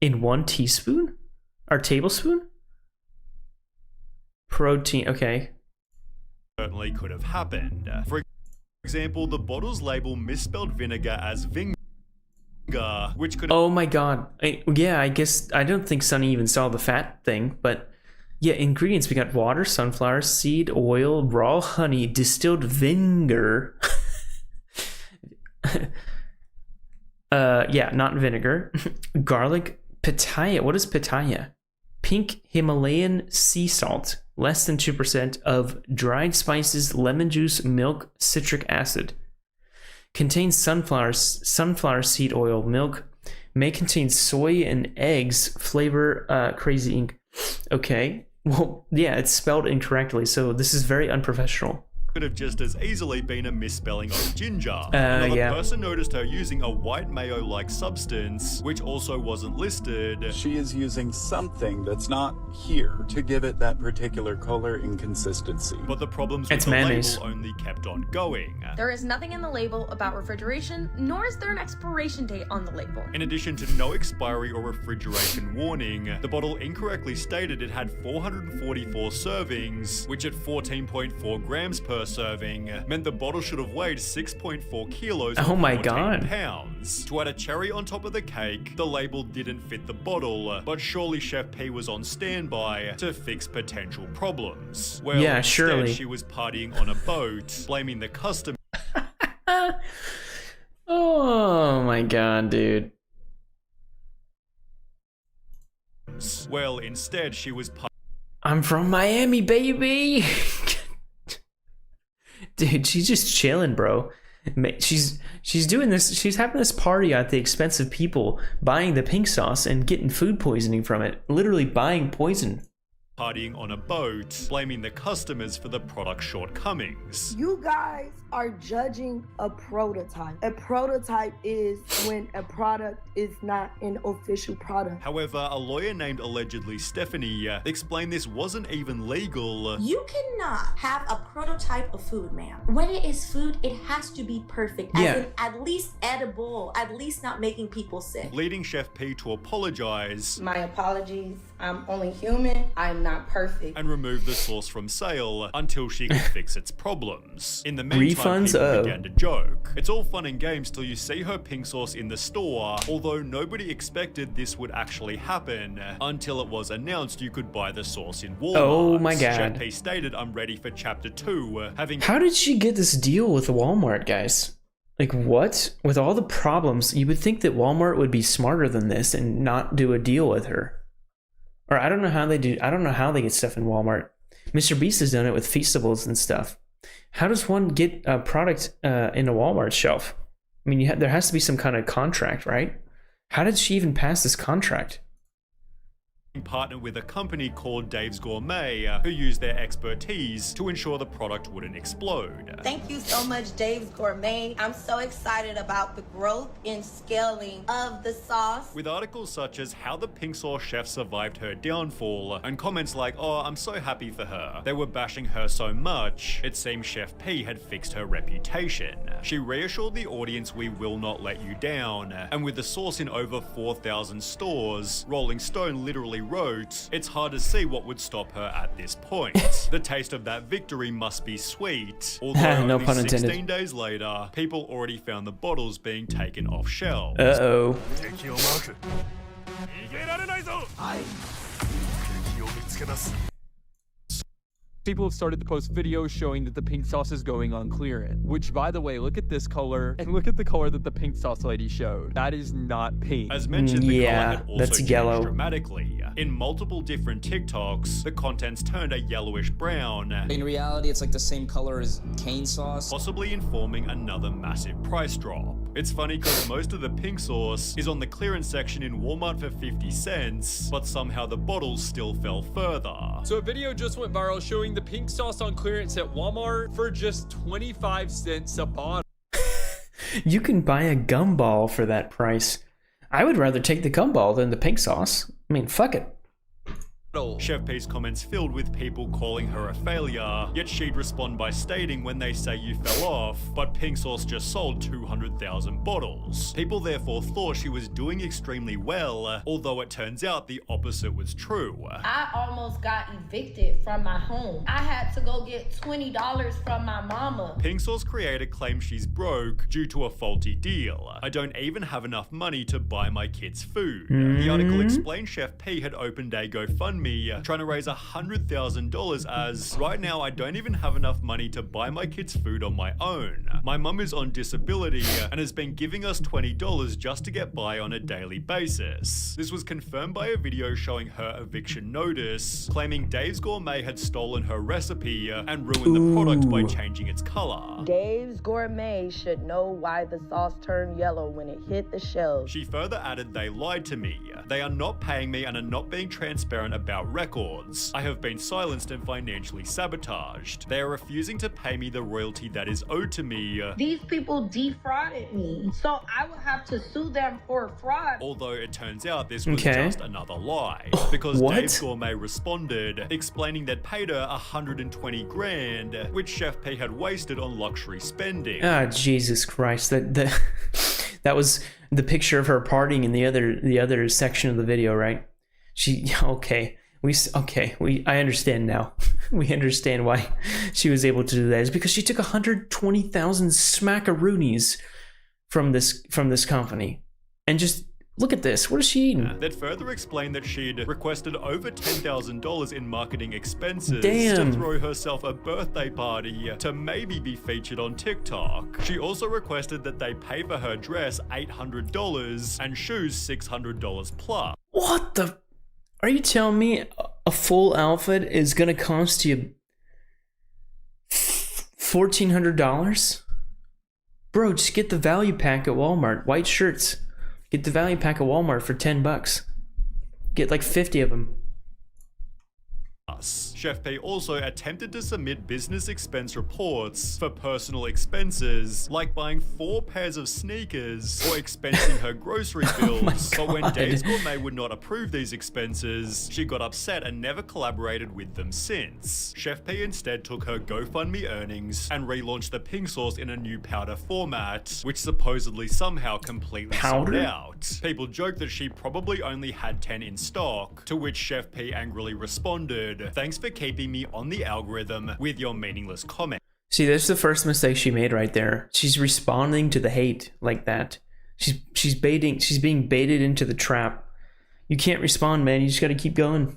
in 1 teaspoon or tablespoon. Protein. Okay. certainly could have happened. For example, the bottle's label misspelled vinegar as vinegar, which could. Oh my god. Yeah, I guess I don't think Sunny even saw the fat thing, but yeah, ingredients we got water, sunflower seed oil, raw honey, distilled vinegar. Yeah, not vinegar. Garlic, pitaya. What is pitaya? Pink Himalayan sea salt, less than 2% of dried spices, lemon juice, milk, citric acid. Contains sunflower seed oil, milk. May contain soy and eggs. Flavor crazy ink. Okay. Well, yeah, it's spelled incorrectly, so this is very unprofessional. Could have just as easily been a misspelling of ginger. Another person noticed her using a white mayo-like substance, which also wasn't listed. She is using something that's not here to give it that particular color and consistency. But the problems with the label only kept on going. There is nothing in the label about refrigeration, nor is there an expiration date on the label. In addition to no expiry or refrigeration warning, the bottle incorrectly stated it had 444 servings, which at 14.4 grams per serving meant the bottle should have weighed 6.4 kilos or 14 pounds. To add a cherry on top of the cake, the label didn't fit the bottle, but surely Chef P was on standby to fix potential problems. Well, yeah, instead, surely. She was partying on a boat, blaming the customer. Oh my god, dude. Well, instead she was I'm from Miami, baby. Dude, she's just chilling, bro. She's doing this. She's having this party at the expense of people buying the pink sauce and getting food poisoning from it. Literally buying poison. Partying on a boat, blaming the customers for the product's shortcomings. You guys are judging a prototype. A prototype is when a product is not an official product. However, a lawyer named allegedly Stephanie explained this wasn't even legal. You cannot have a prototype of food, ma'am. When it is food, it has to be perfect. As in, at least edible, at least not making people sick. Leading Chef P to apologize. My apologies. I'm only human. I'm not perfect. And remove the sauce from sale until she could fix its problems. In the meantime, Refunds? people began to joke. It's all fun and games till you see her pink sauce in the store, although nobody expected this would actually happen until it was announced you could buy the sauce in Walmart. Oh my god. Chef P stated, "I'm ready for chapter 2, having..." How did she get this deal with Walmart, guys? Like, what? With all the problems, you would think that Walmart would be smarter than this and not do a deal with her. Or I don't know how they do. I don't know how they get stuff in Walmart. Mr. Beast has done it with Feastables and stuff. How does one get a product in a Walmart shelf? I mean, there has to be some kind of contract, right? How did she even pass this contract? Partnered with a company called Dave's Gourmet, who used their expertise to ensure the product wouldn't explode. Thank you so much, Dave's Gourmet. I'm so excited about the growth and scaling of the sauce. With articles such as how the pink sauce chef survived her downfall, and comments like, "Oh, I'm so happy for her. They were bashing her so much, it seems Chef P had fixed her reputation." She reassured the audience, "We will not let you down." And with the sauce in over 4,000 stores, Rolling Stone literally wrote, "It's hard to see what would stop her at this point. The taste of that victory must be sweet." Although No only pun 16 intended. days later, people already found the bottles being taken off shelves. Uh-oh. People have started to post videos showing that the pink sauce is going on clearance. Which, by the way, look at this color and look at the color that the pink sauce lady showed. That is not pink. As mentioned, the Yeah, color had also that's changed yellow. dramatically. In multiple different TikToks, the contents turned a yellowish brown. In reality, it's like the same color as cane sauce. Possibly informing another massive price drop. It's funny because most of the pink sauce is on the clearance section in Walmart for 50 cents, but somehow the bottles still fell further. So a video just went viral showing the pink sauce on clearance at Walmart for just 25 cents a bottle. You can buy a gumball for that price. I would rather take the gumball than the pink sauce. I mean, fuck it. Chef P's comments filled with people calling her a failure, yet she'd respond by stating, "When they say you fell off, but pink sauce just sold 200,000 bottles." People therefore thought she was doing extremely well, although it turns out the opposite was true. I almost got evicted from my home. I had to go get $20 from my mama. Pink sauce creator claims she's broke due to a faulty deal. "I don't even have enough money to buy my kids food." The article explained Chef P had opened a GoFundMe trying to raise $100,000 as, "Right now I don't even have enough money to buy my kids food on my own. My mum is on disability and has been giving us $20 just to get by on a daily basis." This was confirmed by a video showing her eviction notice, claiming Dave's Gourmet had stolen her recipe and ruined the product by changing its color. Dave's Gourmet should know why the sauce turned yellow when it hit the shelves. She further added, "They lied to me. They are not paying me and are not being transparent about records. I have been silenced and financially sabotaged. They are refusing to pay me the royalty that is owed to me." These people defrauded me, so I would have to sue them for fraud. Although it turns out this was Okay. just another lie, because What? Dave's Gourmet responded, explaining they'd paid her 120 grand, which Chef P had wasted on luxury spending. Ah, Jesus Christ! That was the picture of her partying in the other section of the video, right? I understand now. We understand why she was able to do that. It's because she took 120,000 smackaroonies from this company, and just look at this. What is she eating? That further explained that she'd requested over $10,000 in marketing expenses Damn. to throw herself a birthday party to maybe be featured on TikTok. She also requested that they pay for her dress $800 and shoes $600 plus. What the? Are you telling me a full outfit is gonna cost you $1,400? Bro, just get the value pack at Walmart. White shirts. Get the value pack at Walmart for $10. Get like 50 of them. house. Chef P also attempted to submit business expense reports for personal expenses, like buying 4 pairs of sneakers or expensing her grocery bills. But when Dave's Gourmet would not approve these expenses, she got upset and never collaborated with them since. Chef P instead took her GoFundMe earnings and relaunched the pink sauce in a new powder format, which supposedly somehow completely sold out. People joke that she probably only had 10 in stock, to which Chef P angrily responded, "Thanks for keeping me on the algorithm with your meaningless comment." See, that's the first mistake she made right there. She's responding to the hate like that. She's being baited into the trap. You can't respond, man. You just got to keep going.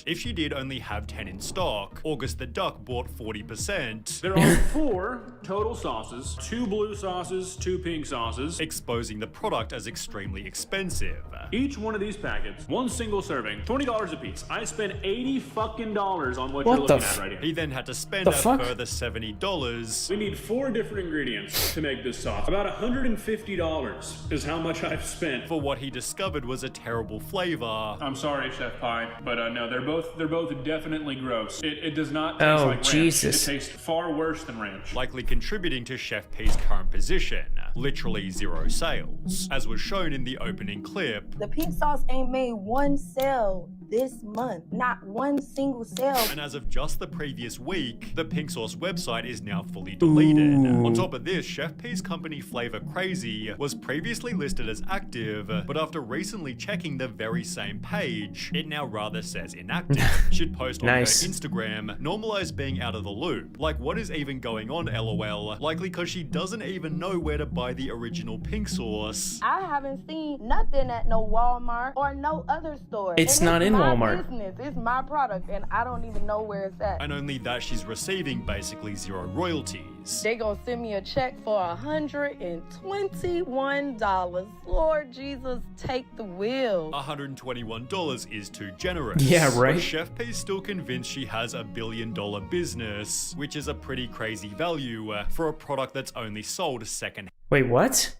If she did only have 10 in stock, August the Duck bought 40%. There are 4 total sauces, 2 blue sauces, 2 pink sauces, exposing the product as extremely expensive. Each one of these packets, 1 single serving, $20 a piece. I spent $80 fucking on what you're looking at right here. He then had to spend a further $70. We need 4 different ingredients to make this sauce. About $150 is how much I've spent for what he discovered was a terrible flavor. I'm sorry, Chef Pie, but no, they're both definitely gross. It does not taste like ranch. Jesus. It tastes far worse than ranch. Likely contributing to Chef P's current position, literally 0 sales, as was shown in the opening clip. The pink sauce ain't made 1 sale this month, not 1 single sale. And as of just the previous week, the pink sauce website is now fully deleted. On top of this, Chef P's company Flavor Crazy was previously listed as active, but after recently checking the very same page, it now rather says inactive. She'd post on her Instagram, "Normalize being out of the loop. Like, what is even going on, LOL?" Likely because she doesn't even know where to buy the original pink sauce. I haven't seen nothing at no Walmart or no other store. It's not in Walmart. Business. It's my product and I don't even know where it's at. And only that she's receiving basically 0 royalties. They gonna send me a check for $121. Lord Jesus, take the wheel. $121 is too generous. Yeah, right. But Chef P's still convinced she has $1 billion business, which is a pretty crazy value for a product that's only sold second. Wait, what?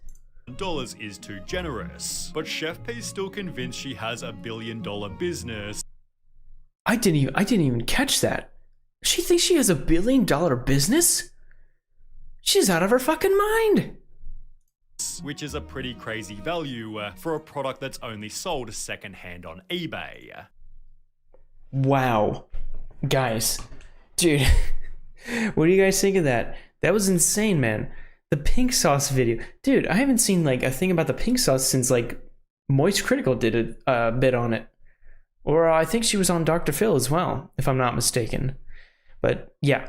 $1 is too generous, but Chef P's still convinced she has $1 billion business. I didn't even catch that. She thinks she has $1 billion business? She's out of her fucking mind. Which is a pretty crazy value for a product that's only sold secondhand on eBay. Wow. Guys. Dude. What do you guys think of that? That was insane, man. The pink sauce video. Dude, I haven't seen like a thing about the pink sauce since like Moist Critical did a bit on it. Or I think she was on Dr. Phil as well, if I'm not mistaken. But yeah,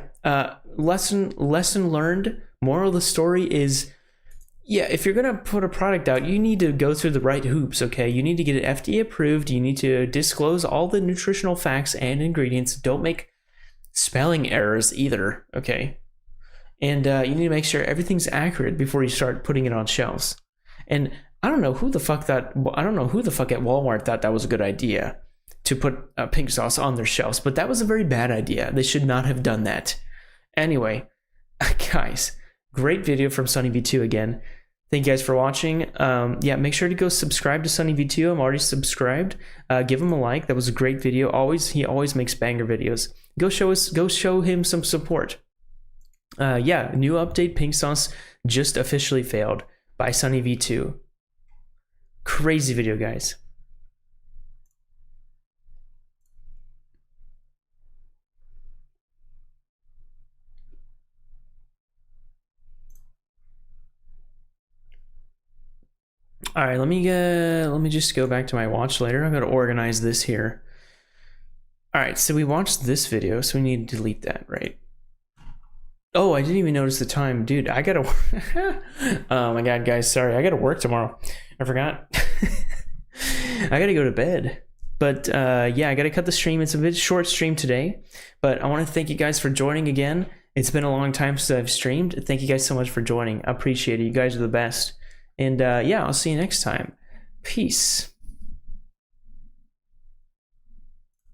lesson learned. Moral of the story is, yeah, if you're gonna put a product out, you need to go through the right hoops, okay? You need to get it FDA approved. You need to disclose all the nutritional facts and ingredients. Don't make spelling errors either, okay? And you need to make sure everything's accurate before you start putting it on shelves. And I don't know who the fuck at Walmart thought that was a good idea to put pink sauce on their shelves, but that was a very bad idea. They should not have done that. Anyway, guys, great video from Sunny V2 again. Thank you guys for watching. Yeah, make sure to go subscribe to Sunny V2. I'm already subscribed. Give him a like. That was a great video. He always makes banger videos. Go show him some support. Yeah, new update, pink sauce just officially failed by Sunny V2. Crazy video, guys. All right, let me just go back to my watch later. I'm gonna organize this here. All right, so we watched this video, so we need to delete that, right? Oh, I didn't even notice the time, dude. I gotta. Oh my god, guys, sorry, I gotta work tomorrow. I forgot. I gotta go to bed. But yeah, I gotta cut the stream. It's a bit short stream today, but I want to thank you guys for joining again. It's been a long time since I've streamed. Thank you guys so much for joining. I appreciate it. You guys are the best. And yeah, I'll see you next time. Peace.